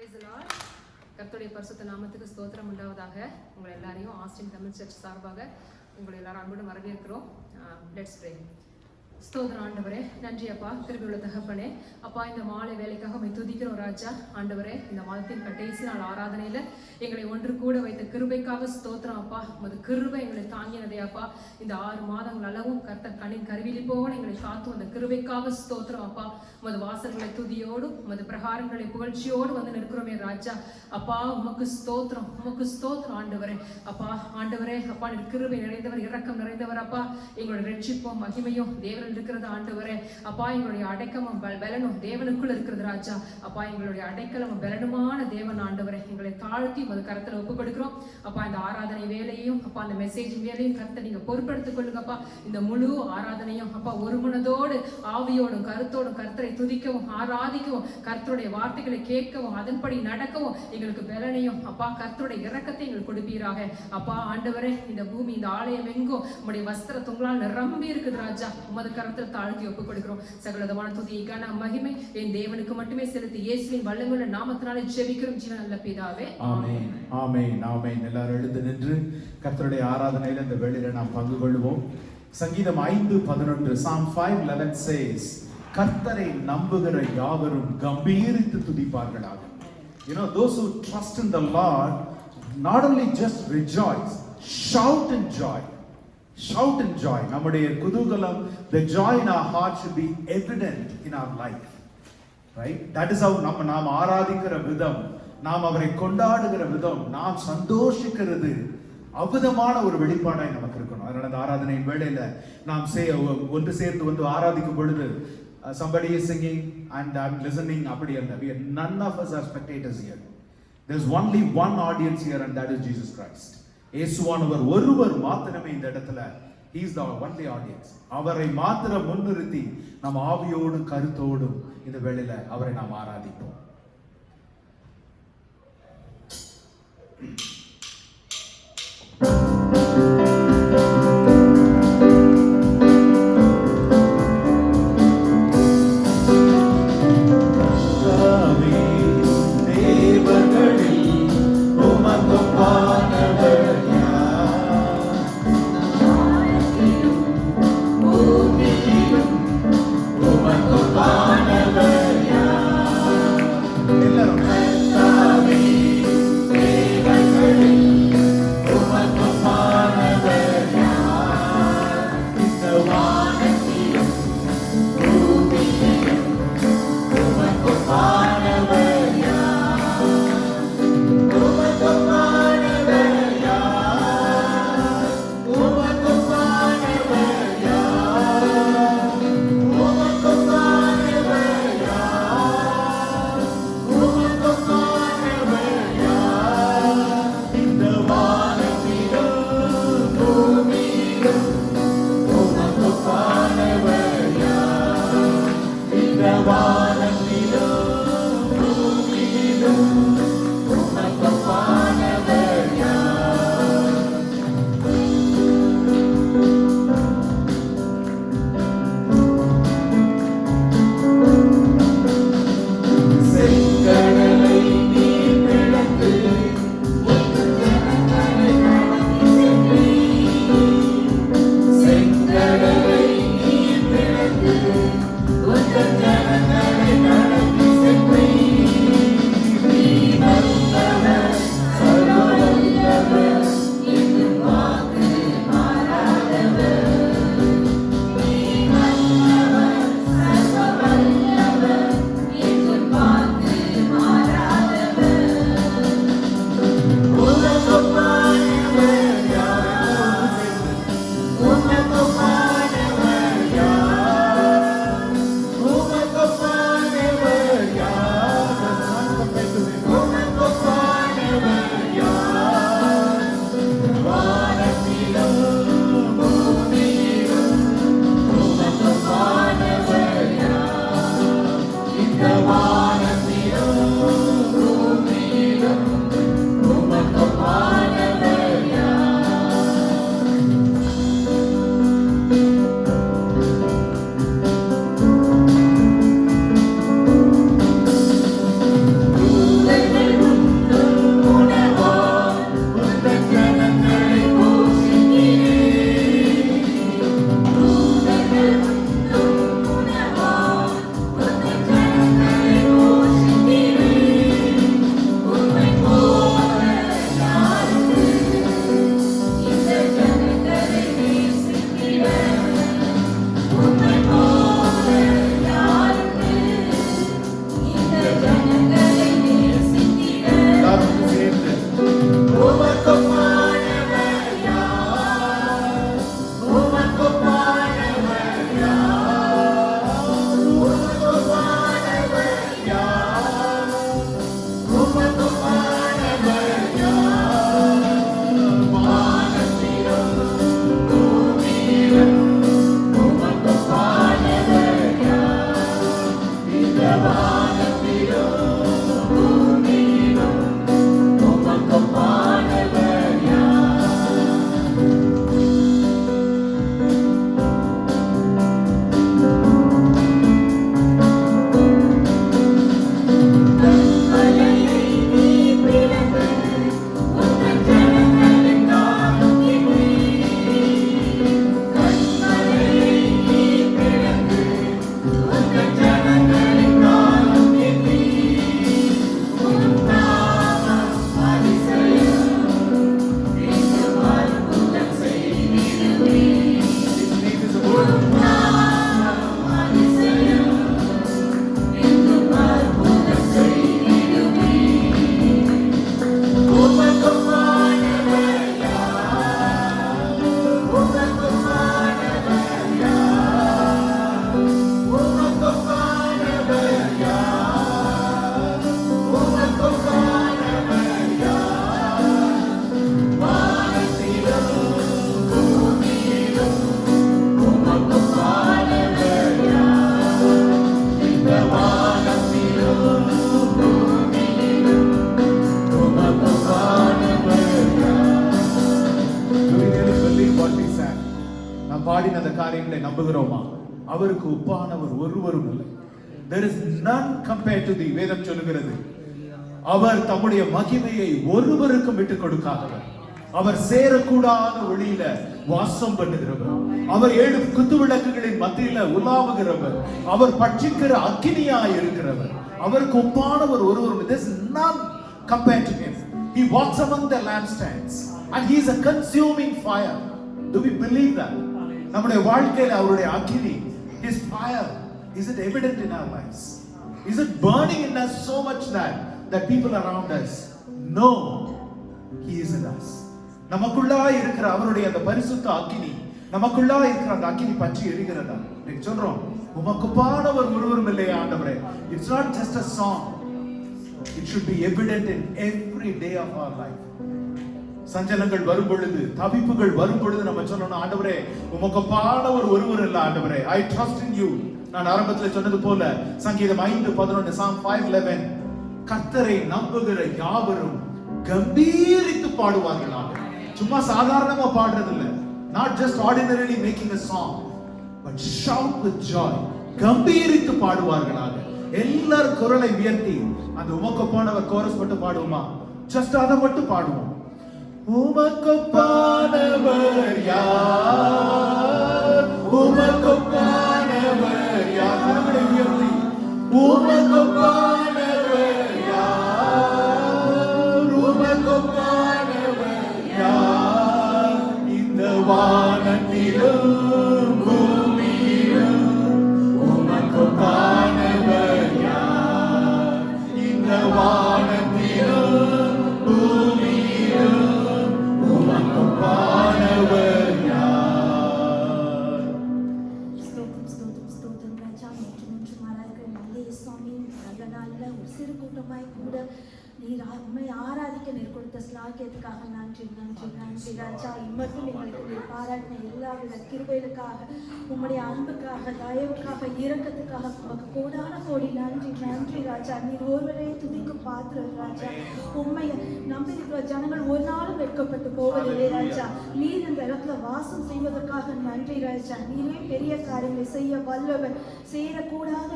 கர்த்தருடைய பரிசுத்த நாமத்துக்கு ஸ்தோத்திரம் உண்டாவதாக. உங்களை எல்லாரையும் ஆஸ்டின் தமிழ் சர்ச் சார்பாக உங்களை எல்லாரும் அன்புடன் வரவேற்கிறோம். Let's pray. ஸ்தோத்திரம் ஆண்டவரே, நன்றி அப்பா, திரும்பி உள்ள தகப்பனே. அப்பா, இந்த மாலை வேலைக்காக உம்மை துதிக்கிறோம் ராஜா. ஆண்டவரே, இந்த மாதத்தின் கடைசி நாள் ஆராதனையில எங்களை ஒன்று கூட வைத்த கிருபைக்காக ஸ்தோத்திரம் அப்பா. உமது கிருபை எங்களை தாங்கினதே அப்பா. இந்த 6 மாதங்கள் அளவும் கர்த்தர் கண்ணின் கருவிழி போக எங்களை காத்து வந்த கிருபைக்காக ஸ்தோத்திரம் அப்பா. உமது வாசல்களை துதியோடும் உமது பிரகாரங்களை புகழ்ச்சியோடு வந்து நிற்கிறோமே ராஜா. அப்பா, உமக்கு ஸ்தோத்திரம், உமக்கு ஸ்தோத்திரம் ஆண்டவரே. அப்பா ஆண்டவரே, அப்பா நீர் கிருபை நிறைந்தவர், இரக்கம் நிறைந்தவர் அப்பா. எங்களுடைய ரட்சிப்பும் மகிமையும் தேவன் இருக்கிறது ஆண்டவரே. அப்பா, எங்களுடைய அடைக்கமும் பலனும் தேவனுக்குள்ள இருக்கிறது ராஜா. அப்பா, எங்களுடைய அடைக்கலமும் பலனுமான தேவன் ஆண்டவரே. எங்களை தாழ்த்தி உமது கரத்துல ஒப்பு கொடுக்கிறோம் அப்பா. இந்த ஆராதனை வேலையும் அப்பா, அந்த மெசேஜின் வேலையும் கர்த்தர் நீங்க பொறுப்பெடுத்துக் கொள்ளுங்கப்பா. இந்த முழு ஆராதனையும் அப்பா ஒரு மனதோடு ஆவியோடும் கருத்தோடும் கர்த்தரை துதிக்கவும் ஆராதிக்கவும், கர்த்தருடைய வார்த்தைகளை கேட்கவும் அதன்படி நடக்கவும் எங்களுக்கு பலனையும் அப்பா கர்த்தருடைய இரக்கத்தை எங்களுக்கு கொடுப்பீராக அப்பா. ஆண்டவரே, இந்த பூமி இந்த ஆலயம் எங்கும் உம்முடைய வஸ்திர தொங்கலால் நிரம்பி இருக்குது ராஜா. உமது கரத்தில் தாழ்த்தி ஒப்புக் கொடுக்கிறோம். சகலவிதமான துதிக்கான மகிமை என் தேவனுக்கு மட்டுமே செலுத்தி இயேசுவின் வல்லமையுள்ள நாமத்தினாலே ஜெபிக்கிறோம் ஜீவன் நல்ல பிதாவே. ஆமென், ஆமென், ஆமென். எல்லாரும் எழுந்து நின்று கர்த்தருடைய ஆராதனையில இந்த வேளையில நாம் பங்கு கொள்வோம். சங்கீதம் 5:11 Psalm 5:11 says, கர்த்தரை நம்புகிற யாவரும் கம்பீரித்து துதிப்பார்களாக. You know, those who trust in the Lord not only just rejoice, shout in joy. Shout in joy. நம்முடைய குதூகலம், the joy in our heart should be evident in our life. Right? That is how நாம் ஆராதிக்கிற விதம், நாம் அவரை கொண்டாடுகிற விதம், நாம் சந்தோஷிக்கிறது அவ்விதமான ஒரு வெளிப்பாடாய் நமக்கு இருக்கணும். அதனால அந்த ஆராதனையின் வேளையில நாம் ஒன்று சேர்ந்து வந்து ஆராதிக்கும் பொழுது somebody is singing and I'm listening அப்படி அல்ல. None of us are spectators here. There's only one audience here and that is Jesus Christ. இயேசுவானவர் ஒருவர் மாத்திரமே இந்த இடத்துல. He is the only audience. அவரை மாத்திரம் முன்னிறுத்தி நாம் ஆவியோடும் கருத்தோடும் இந்த வேளையில அவரை நாம் ஆராதிப்போம். Jana பாடின அந்த காரியங்களை நம்புகிறோமா? அவருக்கு ஒப்பானவர் ஒருவரும் இல்லை. There is none compared to thee. வேதம் சொல்லுகிறது, அவர் தம்முடைய மகிமையை ஒருவருக்கும் விட்டுக் கொடுக்காதவர். அவர் சேரக்கூடாத ஒளியில வாசம் பண்ணுகிறவர். அவர் 7 குத்துவிளக்குகளின் மத்தியில உலாவுகிறவர். அவர் பட்சிக்கிற அக்கினியாய் இருக்கிறவர். அவருக்கு ஒப்பானவர் ஒருவரும். There is none compared to him. He walks among the lampstands and he is a consuming fire. Do we believe that? நம்முடைய வாழ்க்கையில அவருடைய அக்கினி, his fire, is it evident in our lives? Is it burning in us so much that people around us know he is in us? நமக்குள்ளா இருக்கிற அவருடைய அந்த பரிசுத்த அக்கினி, நமக்குள்ளா இருக்கிற அந்த அக்கினி பற்றி எரிகிறதா? நீங்க சொல்றோம், உமக்குப்பானவர் ஒருவரும் இல்லையா ஆண்டவரே. It's not just a song. It should be evident in every day of our life. சஞ்சலங்கள் வரும் பொழுது, தவிப்புகள் வரும் பொழுது நம்ம சொல்லணும், ஆண்டவரே உமக்குப்பானவர் ஒருவர் இல்ல ஆண்டவரே. I trust in you. நான் ஆரம்பத்தில் சொன்னது போல சங்கீதம் 5:11 Psalm 5:11, கர்த்தரை நம்புகிற யாவரும் கம்பீரித்து பாடுவார்களாக. சும்மா சாதாரணமா பாடுறது இல்ல. Not just ordinarily making a song, but shout with joy. கம்பீரித்து பாடுவார்களாக. எல்லாரும் குரலை உயர்த்தி அந்த உமக்குப்பானவர் கோரஸ் மட்டும் பாடுவோமா? ஜஸ்ட் அதை மட்டும் பாடுவோம். உமக்குப்பானவர் யார்? உமக்குப்பானவர் யார்? குரலை உயர்த்தி உமக்குப்பானவர் யார்? உமக்குப்பானவர் யார்? இந்த வானத்திலும் பூமியிலும் உமக்குப்பானவர் யார்? இந்த வானத்திலும் பூமியிலும் உமக்குப்பானவர் யார்? ஸ்தோத்திரம் ராஜா. மூன்று மாறாக நல்ல சுவாமி, நல்ல நாளில் ஒரு சிறு கூட்டமாய் கூட நீர் உண்மை ஆராதிக்க நீர் கொடுத்த ஸ்லாக்கியத்துக்காக நன்றி நன்றி நன்றி ராஜா. இம்மட்டும் எங்களுக்கு நீர் பாராட்டின எல்லா வித கிருபைகளுக்காக, உம்முடைய அன்புக்காக, தயவுக்காக, இரக்கத்துக்காக உமக்கு கோடான கோடி நன்றி நன்றி ராஜா. நீர் ஒருவரே துதிக்கும் பாத்திரம் ராஜா. உண்மை நம்பியிருக்கிற ஜனங்கள் ஒரு நாளும் வெட்கப்பட்டு போவதில்லை ராஜா. நீர் இந்த இடத்துல வாசம் செய்வதற்காக நன்றி ராஜா. நீரே பெரிய காரியங்களை செய்ய வல்லவர், சேரக்கூடாத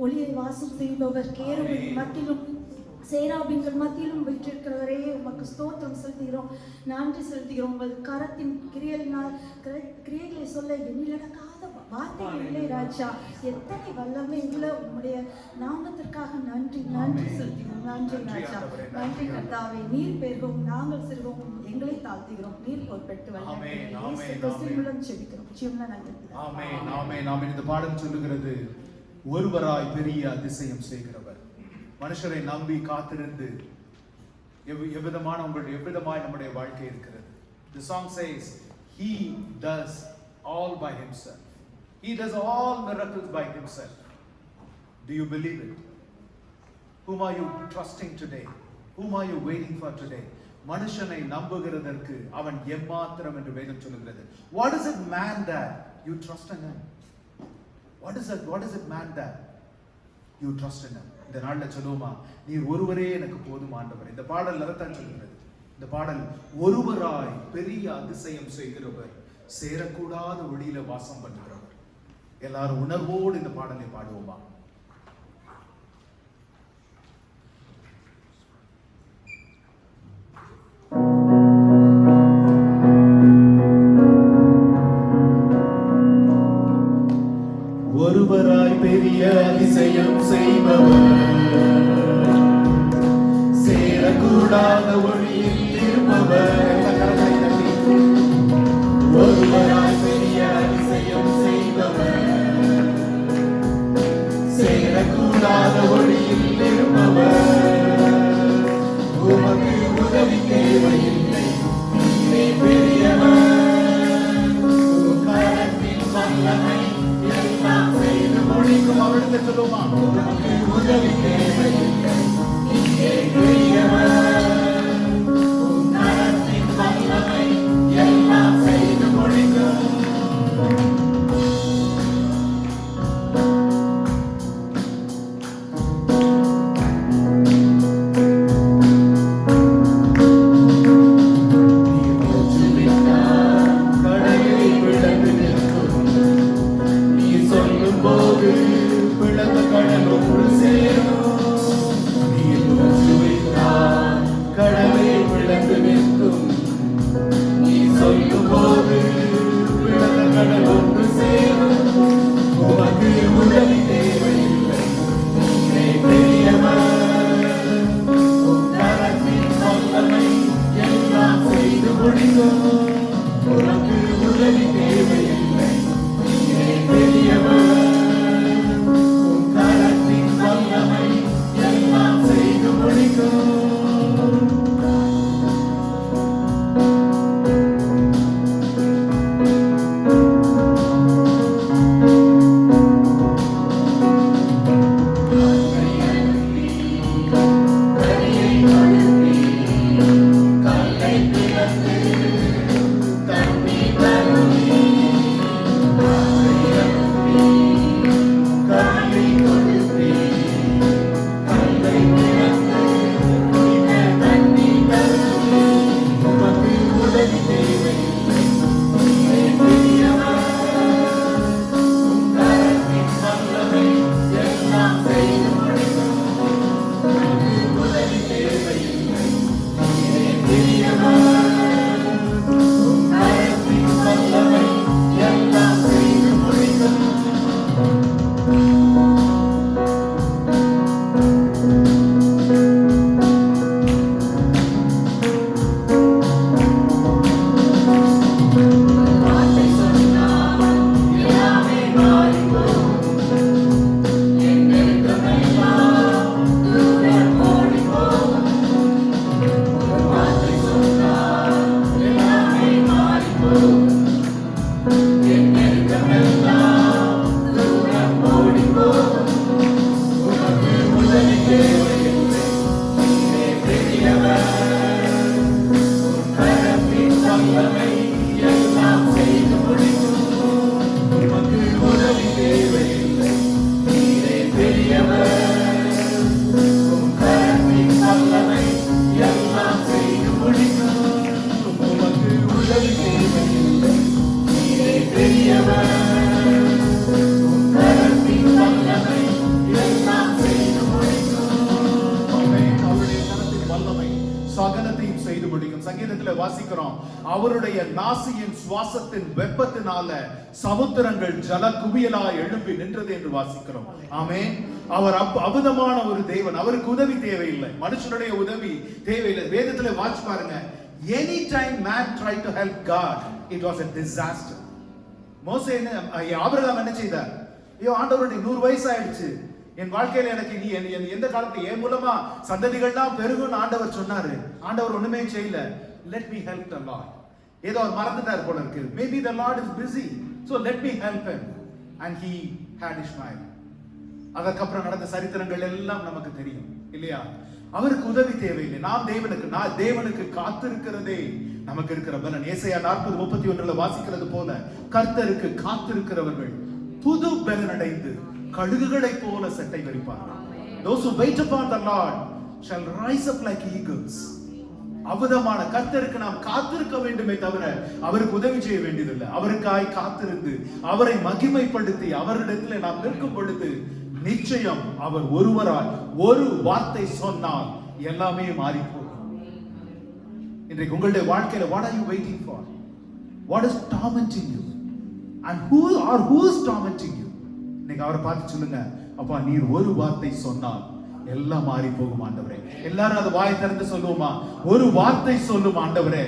ஒளியை வாசம் செய்பவர், கேருவின் மத்தியிலும் சேராபின்கள் மத்தியிலும் விற்றிருக்கிறவரே உமக்கு ஸ்தோத்திரம் செலுத்துகிறோம், நன்றி செலுத்துகிறோம். உங்கள் கரத்தின் கிரியைகளை சொல்ல எண்ணிலடங்காத வார்த்தைகள் இல்லை ராஜா. எத்தனை வல்லமை உள்ள உம்முடைய நாமத்திற்காக நன்றி நன்றி செலுத்துகிறோம். நன்றி ராஜா, நன்றி கர்த்தாவே. நீர் பெருகும், நாங்கள் சிறுவோம், எங்களை தாழ்த்துகிறோம். நீர் பொறுப்பெட்டு மூலம் செபிக்கிறோம். இந்த பாடம் சொல்லுகிறது, ஒருவராய் பெரிய அதிசயம் செய்கிறவர், மனுஷரை நம்பி காத்திருந்து எவ்விதமாய் நம்முடைய வாழ்க்கை இருக்கிறது. The song says, he does all by himself. He does all miracles by himself. Do you believe it? Whom are you trusting today? Whom are you waiting for today? மனுஷனை நம்புகிறதற்கு அவன் எம்மாத்திரம் என்று வேதம் சொல்லுகிறது. What is it man that you trust in him? What is it man that you trust in him. இந்த நாள்ல சொல்லுவோமா, நீர் ஒருவரே எனக்கு போதும் ஆண்டவர். இந்த பாடல் அதைத்தான் சொல்கிறது. இந்த பாடல் ஒருவராய் பெரிய அதிசயம் செய்கிறவர், சேரக்கூடாத ஒளியில வாசம் பண்ணுகிறவர். எல்லாரும் உணர்வோடு இந்த பாடலை பாடுவோமா? ஒருவராய் பெரிய அதிசயம் செய்பவர், சேரக்கூடாத ஒளியில் இருப்பவர். ஒருவராய் பெரிய அதிசயம் செய்பவர், சேரக்கூடாத ஒளியில் இருப்பவர். உமக்கு உதவி தேவையில்லை, நீரே பெரியவர். கரத்தின் வல்லமை எல்லாம் செய்து முடிக்கும். அவருக்கு சொல்லுமா, உமக்கு உதவி தேவையில்லை, நீரே பெரியவர். கரத்தின் வல்லமை எல்லாம் செய்து முடிக்கும். அவருடைய நாசியின் சுவாசத்தின் வெப்பத்தினால சமுத்திரங்கள் ஜல குவியலா எழும்பி நின்றது என்று வாசிக்கிறோம். ஆமென். அவர் அபுதமான ஒரு தேவன். அவருக்கு உதவி தேவையில்லை, மனுஷனுடைய உதவி தேவையில்லை. வேதத்துல வாட்சி பாருங்க, any time man tried to help God, it was a disaster. மோசே ஆபிரகாம் என்ன செய்தார்? ஐயோ ஆண்டவருடைய 100 வயசு ஆயிடுச்சு, என் வாழ்க்கையில எனக்கு நீ எந்த காலத்துல என் மூலமா சந்ததிகள்லாம் பெருகும்னு ஆண்டவர் சொன்னாரு. ஆண்டவர் ஒண்ணுமே செய்யல. Let me help the Lord. ஏதோ அவர் மறந்துட்டார் போல இருக்கு. Maybe the Lord is busy, so let me help him. And he had Ishmael. அதற்கப்புறம் நடந்த சரித்திரங்கள் எல்லாம் நமக்கு தெரியும் இல்லையா? அவருக்கு உதவி தேவையில்லை. நாம் தேவனுக்கு காத்திருக்கிறதே நமக்கு இருக்கிற பலன். ஏசாயா 40:31 வாசிக்கிறது போல, கர்த்தருக்கு காத்திருக்கிறவர்கள் புது பலன் அடைந்து கழுகுகளைப் போல சட்டை விரிப்பார்கள். Those who wait upon the Lord shall rise up like eagles. அவதமான கர்த்தருக்கு நாம் காத்திருக்க வேண்டுமே தவிர அவருக்கு உதவி செய்ய வேண்டியதில்லை. அவருக்காய் காத்திருந்து அவரை மகிமைப்படுத்தி அவரிடத்துல நாம் நிற்கும் பொழுது நிச்சயம் அவர் ஒருவராய் ஒரு வார்த்தை சொன்னால் எல்லாமே மாறி போகும். இன்றைக்கு உங்களுடைய வாழ்க்கையில what are you waiting for? What is tormenting you? And who is tormenting you? இன்னைக்கு அவரை பார்த்து சொல்லுங்க, அப்பா நீர் ஒரு வார்த்தை சொன்னால் எல்லாம் மாறி போகும் ஆண்டவரே. எல்லாரும் அது வாய் திறந்து சொல்லுவோமா? ஒரு வார்த்தை சொல்லும் ஆண்டவரே,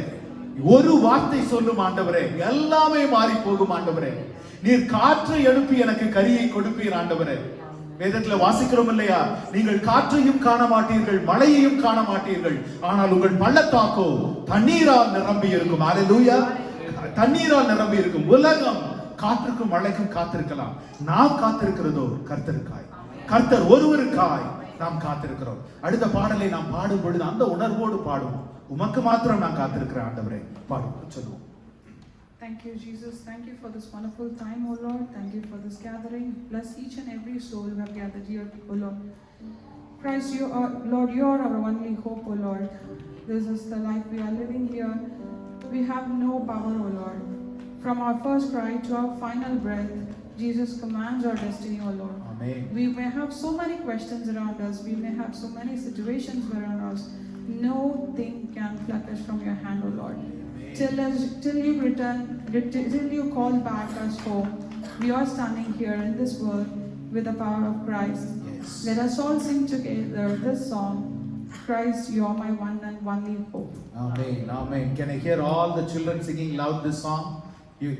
ஒரு வார்த்தை சொல்லும் ஆண்டவரே, எல்லாமே மாறி போகும் ஆண்டவரே. நீர் காற்றை எழுப்பி எனக்கு கரியை கொடுப்பீர் ஆண்டவரே. வேதத்துல வாசிக்கிறோம் இல்லையா? நீங்கள் காற்றையும் காண மாட்டீர்கள், மழையையும் காண மாட்டீர்கள், ஆனால் உங்கள் பள்ளத்தாக்கோ தண்ணீரால் நிரம்பி இருக்கும். அல்லேலூயா. தண்ணீரால் நிரம்பி இருக்கும். உலகம் காற்றுக்கும் மழைக்கும் காத்திருக்கலாம், நாம் காத்திருக்கிறதோ கர்த்தருக்காய், கர்த்தர் ஒருவருக்காய் நாம் காத்திருக்கிறோம். அடுத்த பாடலை நாம் பாடும் பொழுது அந்த உணர்வோடு பாடுவோம். உமக்கு மாத்திரம் நான் காத்திருக்கிறேன் ஆண்டவரே. பாடுவோம், சொல்லுவோம். Thank you, Jesus. Thank you for this wonderful time, O Lord. Thank you for this gathering. Bless each and every soul who have gathered here, O Lord. Christ, you are, Lord, you are our only hope, O Lord. This is the life we are living here. We have no power, O Lord. From our first cry to our final breath, Jesus commands our destiny, O Lord. Amen. We may have so many questions around us. We may have so many situations around us. Nothing can pluck us from your hand, O Lord. Till you return, till you call back us home, we are standing here in this world with the power of Christ. Yes. Let us all sing together this song, Christ, you are my one and only hope. Amen. Amen. Can I hear all the children singing loud this song?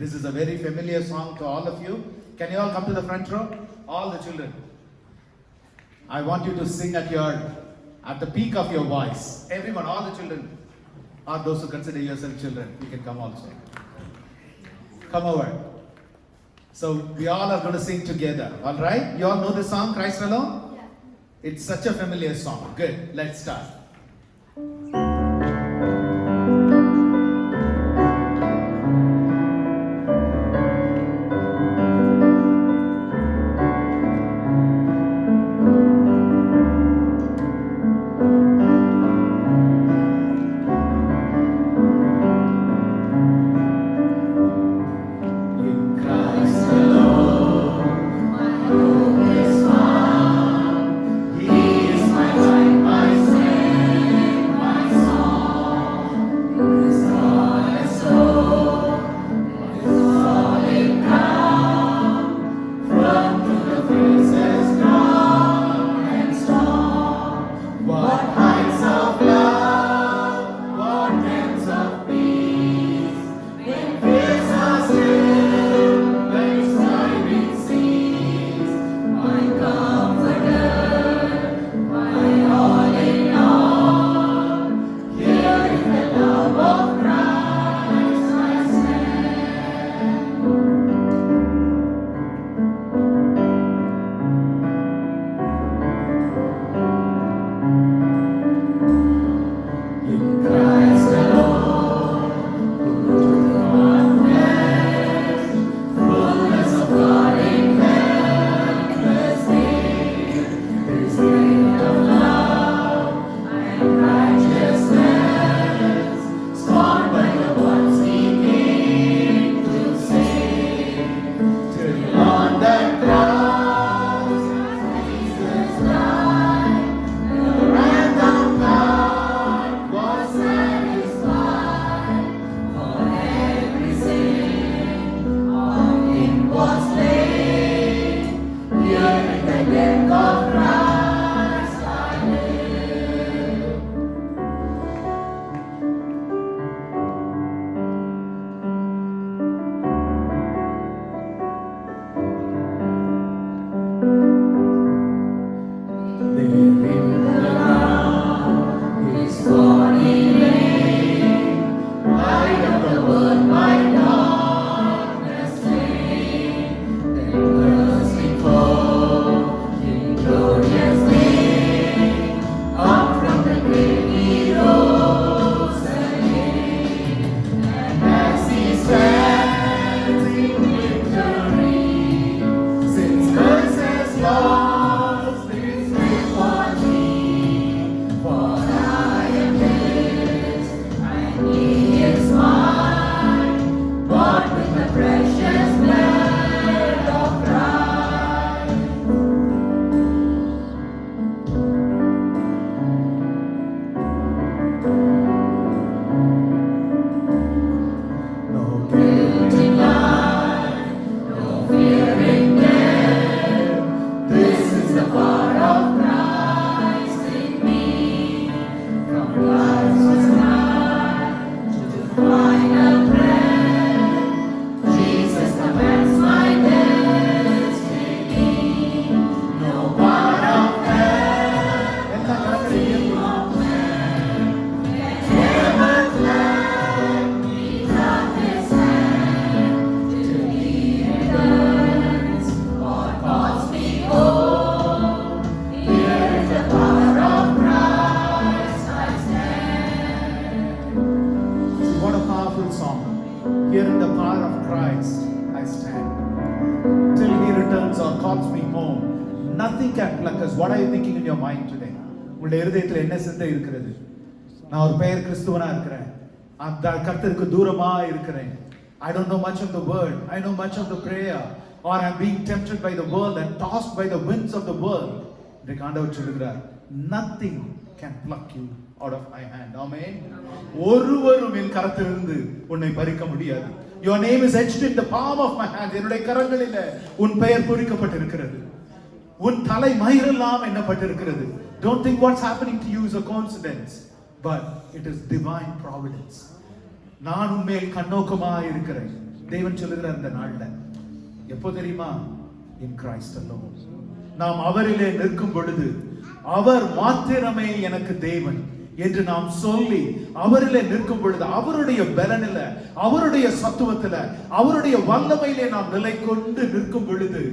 This is a very familiar song to all of you. Can you all come to the front row? All the children. I want you to sing at the peak of your voice. Everyone, all the children. Or those who consider yourself children, you can come also. Come over. So we all are going to sing together. All right? You all know the song, Christ Alone? Yeah. It's such a familiar song. Good. Let's start. nothing can pluck us. What are you thinking in your mind today? உங்களுடைய இருதயத்தில் என்ன சிந்தை இருக்கிறது? நான் ஒரு பெயர் கிறிஸ்துவனா இருக்கிறேன், அந்த கர்த்தருக்கு தூரமா இருக்கிறேன், I don't know much of the word, I know much of the prayer, or I'm being tempted by the world and tossed by the winds of the world. இன்றைக்கு ஆண்டவர் சொல்கிறார், nothing can pluck you out of my hand. Amen. ஒருவரும் என் கரத்திலிருந்து உன்னை பறிக்க முடியாது. Your name is etched in the palm of my hand. என்னுடைய கரங்களிலே உன் பெயர் பொறிக்கப்பட்டிருக்கிறது. உன் தலை மயிரெல்லாம் எண்ணப்பட்டிருக்கிறது. Don't think what's happening to you is a coincidence, but it is divine providence. நான் உன்மேல் கண்ணோக்கமாக இருக்கிறேன். தேவன் சொல்லுகிறார் இந்த நாள்ல. எப்போ தெரியுமா? In Christ alone. நாம் அவரிலே நிற்கும் பொழுது, அவர் மாத்திரமே எனக்கு தேவன் என்று நாம் சொல்லி அவரிலே நிற்கும் பொழுது, அவருடைய பலனில, அவருடைய சத்துவத்தில, அவருடைய வல்லமையிலே நாம் நிலை கொண்டு நிற்கும் பொழுது,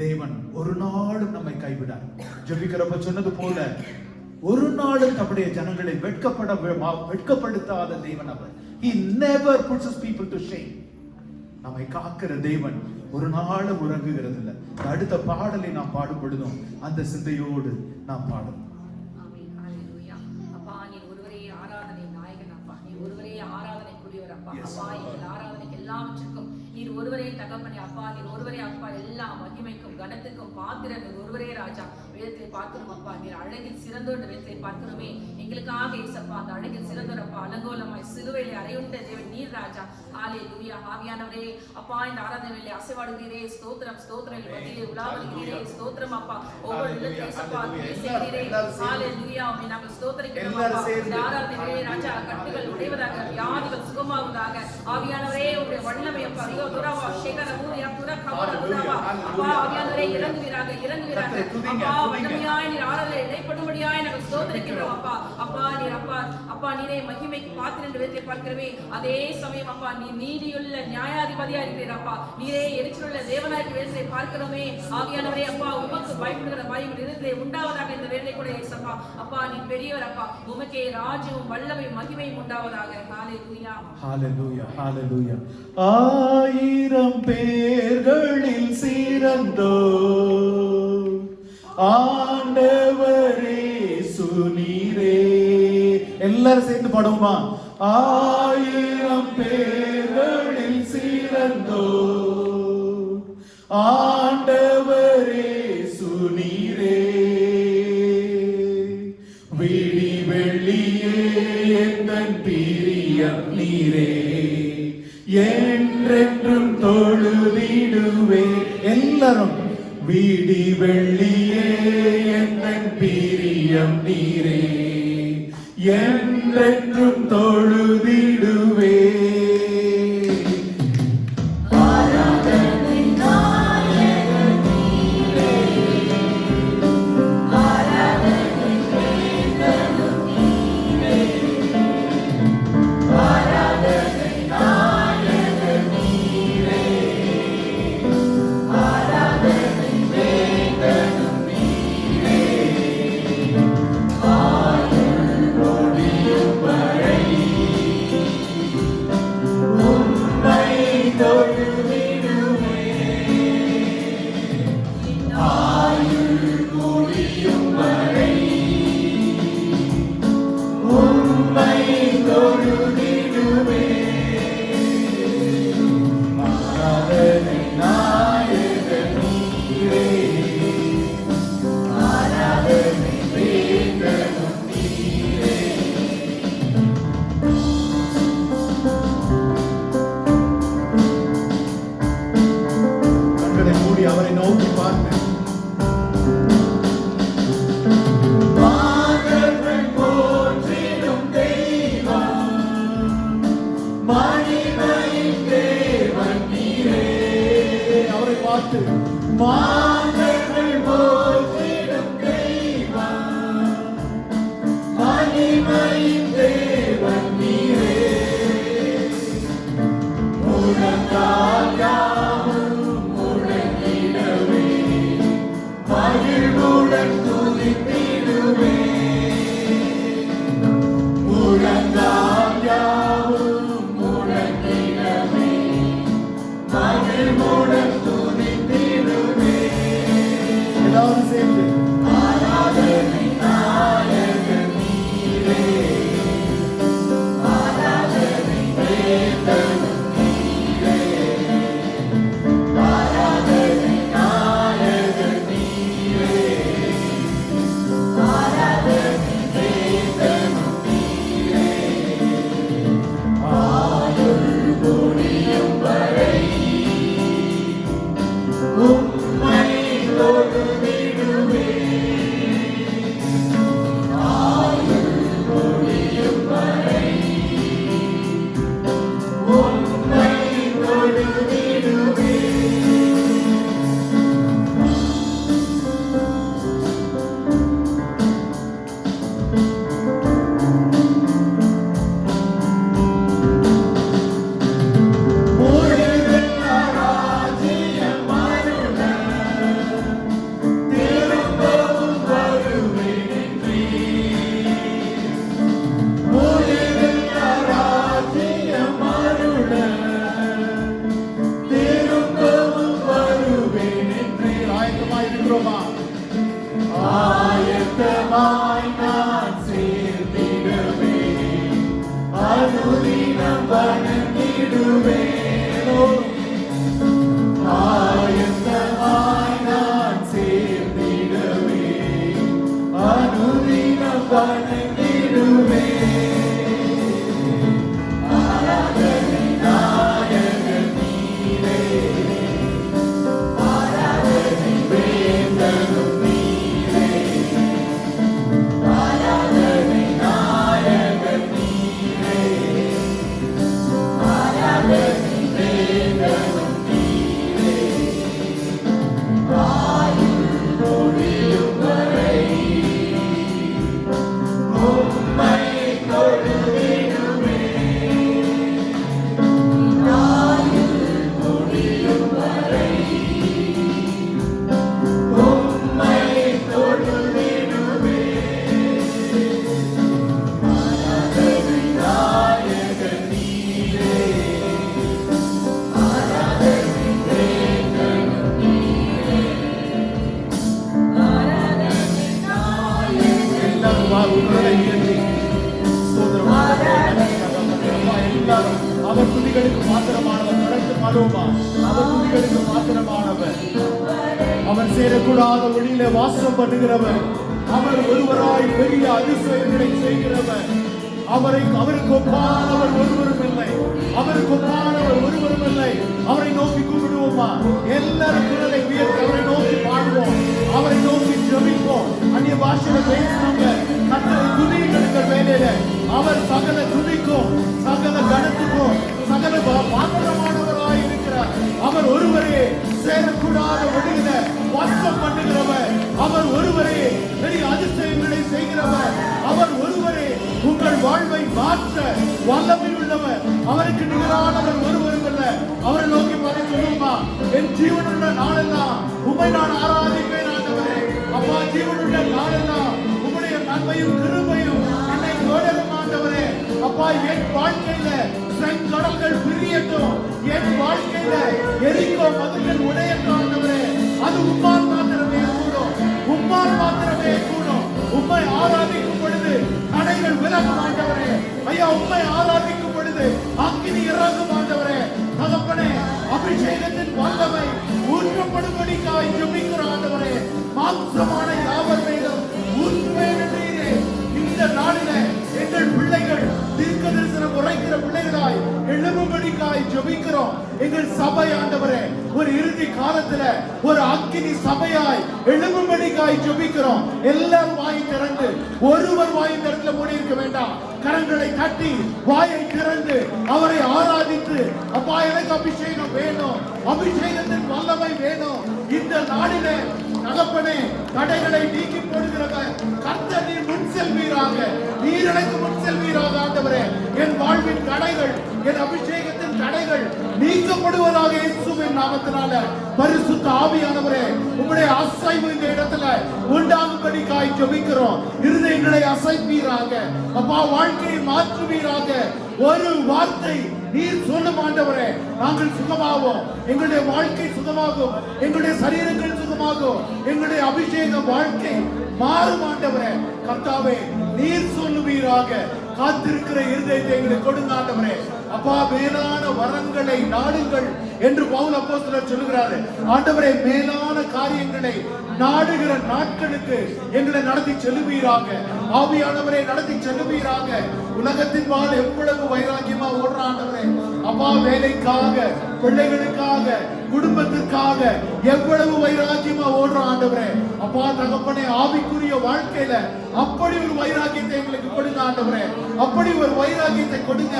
தேவன் ஒரு நாளும் நம்மை கைவிடார். ஜெபிக்கிறப்ப சொன்னது போல, ஒரு நாளும் நம்முடைய ஜனங்களை வெட்கப்படுத்தாத தேவன் அவர். He never puts his people to shame. நம்மை காக்கிற தேவன் ஒரு நாளும் உறங்குகிறது இல்லை. அடுத்த பாடலை நாம் பாடும் பொழுதும் அந்த சிந்தையோடு நாம் பாடும். அப்பா, நீ ஒருவரே ஆராதனை நாயகன் அப்பா, நீ ஒருவரே ஆராதனைக்குரியவர் அப்பா. அப்பா, எங்கள் ஆராதனைக்கு எல்லாவற்றுக்கும் நீர் ஒருவரே தகப்பனே அப்பா, நீர் ஒருவரே அப்பா, எல்லா மகிமைக்கும் கனத்துக்கும் பாத்திரம் நீர் ஒருவரே ராஜா. வேதத்தை பார்க்கிறோம் அப்பா, நீர் அழகில் சிறந்தோர் வேதத்தை பார்க்கிறோமே. எங்களுக்காக ஏசப்பா அந்த அழகில் சிறந்தோர் அப்பா, அலங்கோலமாய் சிலுவையிலே அறையுண்ட தேவன் நீர் ராஜா. ஹல்லேலூயா. ஆவியானவரே அப்பா, இந்த ஆராதனையிலே அசைவாடுகிறீரே. ஸ்தோத்திரம் ஸ்தோத்திரம். மத்தியிலே உலாவுகிறீரே. ஸ்தோத்திரம் அப்பா. ஒவ்வொரு இடத்திலே ஏசப்பா பேசுகிறீரே. ஹல்லேலூயா. உம்மை நாங்கள் ஸ்தோத்திரிக்கிறோம் அப்பா. இந்த ஆராதனையிலே ராஜா கட்டுகள் உடைவதாக, வியாதிகள் சுகமாவதாக. ஆவியானவரே உம்முடைய வல்லமை அப்பா, ரியோ துராவா ஷேகர ஊரியா துரா கவர துராவா அப்பா, ஆவியானவரே இறங்குவீராக இறங்குவீராக அப்பா. வல்லமையாய் நீர் ஆராதனை இடைப்படும்படியாய் நாங்கள் ஸ்தோத்திரிக்கிறோம் அப்பா. அப்பா நீர் அப்பா அப்பா நீரே மகிமைக்கு பாத்திரம் என்று வேதத்தை பார்க்கிறவே. அதே சமயம் அப்பா நீ நீதியுள்ள நியாயாதிபதியா இருக்கிறீர் அப்பா. நீரே எரிச்சலுள்ள தேவனாய் இருக்கிற வேதத்தை பார்க்கிறோமே. ஆவியானவரே அப்பா, உமக்கு பயப்படுகிற பயம் இதயத்திலே உண்டாவதாக இந்த வேதனை கூட ஏசப்பா. அப்பா நீ பெரியவர் அப்பா, உமக்கே ராஜ்யமும் வல்லமை மகிமையும் உண்டாவதாக. ஹல்லேலூயா ஹல்லேலூயா ஹல்லேலூயா. ஆயிரம் பேர்களில் சிறந்தோர் ஆண்டவரே சுனீரே. எல்லாரும் சேர்ந்து பாடுவோமா? ஆயிரம் பேர்களில் சிறந்தோர் ஆண்டவரே சுனீரே. விழி வெள்ளியே எந்தன் பிரியம் நீரே, என்றென்றும் தொழுதிடுவே. எல்லாரும் விடி வெள்ளியே எந்தன் பிரியம் நீரே, என்றென்றும் தொழுதிடுவே. அவரை நோக்கி பார்த்து அவரை பார்த்து மாந்தர்கள் போற்றிடும் தெய்வம், மகிமையின் தேவன் நீரே. முழங்கால் யாவும் முழங்கிடவே, மகிழ்வுடன் துதித்திடுவே. முழங்கால் யாவும் முழங்கிடவே, மகிழ்வுடன் துதித்திடுவே. வணங்கிடுவே. ஆராதனை நாயகன் நீரே, ஆராதனை வேந்தனும் நீரே, ஆராதனை நாயகன் நீரே, ஆராதனை வேந்தனும் நீரே. ஆயுள் முடியும் வரை உம்மை தொழுதிடுவே. ஆயுள் முடியும் வரை உம்மை தொழுதிடுவே. ஆராதனை நாயகன் நீரே, ஆராதனை வேந்தனும் நீரே, ஆராதனை நாயகன். எல்லாரும் உங்களை உயர்த்தி ஸ்தோத்திரம். அப்பா, எல்லாரும் அவர் துதிகளுக்கு மாத்திரமானவர். தொடர்ந்து பாடுவோமா? அவர் துதிகளுக்கு மாத்திரமானவர். அவர் சேரக்கூடாத ஒளியிலே வாசம் பண்ணுகிறவர். அவர் ஒருவராய் பெரிய அதிசயங்களை செய்கிறவர். அவருக்கு ஒப்பானவர் ஒருவரும் இல்லை. அவருக்கு ஒப்பானவர் ஒருவரும் இல்லை. அவரை நோக்கி கூப்பிடுவோமா? எல்லாரும் குரலை உயர்த்தி அவரை நோக்கி பாடுவோம். அவரை நோக்கி ஜெபிப்போம். அந்நிய பாஷையில பேசினவங்க கர்த்தரை துதிகளுக்கு வேலையில அவர் சகல துதிக்கும், சகல கனத்துக்கும், சகல பாத்திரமானவராய் இருக்கிறார். அவர் ஒருவரே சேரக்கூடாத ஒளியில வாசம் பண்ணுகிறவர். அவர் ஒருவரே பெரிய அதிசயங்களை செய்கிறவர். அவர் ஒருவரே உங்கள் வாழ்வை மாற்ற வல்லமை உள்ளவர். அவருக்கு நிகரானவர் ஒருவரும் இல்லை. அவரை நோக்கி பார்த்து சொல்லுமா? என் ஜீவனுள்ள நாளெல்லாம் உம்மை நான் ஆராதிப்பேன் ஆண்டவரே. அப்பா, ஜீவனுள்ள நாளெல்லாம் உம்முடைய நன்மையும் கிருபையும் என்னை தொடரும் ஆண்டவரே. அப்பா, என் வாழ்க்கையில செங்கடல்கள் பிரியட்டும். என் வாழ்க்கையில எரிக்கோ மதுகள் உடையட்டும் ஆண்டவரே. அது உம்மால் மாத்திரமே கூடும். உம்மால் மாத்திரமே கூடும். உம்மை ஆராதிக்கும் பொழுது தடைகள் விலகும் ஆண்டவரே. ஐயா, உம்மை ஆராதிக்கும் பொழுது அக்கினி இறங்கும் ஆண்டவரே. தகப்பனே, அபிஷேகத்தின் வல்லமை ஊற்றப்படும்படிக்காய் ஜெபிக்கிறோம் ஆண்டவரே. மாம்சமான யாவர் மீதும் ஊற்றுவேன் என்றீரே. இந்த நாளிலே எங்கள் பிள்ளைகள் தீர்க்க தரிசனம் உரைக்கிற பிள்ளைகளாய் எழும்பும்படிக்காய் ஜெபிக்கிறோம். எங்கள் சபை ஆண்டவரே, ஒரு இறுதி காலத்துல ஒரு அக்கினி சபையாய் எழும்பும்படிக்காய் ஜெபிக்கிறோம். எல்லாரும் வாய் திறந்து, ஒருவர் வாய் திறந்து மூடி இருக்க வேண்டாம். கரங்களை தட்டி வாயை திறந்து அவரை ஆராதித்து, அப்பா, எனக்கு அபிஷேகம் வேணும், அபிஷேகத்தின் வல்லமை வேணும். இந்த நாளிலே தகப்பனே, தடைகளை நீக்கி போடுகிறவர் கர்த்தர், நீர் முன் செல்வீராக. நீர் எனக்கு முன் செல்வீராக ஆண்டவரே. என் வாழ்வின் தடைகள், என் அபிஷேகத்தின் தடைகள் நீக்கப்படுவதாக இயேசுவின் நாமத்தினால. பரிசுத்த ஆவியானவரே, உம்முடைய அசைவு இந்த இடத்துல உண்டாகும்படிக்காய் ஜெபிக்கிறோம். இருதயங்களை அசைப்பீராக. அப்பா, வாழ்க்கையை மாற்றுவீராக. ஒரு வார்த்தை நீர் சொல்லும் ஆண்டவரே, நாங்கள் சுகமாவோம். எங்களுடைய வாழ்க்கை சுகமாகும். எங்களுடைய சரீரங்கள் சுகமாகும். எங்களுடைய அபிஷேக வாழ்க்கை மாறும் ஆண்டவரே. கர்த்தாவே, நீர் சொல்லுவீராக. காத்திருக்கிற இருதயத்தை எங்களுக்கு கொடுங்க ஆண்டவரே. அப்பா, மேலான வரங்களை நாடுங்கள் என்று பவுல் அப்போஸ்தலர் சொல்லுகிறாரு. ஆண்டவரே, மேலான காரியங்களை நாடுகிற நாட்களுக்கு எங்களை நடத்தி செல்லுவீராக. ஆவியானவரை நடத்தி செல்லுவீராக. உலகத்தின் பால் எவ்வளவு வைராக்கியமா ஓடுற ஆண்டவரே. அப்பா, வேலைக்காக, பிள்ளைகளுக்காக, குடும்பத்திற்காக எவ்வளவு வைராக்கியமா ஓடுற ஆண்டவரே. அப்பா தகப்பனே, ஆவிக்குரிய வாழ்க்கையில அப்படி ஒரு வைராக்கியத்தை எங்களுக்கு கொடுங்க ஆண்டவரே. அப்படி ஒரு வைராக்கியத்தை கொடுங்க.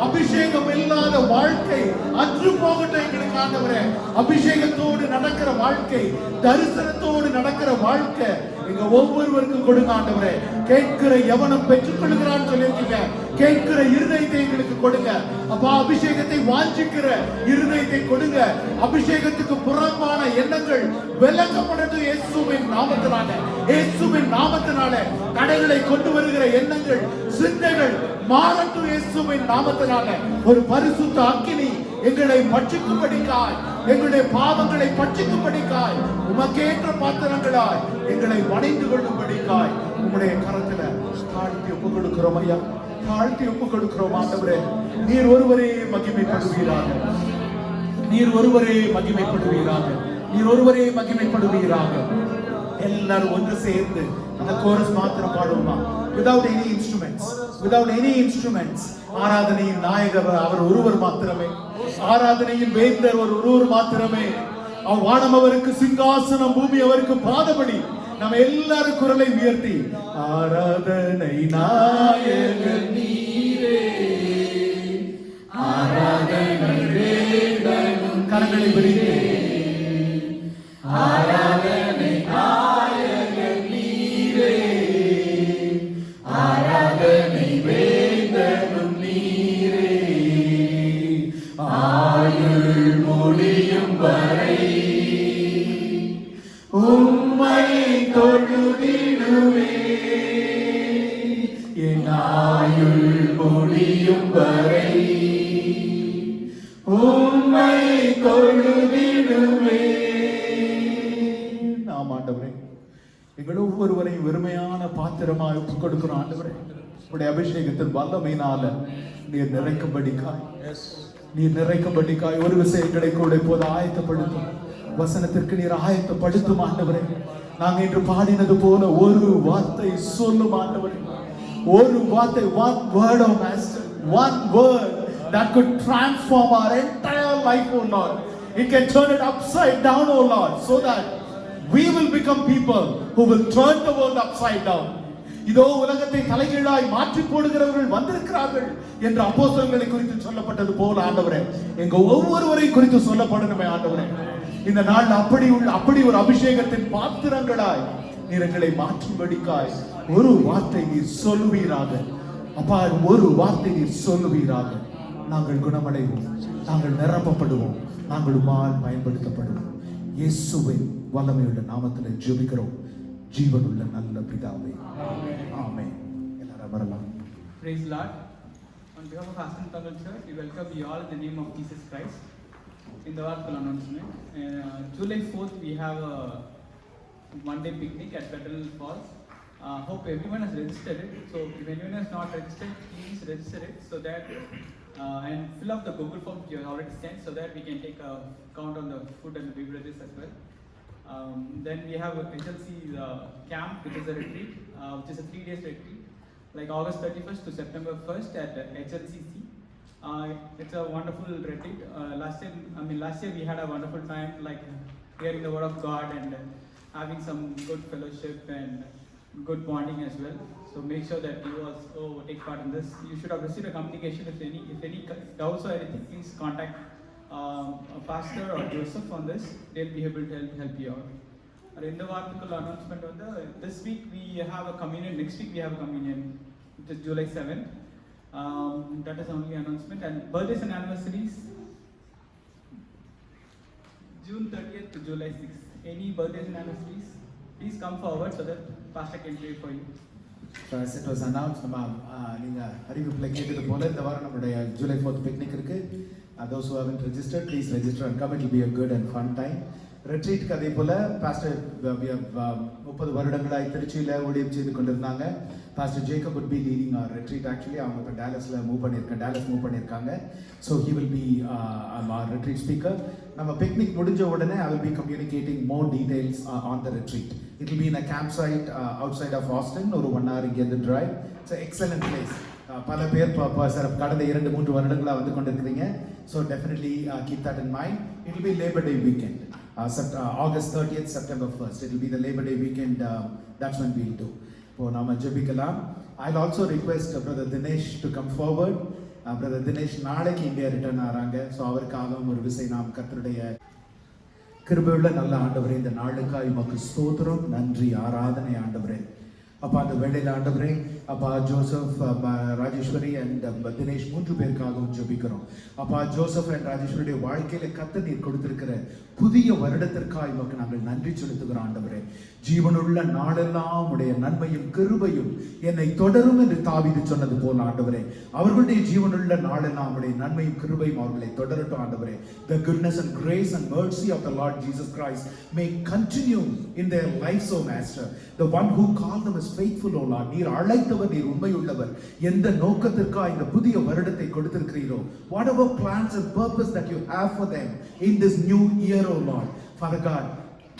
அபிஷேகம் இல்லாத வாழ்க்கை அற்று போகட்டும் எங்களுக்கு ஆண்டவரே. அபிஷேகத்தோடு நடக்கிற வாழ்க்கை, தரிசனத்தோடு நடக்கிற வாழ்க்கை எங்க ஒவ்வொருவருக்கும் கொடுங்க ஆண்டவரே. கேட்கிற எவனும் பெற்றுக் கொள்கிறான்னு சொல்லியிருக்கீங்க. கேட்கிற இருதயத்தை எங்களுக்கு கொடுங்க அப்பா. அபிஷேகத்தை வாஞ்சிக்கிற இருதயத்தை கொடுங்க. அபிஷேகத்துக்கு புறம்பான எண்ணங்கள் விலக்கப்படட்டும் இயேசுவின் நாமத்தினால. இயேசுவின் நாமத்தினால தடைகளை கொண்டு வருகிற எண்ணங்கள், சிந்தைகள் மாறட்டும் இயேசுவின் நாமத்தினால. ஒரு பரிசுத்த அக்கினி எங்களை பட்சிக்கும்படிக்காய், எங்களுடைய பாவங்களை பட்சிக்கும்படிக்காய், உமக்கேற்ற பாத்திரங்களாய் எங்களை வணைந்து கொள்ளும்படிக்காய் உம்முடைய கரத்துல தாழ்த்தி ஒப்புக் கொடுக்கிறோம் ஐயா. தாழ்த்தி ஒப்புக் கொடுக்கிறோம் ஆண்டவரே. நீர் ஒருவரே மகிமைப்படுவீராக. நீர் ஒருவரே மகிமைப்படுவீராக. நீர் ஒருவரே மகிமைப்படுவீராக. எல்லாரும் ஒன்று சேர்ந்து அந்த கோரஸ் மாத்திரம் பாடுவோமா? Without any instruments, without any instruments. ஆராதனையின் நாயகர் அவர் ஒருவர் மாத்திரமே. ஆராதனையின் வேந்தர் ஒருவர் மாத்திரமே. வானம் அவருக்கு சிங்காசனம், பூமி அவருக்கு பாதபடி. நம்ம எல்லாரும் குரலை உயர்த்தி ஆராதனை நாயகர் நீரே, ஆராதனை வேந்தனும் கரங்களை விரித்தே ஆராதனை நாயகர் நீரே, ஆராதனை வேந்தனும் நீரே, ஆயுள் முடியும் வரை உம்மை தொழுதிடுவே, என் ஆயுள் முடியும் வரை உம்மை தொழுதிடுவே. நாம் ஆண்டவரே எங்கள் ஒவ்வொருவரையும் வெறுமையான பாத்திரமாக ஒப்புக் கொடுக்கிறோம். ஆண்டவரே உடைய அபிஷேகத்தின் வல்லமையினால நீர் நிறைக்கும்படிக்காய், நீர் நிறைக்கும்படிக்காய் ஒரு விஷயங்களை கூட இப்போது ஆயத்தப்படுத்தும். வசனத்திற்கு நீர் ஆயத்தப்படுத்தும் ஆண்டவரே. நாங்க இன்று பாடினது போல ஒரு வார்த்தை சொல்லும் ஆண்டவரே, ஒரு வார்த்தை, one word of master, one word that could transform our entire life, oh Lord. It can turn it upside down, oh Lord, so that we will become people who will turn the world upside down. இதோ உலகத்தை தலைகீழாய் மாற்றி போடுகிறவர்கள் வந்திருக்கிறார்கள் என்று அப்போஸ்தலர்களை குறித்து சொல்லப்பட்டது போல ஆண்டவரே, எங்க ஒவ்வொருவரை குறித்து சொல்லப்படணுமே ஆண்டவரே. இந்த நாள் அப்படி ஒரு அபிஷேகத்தின் பாத்திரங்களாய் நீர் எங்களை மாற்றும்படிக்காய் ஒரு வார்த்தை நீர் சொல்லுவீராக. அப்பா, ஒரு வார்த்தை நீர் சொல்லுவீராக. நாங்கள் குணமடைவோம், நாங்கள் நிரப்பப்படுவோம், நாங்கள் உம்மால் பயன்படுத்தப்படுவோம். இயேசுவின் வல்லமையுள்ள நாமத்தில் ஜெபிக்கிறோம் ஜீவனுள்ள நல்ல பிதாவே, ஆமென். எல்லாரும் வரலாம். Praise Lord. On behalf of Aston Tamil Church, we welcome you all in the name of Jesus Christ. In the Varkal announcement, July 4th we have a one-day picnic at Federal Falls. Hope everyone has registered it. So if anyone has not registered, please register it so that and fill up the Google form you have already sent so that we can take a count on the food and the beverages as well. Then we have HLC camp, which is a retreat, which is a 3 days retreat, like August 31st to September 1st at HLCC. It's a wonderful retreat. Last year we had a wonderful time, like hearing the word of God and having some good fellowship and good bonding as well. So make sure that you also take part in this. You should have received a communication. If any doubts or anything, please contact a pastor or Joseph on this. They'll be able to help you out. In the article announcement on this week we have a communion. Next week we have a communion, which is July 7th. That is only announcement. And birthdays and anniversaries, June 30th to July 6th. Any birthdays and anniversaries, please come forward so that pastor can pray for you. So as it was announced, நம்ம நீங்க அறிவிப்புல கேட்டது போல இந்த வாரம் நம்மளுடைய July 4th picnic இருக்கு. Those who haven't registered, please register and come. It will be a good and fun time. ரெட்ரீட்க்கு அதே போல பாஸ்டர் 30 வருடங்களாய் திருச்சியில ஊழியம் செய்து கொண்டிருந்தாங்க. Pastor Jacob would be leading our retreat. Actually அவங்க இப்ப டாலஸ் மூவ் பண்ணிருக்காங்க. So he will be our retreat speaker. நம்ம பிக்னிக் முடிஞ்ச உடனே I will be communicating more details on the retreat. It will be in a campsite outside of Austin, ஒரு 1 hour இங்கிருந்து drive. It's an excellent place. பல பேர் கடந்த 2-3 வருடங்களா வந்து கொண்டிருக்கிறீங்க. So definitely keep that in mind. It will be Labor Day weekend. August 30th, September 1st. It will be the Labor Day weekend. That's when we'll do. இப்போ நாம ஜெபிக்கலாம். I'll also request Brother Dinesh to come forward. Brother Dinesh நாளைக்கு India return ஆறாங்க. So அவருக்காகவும் ஒரு விசை நாம் கர்த்தருடைய கிருபையுள்ள நல்ல ஆண்டவரே, இந்த நாளுக்காக உமக்கு ஸ்தோத்திரம், நன்றி, ஆராதனை ஆண்டவரே. அப்பா அந்த வேளையில் ஆண்டவரே, அப்பா ஜோசப், ராஜேஸ்வரி அண்ட் தினேஷ் 3 பேருக்காகவும் ஜெபிக்கிறோம். அப்பா ஜோசப் அண்ட் ராஜேஸ்வரியுடைய வாழ்க்கையில கர்த்தர் நீர் கொடுத்திருக்கிற புதிய வருடத்திற்காக உமக்கு நாங்கள் நன்றி செலுத்துகிறோம் ஆண்டவரே. ஜீவனுள்ள நாளெல்லாம் உடைய நன்மையும் கிருபையும் என்னை தொடரும் என்று தாவீது சொன்னது போல ஆண்டவரே, அவர்களுடைய ஜீவனுள்ள நாளெல்லாம் உடைய நன்மையும் கிருபையும் அவர்களை தொடரட்டும் ஆண்டவரே. The goodness and grace and mercy of the Lord Jesus Christ may continue in their lives, O Master. The one who called them is faithful, O Lord. நீர் அழைத்தவர், நீர் உண்மையுள்ளவர். எந்த நோக்கத்திற்காக இந்த புதிய வருடத்தை கொடுத்திருக்கிறீரோ, whatever plans and purpose that you have for them in this new year, O Lord, Father God,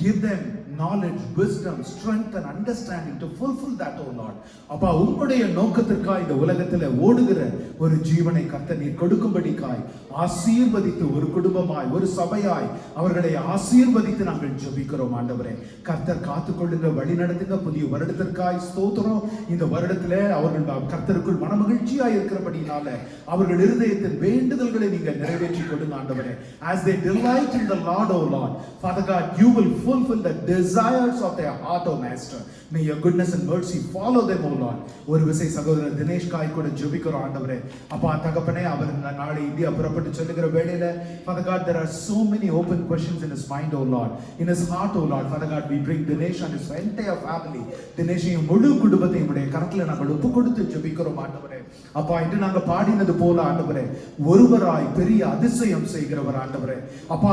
give them knowledge, wisdom, strength and understanding to fulfill that, oh Lord. அப்பா உம்முடைய நோக்கத்திற்காய் இந்த உலகத்துல ஓடுகிற ஒரு ஜீவனை கர்த்தர் நீர் கொடுக்கும்படிக்காய் ஆசீர்வதித்து ஒரு குடும்பமாய் ஒரு சபையாய் அவர்களை ஆசீர்வதித்து நாங்கள் ஜெபிக்கிறோம் ஆண்டவரே. கர்த்தர் காத்துக்கொள்ளுங்க, வழி நடத்துங்க. புதிய வருடத்திற்காய் ஸ்தோத்திரம். இந்த வருடத்துல அவர்கள் கர்த்தருக்குள் மனமகிழ்ச்சியாய் இருக்கிறபடினால அவர்கள் இருதயத்தின் வேண்டுதல்களை நீங்க நிறைவேற்றி கொடுங்க ஆண்டவரே. As they delight in the Lord, oh Lord, Father God, you will fulfill the desires of their heart, oh Master. May your goodness and mercy follow them, oh Lord. ஒரு விசை சகோதரர் தினேஷ் காய் கூட ஜெபிக்கிறோம் ஆண்டவரே. அப்பா தகப்பனே, அவர் நாளை இந்தியா புறப்பட்டு செல்லுகிற வேளையில Father God, there are so many open questions in his mind, oh Lord, in his heart, oh Lord. Father God, we bring Dinesh and his entire family, தினேஷையும் முழு குடும்பத்தையும் உடைய கரத்துல நாங்கள் ஒப்பு கொடுத்து ஜெபிக்கிறோம் ஆண்டவரே. அப்பா இன்று நாங்க பாடினது போல ஆண்டவரே, ஒருவராய் பெரிய அதிசயம் செய்கிறவர் ஆண்டவரே. அப்பா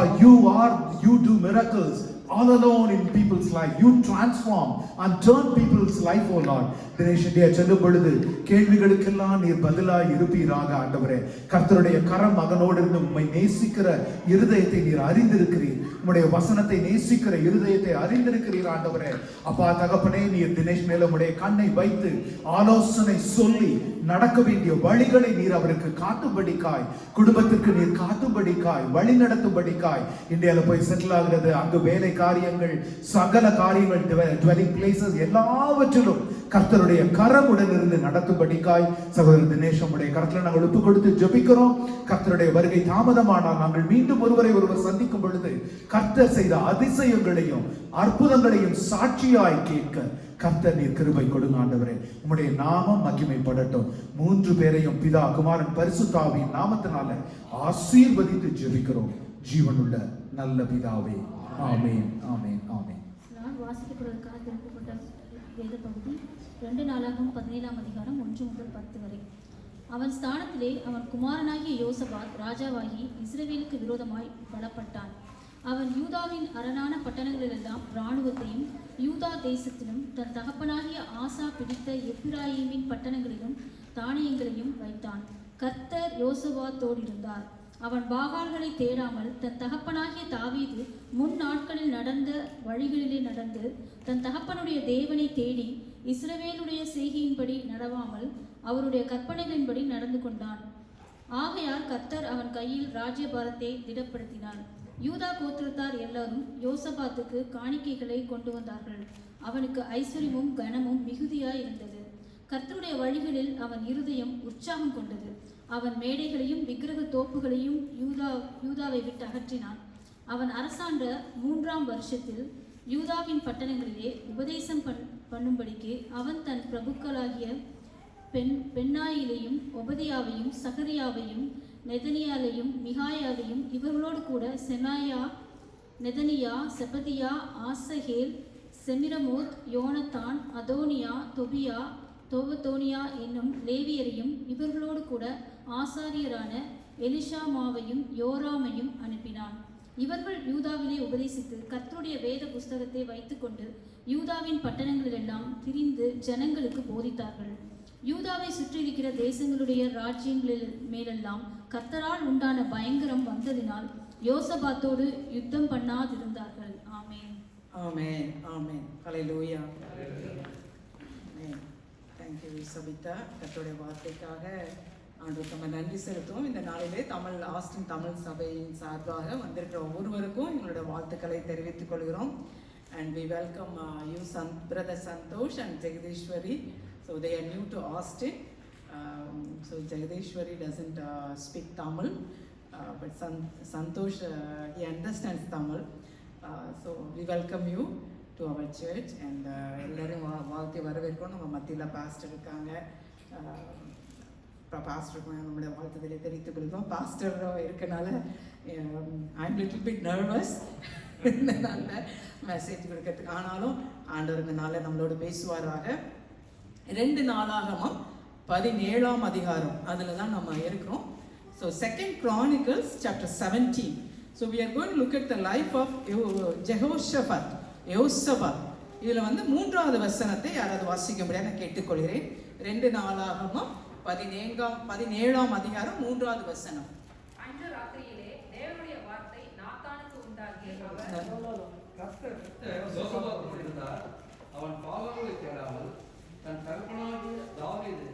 you do miracles all alone in people's life. You transform and turn people's life, oh Lord. Dinesh India செல்லும் பொழுது கேள்விகளுக்கெல்லாம் நீர் பதிலாய் இருப்பீராக ஆண்டவரே. கர்த்தருடைய கரம் மகனோடு இருந்து உம்மை நேசிக்கிற இருதயத்தை நீர் அறிந்திருக்கிறீர். உம்முடைய வசனத்தை நேசிக்கிற இருதயத்தை அறிந்திருக்கிறீர் ஆண்டவரே. அப்பா தகப்பனே, நீர் தினேஷ் மேல உம்முடைய கண்ணை வைத்து ஆலோசனை சொல்லி நடக்க வேண்டிய வழிகளை நீர் அவருக்கு காட்டும்படிக்காய், குடும்பத்திற்கு நீர் காட்டும்படிக்காய், வழி நடத்தும்படிக்காய், இந்தியாவில் போய் செட்டில் ஆகிறது, அங்கு வேலை காரியங்கள், சகல காரியங்கள், dwelling places எல்லாவற்றிலும் கர்த்தருடைய கரமுடன் இருந்து நடத்தும்படிக்காய் சகோதரர் தினேஷ் உம்முடைய கரத்துல நாங்கள் ஒப்பு கொடுத்து ஜெபிக்கிறோம். கர்த்தருடைய வருகை தாமதமானால் நாங்கள் மீண்டும் ஒருவர் சந்திக்கும் பொழுது கர்த்தர் செய்த அதிசயங்களையும் அற்புதங்களையும் சாட்சியாய் கேட்க கர்த்தர் நீர் கிருபை கொடுங்க ஆண்டவரே. உம்முடைய நாமம் மகிமைப்படட்டும். 3 பேரையும் பிதா, குமாரன், பரிசுத்த ஆவியின் நாமத்தினால ஆசீர்வதித்து ஜெபிக்கிறோம் ஜீவனுள்ள நல்ல பிதாவே. ஆமென், ஆமென், ஆமென். நான் வாசிக்கப்படுவதற்காக திருப்பப்பட்ட வேத பகுதி 2 நாளாகமம் 17ஆம் அதிகாரம் 1 முதல் 10 வரை. அவன் ஸ்தானத்திலே அவன் குமாரனாகிய யோசபாத் ராஜாவாகி இஸ்ரவேலுக்கு விரோதமாய் பலப்பட்டான். அவன் யூதாவின் அரணான பட்டணங்களிலெல்லாம் இராணுவத்தையும் யூதா தேசத்திலும் தன் தகப்பனாகிய ஆசா பிடித்த எப்பிராயீமின் பட்டணங்களிலும் தானியங்களையும் வைத்தான். கர்த்தர் யோசபாத்தோடு இருந்தார். அவன் பாகால்களை தேடாமல் தன் தகப்பனாகிய தாவீது முன் நாட்களில் நடந்த வழிகளிலே நடந்து தன் தகப்பனுடைய தேவனை தேடி இஸ்ரவேலுடைய செய்கையின்படி நடவாமல் அவருடைய கற்பனைகளின்படி நடந்து கொண்டான். ஆகையால் கர்த்தர் அவன் கையில் ராஜ்யபாரத்தை திடப்படுத்தினான். யூதா கோத்திரத்தார் எல்லாரும் யோசபாத்துக்கு காணிக்கைகளை கொண்டு வந்தார்கள். அவனுக்கு ஐஸ்வர்யமும் கனமும் மிகுதியாய் இருந்தது. கர்த்தருடைய வழிகளில் அவன் இருதயம் உற்சாகம் கொண்டது. அவன் மேடைகளையும் விக்கிரக தோப்புகளையும் யூதாவை விட்டு அகற்றினான். அவன் அரசாண்ட 3ஆம் வருஷத்தில் யூதாவின் பட்டணங்களிலே உபதேசம் பண்ணும்படிக்கு அவன் தன் பிரபுக்களாகிய பென்னாயிலையும் ஒபதியாவையும் சகரியாவையும் நெதனியாலையும் மிகாயாவையும் இவர்களோடு கூட செமாயா, நெதனியா, செபதியா, ஆசகேல், செமிரமோத், யோனத்தான், அதோனியா, தொபியா, தோவத்தோனியா என்னும் லேவியரையும் இவர்களோடு கூட ஆசாரியரான எலிஷாமாவையும் யோராமையும் அனுப்பினான். இவர்கள் யூதாவிலே உபதேசித்து கர்த்தருடைய வேத புஸ்தகத்தை வைத்துக்கொண்டு யூதாவின் பட்டணங்களிலெல்லாம் திரிந்து ஜனங்களுக்கு போதித்தார்கள். யூதாவை சுற்றியிருக்கிற தேசங்களுடைய ராஜ்யங்களில் மேலெல்லாம் கர்த்தரால் உண்டான பயங்கரம் வந்ததினால் யோசபாத்தோடு யுத்தம் பண்ணாதிருந்தார்கள். ஆமென், ஆமென், ஆமென். ஹல்லேலூயா. Thank you Sabitha. கர்த்தருடைய வார்த்தைக்காக ஆண்டவருக்கு நம்ம நன்றி செலுத்துவோம். இந்த நாளிலே ஆஸ்டின் தமிழ் சபையின் சார்பாக வந்திருக்கிற ஒவ்வொருவருக்கும் எங்களோட வாழ்த்துக்களை தெரிவித்துக் கொள்கிறோம். And we welcome you, Brother Santosh and Jagadishwari. So they are new to Austin. So Jagadishwari doesn't speak Tamil, but Santosh he understands Tamil. So we welcome you to our church. And எல்லாரும் வாழ்த்தி வரவேற்கிறோம். நம்ம மத்தியில் pastor இருக்காங்க. பாஸ்டருக்கு நம்மளுடைய வாழ்த்துதலை தெரிவித்துக் கொள்கிறோம். பாஸ்டர் இருக்கனால ஐம் லிட்டில் பிட் நர்வஸ் நல்ல மெசேஜ் கொடுக்கறதுக்கு. ஆனாலும் ஆண்டவர் இந்த நாளில் நம்மளோட பேசுவாராக. 2 நாளாகமம் 17ஆம் அதிகாரம் அதில் தான் நம்ம இருக்கிறோம். So 2 Chronicles chapter 17. So we are going to look at the life of Jehoshaphat. இதில் 3வது வசனத்தை யாராவது வாசிக்கும்படியாக நான் கேட்டுக்கொள்கிறேன். 2 நாளாகமம் 17ஆம் அதிகாரம் 3வது வசனம். அன்று ராத்திரியிலே தேவனுடைய வார்த்தை நாத்தானுக்கு உண்டாகிய அவர் கர்த்தர் யோசபாத்தோடு இருந்தார். அவன் பாகால்களை தேடாமல் தன் தகப்பனாகிய தாவீது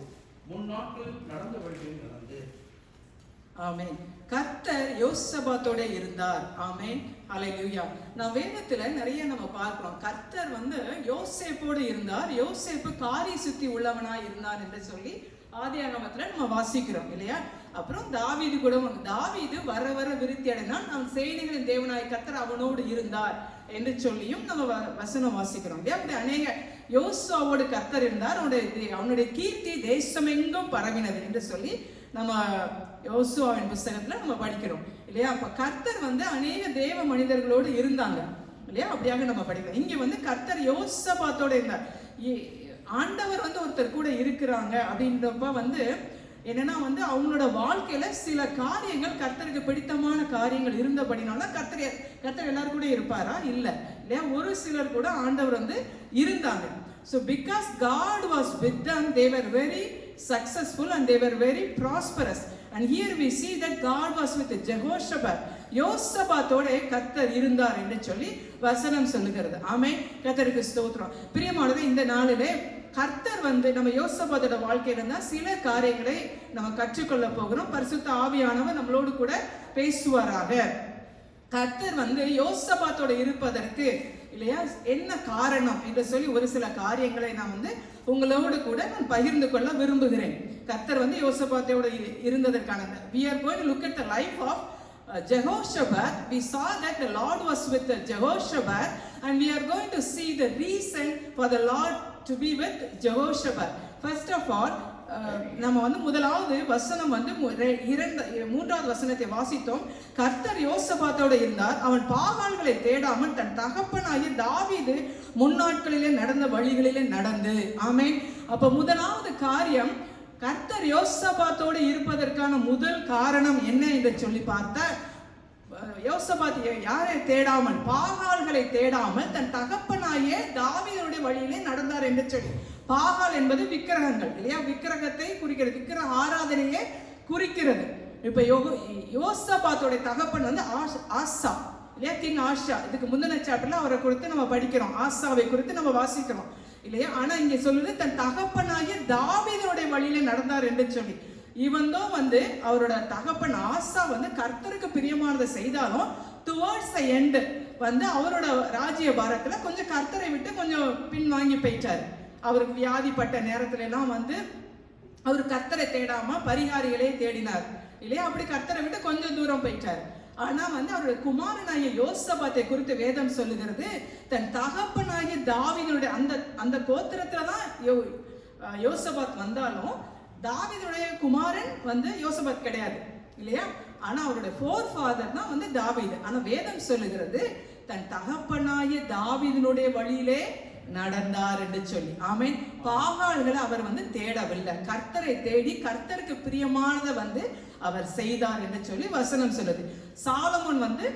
முன்னாட்களில் நடந்த வழிகளில் நடந்து. ஆமென். கர்த்தர் யோசபாத்தோட இருந்தார். ஆமென். ஹல்லேலூயா. நான் வேதத்துல நிறைய நம்ம பார்க்கிறோம். கர்த்தர் வந்து யோசேப்போடு இருந்தார். யோசேப்பு காரிய சுத்தி உள்ளவனாய் இருந்தார் என்று சொல்லி ஆதியாகமத்துல நம்ம வாசிக்கிறோம் இல்லையா? அப்புறம் தாவீது கூட தாவீது வர வர விருத்தி அடைந்தான். அவன் சேனைகளின் தேவனாய் கர்த்தர் அவனோடு இருந்தார் என்று சொல்லியும் நம்ம வசனம் வாசிக்கிறோம் இல்லையா? அப்படி அநேக யோசுவாவோடு கர்த்தர் இருந்தார். அவனுடைய கீர்த்தி தேசமெங்கும் பரவினது என்று சொல்லி நம்ம யோசுவாவின் புஸ்தகத்துல நம்ம படிக்கிறோம் இல்லையா? அப்ப கர்த்தர் வந்து அநேக தேவ மனிதர்களோடு இருந்தாங்க இல்லையா? அப்படியாக நம்ம படிக்கிறோம். இங்க வந்து கர்த்தர் யோசபாத்தோட இருந்தார். ஆண்டவர் வந்து ஒருத்தர் கூட இருக்கிறாங்க அப்படின்றப்ப வந்து என்னன்னா வந்து அவங்களோட வாழ்க்கையில சில காரியங்கள் கர்த்தருக்கு பிடித்தமான காரியங்கள் இருந்தபடினால கர்த்தர் எல்லாரும் கூட இருப்பாரா? இல்ல இல்லையா? ஒரு சிலர் கூட ஆண்டவர் வந்து இருந்தாங்க. So because God was with them, they were very successful and they were very prosperous. And here we see that God was with Jehoshaphat. யோசபாத்தோட கர்த்தர் இருந்தார் என்று சொல்லி வசனம் சொல்லுகிறது. ஆமென். கர்த்தருக்கு ஸ்தோத்திரம். பிரியமானது, இந்த நாளிலே கர்த்தர் வந்து நம்ம யோசபாத்தோட வாழ்க்கையில இருந்தா சில காரியங்களை நம்ம கற்றுக்கொள்ள போகிறோம். பரிசுத்த ஆவியானவர் நம்மளோடு கூட பேசுவாராக. கர்த்தர் வந்து யோசபாத்தோட இருப்பதற்கு இல்லையா என்ன காரணம் என்று சொல்லி ஒரு சில காரியங்களை நான் வந்து உங்களோடு கூட நான் பகிர்ந்து கொள்ள விரும்புகிறேன். கர்த்தர் வந்து யோசபாத்தோட இருந்ததற்கான we are going to look at the life of Jehoshaphat. We saw that the Lord was with Jehoshaphat and we are going to see the reason for the Lord to be with Jehoshaphat. First of all, நம்ம வந்து முதலாவது வசனம் வந்து மூன்றாவது வசனத்தை வாசித்தோம். கர்த்தர் யோசபாத்தோட இருந்தார். அவன் பாகால்களை தேடாமல் தன் தகப்பனாகிய தாவீது முன்னாட்களிலே நடந்த வழிகளிலே நடந்து. ஆமென். அப்ப முதலாவது காரியம், கர்த்தர் யோசபாத்தோடு இருப்பதற்கான முதல் காரணம் என்ன என்று சொல்லி பார்த்தா, யோசபாத் யாரை தேடாமல், பாகால்களை தேடாமல் தன் தகப்பனாகிய தாவீதுடைய வழியிலே நடந்தார் என்று சொல்லி. பாகால் என்பது விக்கிரகங்கள் இல்லையா? விக்கிரகத்தை குறிக்கிறது, விக்கிரக ஆராதனையே குறிக்கிறது. இப்ப யோசபாத்தோட தகப்பன் வந்து ஆசா இல்லையா? கிங் ஆஷா. இதுக்கு முந்தின சாப்டர்ல அவரை குறித்து நம்ம படிக்கிறோம், ஆசாவை குறித்து நம்ம வாசிக்கிறோம் இல்லையா? ஆனா இங்க சொல்லுது தன் தகப்பனாகிய தாவீதுடைய வழியில நடந்தார் என்று சொல்லி. இவந்தோ வந்து அவரோட தகப்பன் ஆசா வந்து கர்த்தருக்கு பிரியமானதை செய்தாலும் டுவர்ட்ஸ் த எண்ட் வந்து அவரோட ராஜ்ய பாரத்துல கொஞ்சம் கர்த்தரை விட்டு கொஞ்சம் பின்வாங்கி போயிட்டாரு. அவருக்கு வியாதிப்பட்ட நேரத்துல எல்லாம் வந்து அவர் கர்த்தரை தேடாம பரிகாரிகளே தேடினார் இல்லையா? அப்படி கர்த்தரை விட்டு கொஞ்சம் தூரம் போயிட்டார். ஆனா வந்து அவருடைய குமாரனாகிய யோசபாத்தை குறித்து வேதம் சொல்லுகிறது, தன் தகப்பனாகிய தாவீதுடைய அந்த கோத்திரத்துலதான் யோசபாத் வந்தாலும் தாவீதுடைய குமாரன் வந்து யோசபாத் கிடையாது இல்லையா? ஆனா அவருடைய ஃபோர் ஃபாதர் தான் வந்து தாவீது. ஆனா வேதம் சொல்லுகிறது தன் தகப்பனாகிய தாவீதினுடைய வழியிலே நடந்தார் என்று சொல்லி. ஆமென். பாகால்களை அவர் வந்து தேடவில்லை, கர்த்தரை தேடி கர்த்தருக்கு பிரியமானதை வந்து அவர் செய்தார் என்று சொல்லி வசனம் சொல்லுது. சாலமோன் வந்து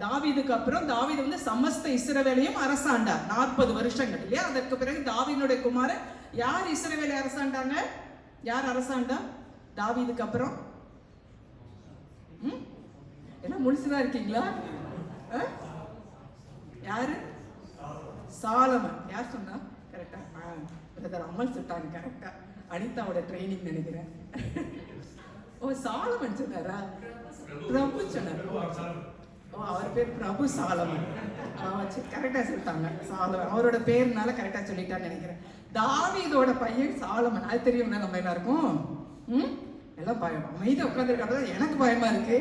தாவீதுக்கு அப்புறம் தாவீது வந்து சமஸ்த இஸ்ரவேலையும் அரசாண்டார் 40 வருஷங்கள் இல்லையா? அதற்கு பிறகு தாவீதுடைய குமாரன் யார் இஸ்ரவேலை அரசாண்டாங்க? யார் அரசாண்டா தாவீதுக்கு அப்புறம்? எல்லாம் முழுசுதான் இருக்கீங்களா? யாரு? சாலமன். யார் சொன்னா? கரெக்டா? பிரதர் அமல் சொல்லிட்டாங்க. கரெக்டா? அனிதாவோட ட்ரைனிங் நினைக்கிறேன். ஓ, சாலமன் சொன்னாரா? பிரபு சொன்னார். ஓ, அவர் பேர் பிரபு சாலமன். கரெக்டா சொல்லிட்டாங்க. சாலமன் அவரோட பேர்னால கரெக்டா சொல்லிட்டான்னு நினைக்கிறேன். தாவீதோட பையன் சாலமன். அது தெரியும்னா நம்ம எல்லாருக்கும் எல்லாம் பயம். அமைதியா உட்காந்துருக்காங்க, எனக்கு பயமா இருக்கு.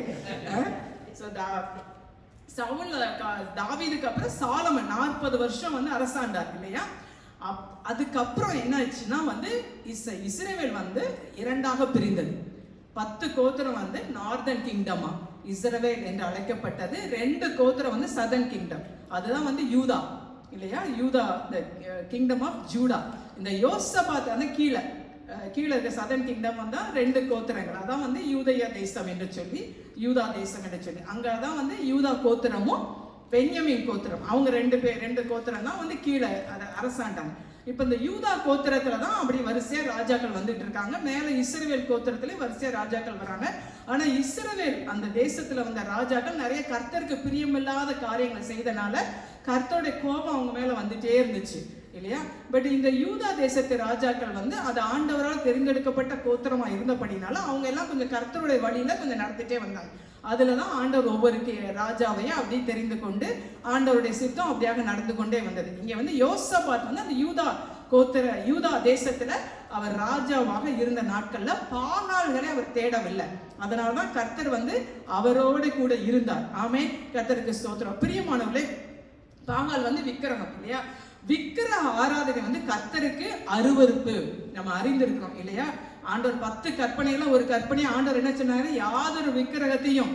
தாவீதுக்கு அப்புறம் சாலமன் 40 வருஷம் வந்து அரசாண்டார் இல்லையா? அதுக்கப்புறம் என்ன ஆச்சுன்னா வந்து இஸ்ரவேல் வந்து இரண்டாக பிரிந்தது. 10 கோத்திரம் வந்து நார்தர்ன் கிங்டமா இஸ்ரவேல் என்று அழைக்கப்பட்டது. 2 கோத்திரம் வந்து சதர்ன் கிங்டம், அதுதான் வந்து யூதா இல்லையா? யூதா, இந்த கிங்டம் ஆஃப் ஜூடா. இந்த யோசபாத் வந்து கீழே இருக்க சதர்ன் கிங்டம் வந்தா 2 கோத்திரங்கள், அதான் வந்து யூதயா தேசம் என்று சொல்லி, யூதா தேசம் என்று சொல்லி. அங்கதான் வந்து யூதா கோத்திரமும் பென்யமீன் கோத்திரம், அவங்க 2 கோத்திரம் தான் வந்து கீழே அரசாண்டாங்க. இப்ப இந்த யூதா கோத்திரத்துல தான் அப்படி வரிசையா ராஜாக்கள் வந்துட்டு இருக்காங்க. மேல இஸ்ரவேல் கோத்திரத்திலே வரிசையா ராஜாக்கள் வராங்க. ஆனா இஸ்ரவேல் அந்த தேசத்துல வந்த ராஜாக்கள் நிறைய கர்த்தருக்கு பிரியமில்லாத காரியங்களை செய்தனால கர்த்தருடைய கோபம் அவங்க மேல வந்துட்டே இருந்துச்சு இல்லையா. பட் இந்த யூதா தேசத்து ராஜாக்கள் வந்து அது ஆண்டவரால் தெரிந்தெடுக்கப்பட்ட கோத்திரமா இருந்தபடினால அவங்க எல்லாம் கொஞ்சம் கர்த்தருடைய வழியில கொஞ்சம் நடத்திட்டே வந்தாங்க. அதுலதான் ஆண்டவர் ஒவ்வொரு ராஜாவையும் அப்படி தெரிந்து கொண்டு ஆண்டவருடைய சித்தம் அப்படியாக நடந்து கொண்டே வந்தது. இங்க வந்து யோசபாத் வந்து அந்த யூதா தேசத்துல அவர் ராஜாவாக இருந்த நாட்கள்ல பாகால்களை அவர் தேடவில்லை. அதனாலதான் கர்த்தர் வந்து அவரோட கூட இருந்தார். ஆமே, கர்த்தருக்கு ஸ்தோத்திரம். பிரியமானவர்களே, பாகால் வந்து விக்கிரகம் இல்லையா. விக்கிரக ஆராதனை வந்து கர்த்தருக்கு அருவருப்பு, நம்ம அறிந்திருக்கிறோம் இல்லையா. ஆண்டவர் 10 கற்பனையில ஒரு கற்பனை ஆண்டவர் என்ன சொன்னாரு, யாதொரு விக்கிரகத்தையும்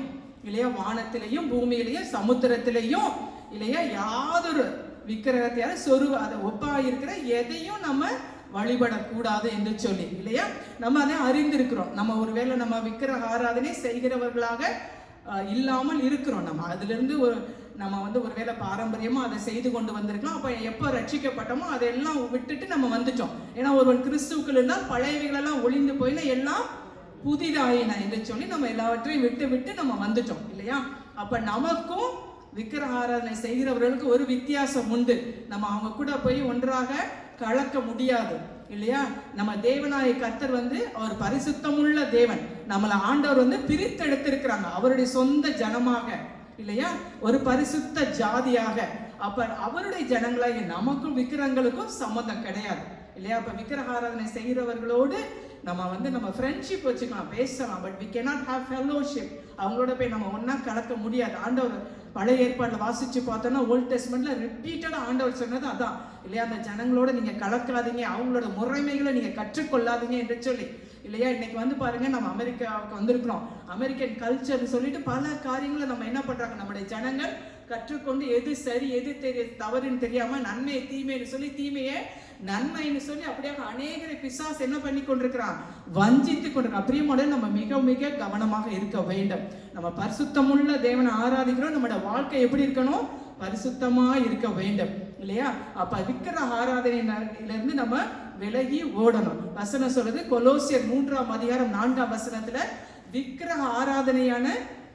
இல்லையா, வானத்திலையும் பூமியிலையும் சமுத்திரத்திலையும் இல்லையா, யாதொரு விக்கிரகத்தையால அதை ஒப்பா இருக்கிற எதையும் நம்ம வழிபடக்கூடாது என்று சொல்லி இல்லையா. நம்ம அதை அறிந்திருக்கிறோம். நம்ம ஒருவேளை நம்ம விக்கிரக ஆராதனை செய்கிறவர்களாக இல்லாமல் இருக்கிறோம். நம்ம அதுல இருந்து நம்ம வந்து ஒருவேளை பாரம்பரியமா அதை செய்து கொண்டு வந்திருக்கலாம். அப்ப எப்ப ரட்சிக்கப்பட்டோமோ அதெல்லாம் விட்டுட்டு நம்ம வந்துட்டோம். ஏன்னா ஒருவன் கிறிஸ்துவுக்குள் இருந்தால் பழையவைகளெல்லாம் ஒளிந்து போயினா எல்லாம் புதிதாயின என்று சொல்லி நம்ம எல்லாவற்றையும் விட்டு நம்ம வந்துட்டோம் இல்லையா. அப்ப நமக்கும் விக்கிரக ஆராதனை செய்கிறவர்களுக்கு ஒரு வித்தியாசம் உண்டு. நம்ம அவங்க கூட போய் ஒன்றாக கலக்க முடியாது இல்லையா. நம்ம தேவனாய கர்த்தர் வந்து அவர் பரிசுத்தமுள்ள தேவன். நம்மளை ஆண்டவர் வந்து பிரித்தெடுத்திருக்கிறாங்க அவருடைய சொந்த ஜனமாக இல்லையா, ஒரு பரிசுத்த ஜாதியாக. அப்ப அவருடைய ஜனங்களாக நமக்கும் விக்கிரகங்களுக்கும் சம்மந்தம் கிடையாது இல்லையா. அப்ப விக்கிரக ஆராதனை செய்கிறவர்களோடு நம்ம ஃப்ரெண்ட்ஷிப் வச்சுக்கலாம், பேசலாம். But we cannot have fellowship. அவங்களோட போய் நம்ம ஒன்னா கலக்க முடியாது. ஆண்டவர் பழைய ஏற்பாடுல வாசிச்சு பார்த்தோம்னா ஓல்ட் டெஸ்ட்மெண்ட்ல ரிப்பீட்டடா ஆண்டவர் சொன்னது அதான் இல்லையா. அந்த ஜனங்களோட நீங்க கலக்காதீங்க, அவங்களோட முறைமைகளை நீங்க கற்றுக்கொள்ளாதீங்க என்று சொல்லி இல்லையா. இன்னைக்கு வந்து பாருங்க, நம்ம அமெரிக்காவுக்கு வந்திருக்கிறோம். அமெரிக்கன் கல்ச்சர் சொல்லிட்டு பல காரியங்களை நம்ம என்ன பண்றாங்க, நம்முடைய ஜனங்கள் கற்றுக்கொண்டு எது சரி எது தவறுன்னு தெரியாம நன்மையை தீமைன்னு சொல்லி தீமையை நன்மைன்னு சொல்லி அப்படியே அநேகரை பிசாசு என்ன பண்ணி கொண்டிருக்கிறான், வஞ்சித்து கொண்டிருக்கான். பிரியமோட நம்ம மிக மிக கவனமாக இருக்க வேண்டும். நம்ம பரிசுத்தமுள்ள தேவனை ஆராதிக்கிறோம். நம்மளோட வாழ்க்கை எப்படி இருக்கணும், பரிசுத்தமா இருக்க வேண்டும் இல்லையா. அப்ப விக்கிரக ஆராதனையிலிருந்து நம்ம விலகி ஓடணும். வசனம் சொல்லுது, கொலோசியர் 3:4 விக்கிரக ஆராதனையான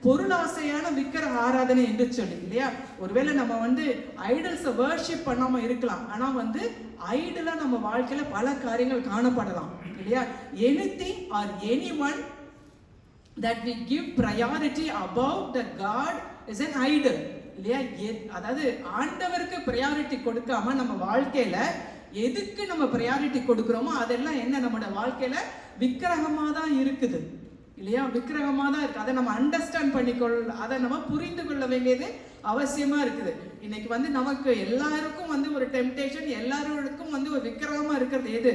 பொருளாசையான விக்கிரக ஆராதனை என்று சொல்லி இல்லையா. ஒருவேளை நம்ம வந்து ஐடல்ஸை வர்ஷிப் பண்ணாம இருக்கலாம், ஆனா வந்து ஐடலா நம்ம வாழ்க்கையில பல காரியங்கள் காணப்படலாம் இல்லையா. Anything or anyone that we give priority above the God is an idol இல்லையா. அதாவது ஆண்டவருக்கு priority கொடுக்காம நம்ம வாழ்க்கையில எதுக்கு நம்ம priority கொடுக்கிறோமோ அதெல்லாம் என்ன, நம்மளோட வாழ்க்கையில விக்கிரகமா தான் இருக்குது இல்லையா. விக்கிரகமா தான் இருக்கு. அதை நம்ம அண்டர்ஸ்டாண்ட் அதை நம்ம புரிந்து கொள்ள வேண்டியது அவசியமா இருக்குது. இன்னைக்கு வந்து நமக்கு எல்லாருக்கும் வந்து ஒரு டெம்டேஷன், எல்லாருக்கும் வந்து ஒரு விக்கிரகமா இருக்கிறது எது,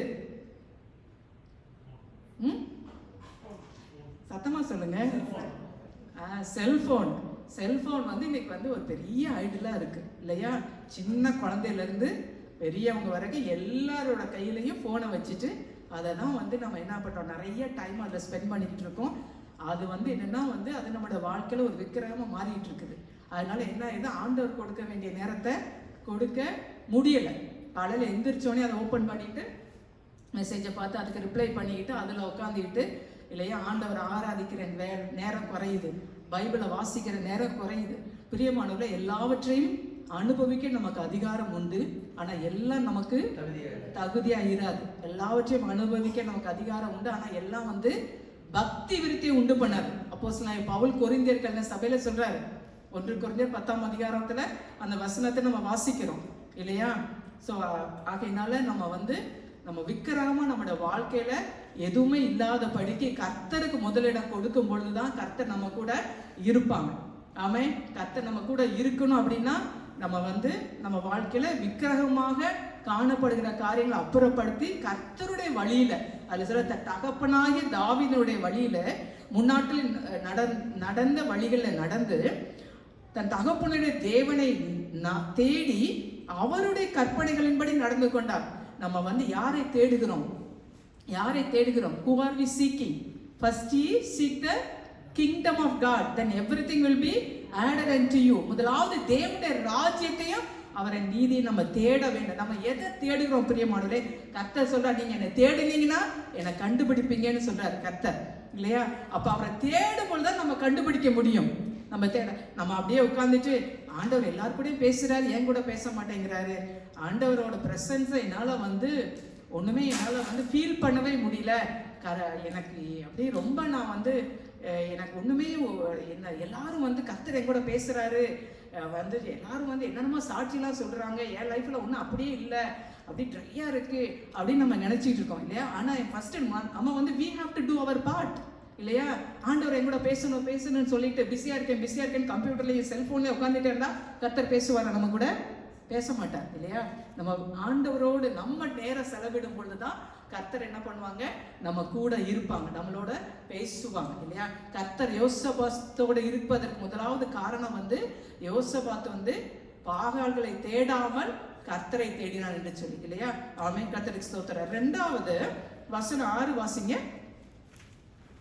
சத்தமா சொல்லுங்க. செல்போன். செல்போன் வந்து இன்னைக்கு வந்து ஒரு பெரிய ஐடலா இருக்கு இல்லையா. சின்ன குழந்தையில இருந்து பெரியவங்க வரைக்கும் எல்லாரோட கையிலையும் போனை வச்சுட்டு அதை தான் வந்து நம்ம என்ன பண்றோம், நிறைய டைம் அதில் ஸ்பெண்ட் பண்ணிக்கிட்டு இருக்கோம். அது வந்து என்னன்னா வந்து அது நம்மளோட வாழ்க்கையில ஒரு விக்கிரகமா மாறிட்டு இருக்குது. அதனால என்ன ஆகுது, ஆண்டவர் கொடுக்க வேண்டிய நேரத்தை கொடுக்க முடியல. காலையில எந்திரிச்சோடனே அதை ஓப்பன் பண்ணிட்டு மெசேஜை பார்த்து அதுக்கு ரிப்ளை பண்ணிக்கிட்டு அதில் உட்காந்துக்கிட்டு இல்லையா, ஆண்டவர் ஆராதிக்கிற நேரம் குறையுது, பைபிளை வாசிக்கிற நேரம் குறையுது. பிரியமானவர்களே, எல்லாவற்றையும் அனுபவிக்க நமக்கு அதிகாரம் உண்டு, ஆனா எல்லாம் நமக்கு தகுதியா இராது. எல்லாவற்றையும் அனுபவிக்க நமக்கு அதிகாரம் உண்டு, ஆனா எல்லாம் வந்து பக்தி விருத்தியை உண்டு பண்ணாரு. அப்போஸ்தலனாகிய பவுல் கொரிந்தியர்கள் சபையில சொல்றாரு, 1 கொரிந்தியர் 10 அந்த வசனத்தை நம்ம வாசிக்கிறோம் இல்லையா. ஸோ ஆகையினால நம்ம விக்கிரகமா நம்மளோட வாழ்க்கையில எதுவுமே இல்லாத படிக்கு கர்த்தருக்கு முதலிடம் கொடுக்கும் பொழுதுதான் கர்த்தர் நம்ம கூட இருப்பாங்க. ஆமே, கர்த்தர் நம்ம கூட இருக்கணும் அப்படின்னா நம்ம வாழ்க்கையில விக்கிரகமாக காணப்படுகிற காரியங்களை அப்புறப்படுத்தி கர்த்தருடைய வழியில, அதுல சில தகப்பனாகிய தாவீதுடைய வழியில முன்னாட்டில் நடந்த வழிகள்ல நடந்து தன் தகப்பனுடைய தேவனை தேடி அவருடைய கற்பனைகளின்படி நடந்து கொண்டார். நம்ம யாரை தேடுகிறோம், who are we seeking? First ye seek the kingdom of God, then everything will be added unto you. முதலாவது தேவனுடைய ராஜ்யத்தையும் அவரை நீதி நம்ம தேட வேண்டும். நம்ம எதை தேடுகிறோம் பிரியமானவர்களே? கர்த்தர் சொல்றார், நீங்க என்னை தேடுனீங்கன்னா என்னை கண்டுபிடிப்பீங்கன்னு சொல்றாரு கர்த்தர், இல்லையா? அப்ப அவரை தேடும் பொழுதுதான் நம்ம கண்டுபிடிக்க முடியும். நம்ம அப்படியே உட்கார்ந்துட்டு ஆண்டவர் எல்லாரு கூடயும் பேசுறாரு, என் கூட பேச மாட்டேங்கிறாரு, ஆண்டவரோட பிரசன்ஸை என்னால ஒண்ணுமே என்னால ஃபீல் பண்ணவே முடியல, எனக்கு அப்படியே ரொம்ப நான் எனக்கு ஒண்ணுமே என்ன எல்லாரும் கர்த்தர் என் கூட பேசுறாரு, எல்லாரும் என்னென்னமோ சாட்சியெல்லாம் சொல்றாங்க, என் லைஃப்ல ஒன்றும் அப்படியே இல்லை, அப்படி ட்ரையா இருக்கு அப்படின்னு நம்ம நினைச்சிட்டு இருக்கோம், இல்லையா? ஆனா ஃபர்ஸ்ட் நம்ம we have to do our part, இல்லையா? ஆண்டவர் என் கூட பேசணும்னு சொல்லிட்டு பிஸியா இருக்கேன் கம்ப்யூட்டர்லயும் செல்போன்லயும் உட்காந்துட்டே இருந்தா கர்த்தர் பேசுவாரா? நம்ம கூட பேச மாட்டார், இல்லையா? நம்ம ஆண்டவரோடு நம்ம நேரம் செலவிடும் பொழுதுதான் கர்த்தர் என்ன பண்ணுவாங்க? நம்ம கூட இருப்பாங்க, நம்மளோட பேசுவாங்க, இல்லையா? கர்த்தர் யோசபாத்தோட இருப்பதற்கு முதலாவது காரணம் யோசபாத் பாகால்களை தேடாமல் கர்த்தரை தேடினான் என்று சொல்லி, இல்லையா? ஆமென், கர்த்தருக்கு ஸ்தோத்திரம். 2வது வசனம் 6 வாசிங்க.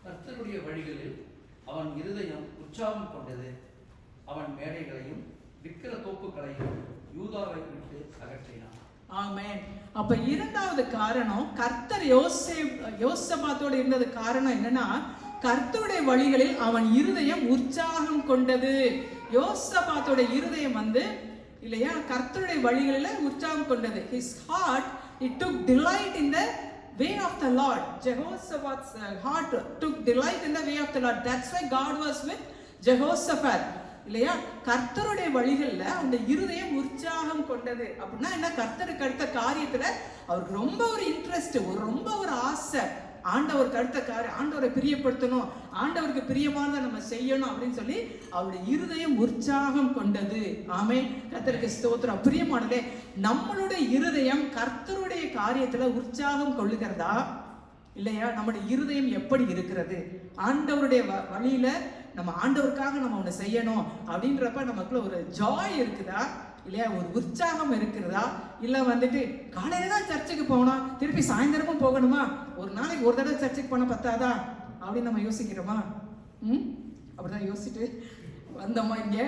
கர்த்தருடைய வழிகளில் அவன் இருதயம் உற்சாகம் கொண்டது, அவன் மேடைகளையும் விக்கிர தோப்புகளையும் யூதாவை விட்டு அகற்றினான். ஆமென். அப்ப 2வது காரணம் கர்த்தர் யோசபாத்தோடு இருந்தது காரணம் என்னன்னா, கர்த்தருடைய வழிகளில் அவன் இருதயம் உற்சாகம் கொண்டது. யோசபாத்தோட இருதயம் இல்லையா கர்த்தருடைய வழிகளில உற்சாகம் கொண்டது. His heart, it took delight in the way of the Lord. Jehoshaphat's heart took delight in the way of the Lord. That's why God was with Jehoshaphat, இல்லையா? கர்த்தருடைய வழிகளில் அந்த இருதயம் உற்சாகம் கொண்டது. அப்படின்னா என்ன? கர்த்தருக்கு அடுத்த காரியத்துல அவருக்கு ரொம்ப ஒரு இன்ட்ரெஸ்ட், ரொம்ப ஒரு ஆசை, ஆண்டவருக்கு அடுத்த காரியம், ஆண்டவரை பிரியப்படுத்தணும், ஆண்டவருக்கு பிரியமானதை நம்ம செய்யணும் அப்படின்னு சொல்லி அவருடைய இருதயம் உற்சாகம் கொண்டது. ஆமென், கர்த்தருக்கு ஸ்தோத்திரம். பிரியமானதே, நம்மளுடைய இருதயம் கர்த்தருடைய காரியத்துல உற்சாகம் கொள்ளுகிறதா இல்லையா? நம்முடைய இருதயம் எப்படி இருக்கிறது? ஆண்டவருடைய வழியில நம்ம ஆண்டவருக்காக நம்ம ஒன்று செய்யணும் அப்படின்றப்ப நமக்குள்ள ஒரு ஜாய் இருக்குதா இல்லையா? ஒரு உற்சாகம் இருக்கிறதா? இல்லை காலையில தான் சர்ச்சுக்கு போகணும், திருப்பி சாயந்தரமும் போகணுமா, ஒரு நாளைக்கு ஒரு தடவை சர்ச்சுக்கு போன பத்தாதா அப்படின்னு நம்ம யோசிக்கிறோமா? அப்படிதான் யோசிச்சுட்டு வந்தோமா இங்க?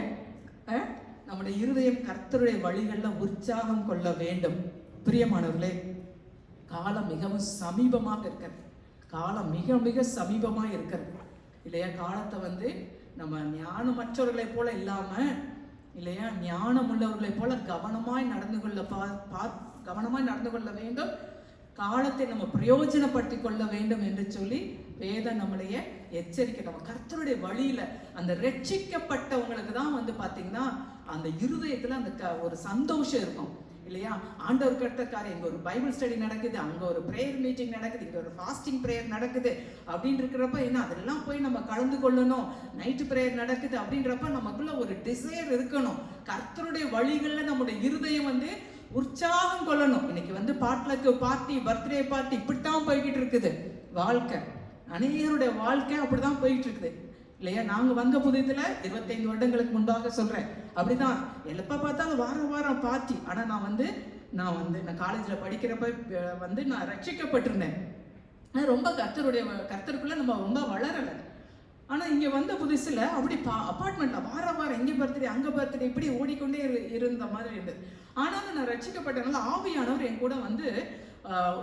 நம்முடைய இருதயம் கர்த்தருடைய வழிகளில் உற்சாகம் கொள்ள வேண்டும். பிரியமானவர்களே, காலம் மிகவும் சமீபமாக இருக்கிறது. காலம் மிக மிக சமீபமாக இருக்கிறது, இல்லையா? காலத்தை நம்ம ஞானமற்றவர்களை போல இல்லாம, இல்லையா, ஞானம் உள்ளவர்களை போல கவனமாய் நடந்து கொள்ள வேண்டும். காலத்தை நம்ம பிரயோஜனப்படுத்தி கொள்ள வேண்டும் என்று சொல்லி வேதம் நம்மளைய எச்சரிக்கை. நம்ம கர்த்தருடைய வழியில அந்த ரட்சிக்கப்பட்டவங்களுக்கு தான் பாத்தீங்கன்னா அந்த இருதயத்துல அந்த ஒரு சந்தோஷம் இருக்கும், இல்லையா? ஆண்டவருக்கு அடுத்த காரியம், இங்க ஒரு பைபிள் ஸ்டடி நடக்குது, அங்க ஒரு பிரேயர் மீட்டிங் நடக்குது, இங்க ஒரு ஃபாஸ்டிங் பிரேயர் நடக்குது அப்படின்னு இருக்கிறப்ப என்ன அதெல்லாம் போய் நம்ம கலந்து கொள்ளணும், நைட்டு பிரேயர் நடக்குது அப்படின்றப்ப நமக்குள்ள ஒரு டிசைர் இருக்கணும். கர்த்தருடைய வழிகளில் நம்முடைய இருதயம் உற்சாகம் கொள்ளணும். இன்னைக்கு பாட்லக்கு பார்ட்டி, பர்த்டே பார்ட்டி இப்படித்தான் போய்கிட்டு இருக்குது வாழ்க்கை. அநேகருடைய வாழ்க்கை அப்படிதான் போயிட்டு இருக்குது, இல்லையா? நாங்க வந்த புதியத்துல 25 வருடங்களுக்கு முன்பாக சொல்றேன், அப்படிதான் எப்ப பார்த்தாலும் வாரம் பார்ட்டி. ஆனா நான் காலேஜ்ல படிக்கிறப்ப நான் ரட்சிக்கப்பட்டிருந்தேன். ரொம்ப கர்த்தருக்குள்ள நம்ம ரொம்ப வளரல. ஆனா இங்க வந்த புதுசுல அப்படி அபார்ட்மெண்ட்ல வாரம் இங்க பர்த்டே அங்க பர்த்டே இப்படி ஓடிக்கொண்டே இருந்த மாதிரி இருந்தது. ஆனாலும் நான் ரட்சிக்கப்பட்டனால ஆவியானவர் என் கூட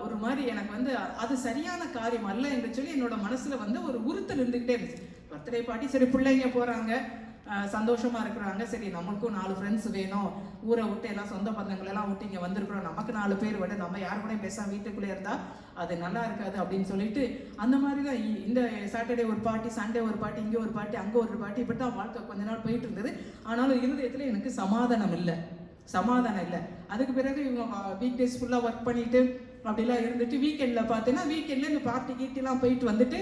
ஒரு மாதிரி எனக்கு அது சரியான காரியம் அல்ல என்று சொல்லி என்னோட மனசுல ஒரு உறுத்தல் இருந்துகிட்டே இருந்துச்சு. பர்த்டே பார்ட்டி, சரி பிள்ளைங்க போறாங்க, சந்தோஷமா இருக்கிறாங்க, சரி நமக்கும் 4 ஃப்ரெண்ட்ஸ் வேணும், ஊரை விட்டு எல்லாம் சொந்த பந்தங்கள் எல்லாம் விட்டு இங்க வந்திருக்கிறோம், நமக்கு 4 பேர் விட நம்ம யாரு கூட பேசாம வீட்டுக்குள்ளே இருந்தா அது நல்லா இருக்காது அப்படின்னு சொல்லிட்டு அந்த மாதிரி தான் இந்த சாட்டர்டே ஒரு பார்ட்டி, சண்டே ஒரு பார்ட்டி, இங்கே ஒரு பார்ட்டி, அங்கே ஒரு பார்ட்டி, இப்படி தான் வாழ்க்கை கொஞ்ச நாள் போயிட்டு இருந்தது. ஆனாலும் இருதயத்துல எனக்கு சமாதானம் இல்லை. அதுக்கு பிறகு இவங்க வீக் டேஸ் ஃபுல்லாக ஒர்க் பண்ணிட்டு அப்படிலாம் இருந்துட்டு வீக்கெண்டில் பார்த்தீங்கன்னா வீக்கெண்டில் இந்த பார்ட்டி கீட்டிலாம் போயிட்டு வந்துட்டு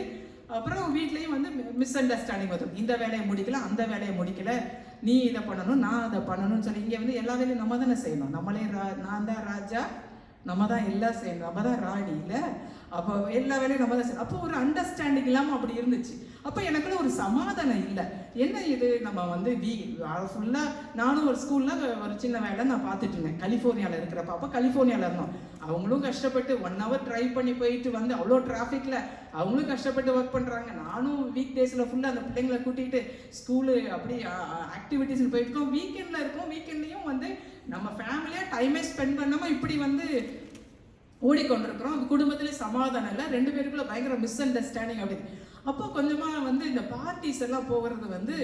அப்புறம் வீட்லேயும் மிஸ் அண்டர்ஸ்டாண்டிங் வரும். இந்த வேலையை முடிக்கல, அந்த வேலையை முடிக்கல, நீ இதை பண்ணணும், நான் அதை பண்ணணும்னு சொல்லி இங்கே எல்லா வேலையும் நம்ம தானே செய்யணும். நான் தான் ராஜா, நம்ம தான் எல்லாம் செய்யணும், நம்ம தான் ராணி இல்லை, அப்போ எல்லா வேலையும் நம்ம தான் செய்யணும். அப்போ ஒரு அண்டர்ஸ்டாண்டிங் இல்லாமல் அப்படி இருந்துச்சு. அப்போ எனக்குள்ள ஒரு சமாதானம் இல்லை. என்ன இது நம்ம ஃபுல்லாக நானும் ஒரு ஸ்கூலில் ஒரு சின்ன வேலை நான் பார்த்துட்டு இருந்தேன் கலிஃபோர்னியாவில் இருக்கிறப்ப. அப்போ கலிஃபோர்னியாவில் இருந்தோம். அவங்களும் கஷ்டப்பட்டு 1 hour ட்ரைவ் பண்ணி போயிட்டு வந்து அவ்வளோ டிராஃபிக்ல அவங்களும் கஷ்டப்பட்டு ஒர்க் பண்றாங்க. நானும் வீக் டேஸ்ல ஃபுல்லா அந்த பிள்ளைங்களை கூட்டிட்டு ஸ்கூலு அப்படி ஆக்டிவிட்டிஸ் போயிட்டு இருக்கோம். வீக்கெண்ட்ல இருக்கோம். வீக்கெண்ட்லயும் வந்து நம்ம ஃபேமிலியா டைமே ஸ்பெண்ட் பண்ணாம இப்படி வந்து ஓடிக்கொண்டிருக்கிறோம். குடும்பத்திலே சமாதானம் இல்லை, 2 பேருக்குள்ள பயங்கர மிஸ் அண்டர்ஸ்டாண்டிங் அப்படின்னு. அப்போ கொஞ்சமா வந்து இந்த பார்ட்டிஸ் எல்லாம் போகிறது வந்து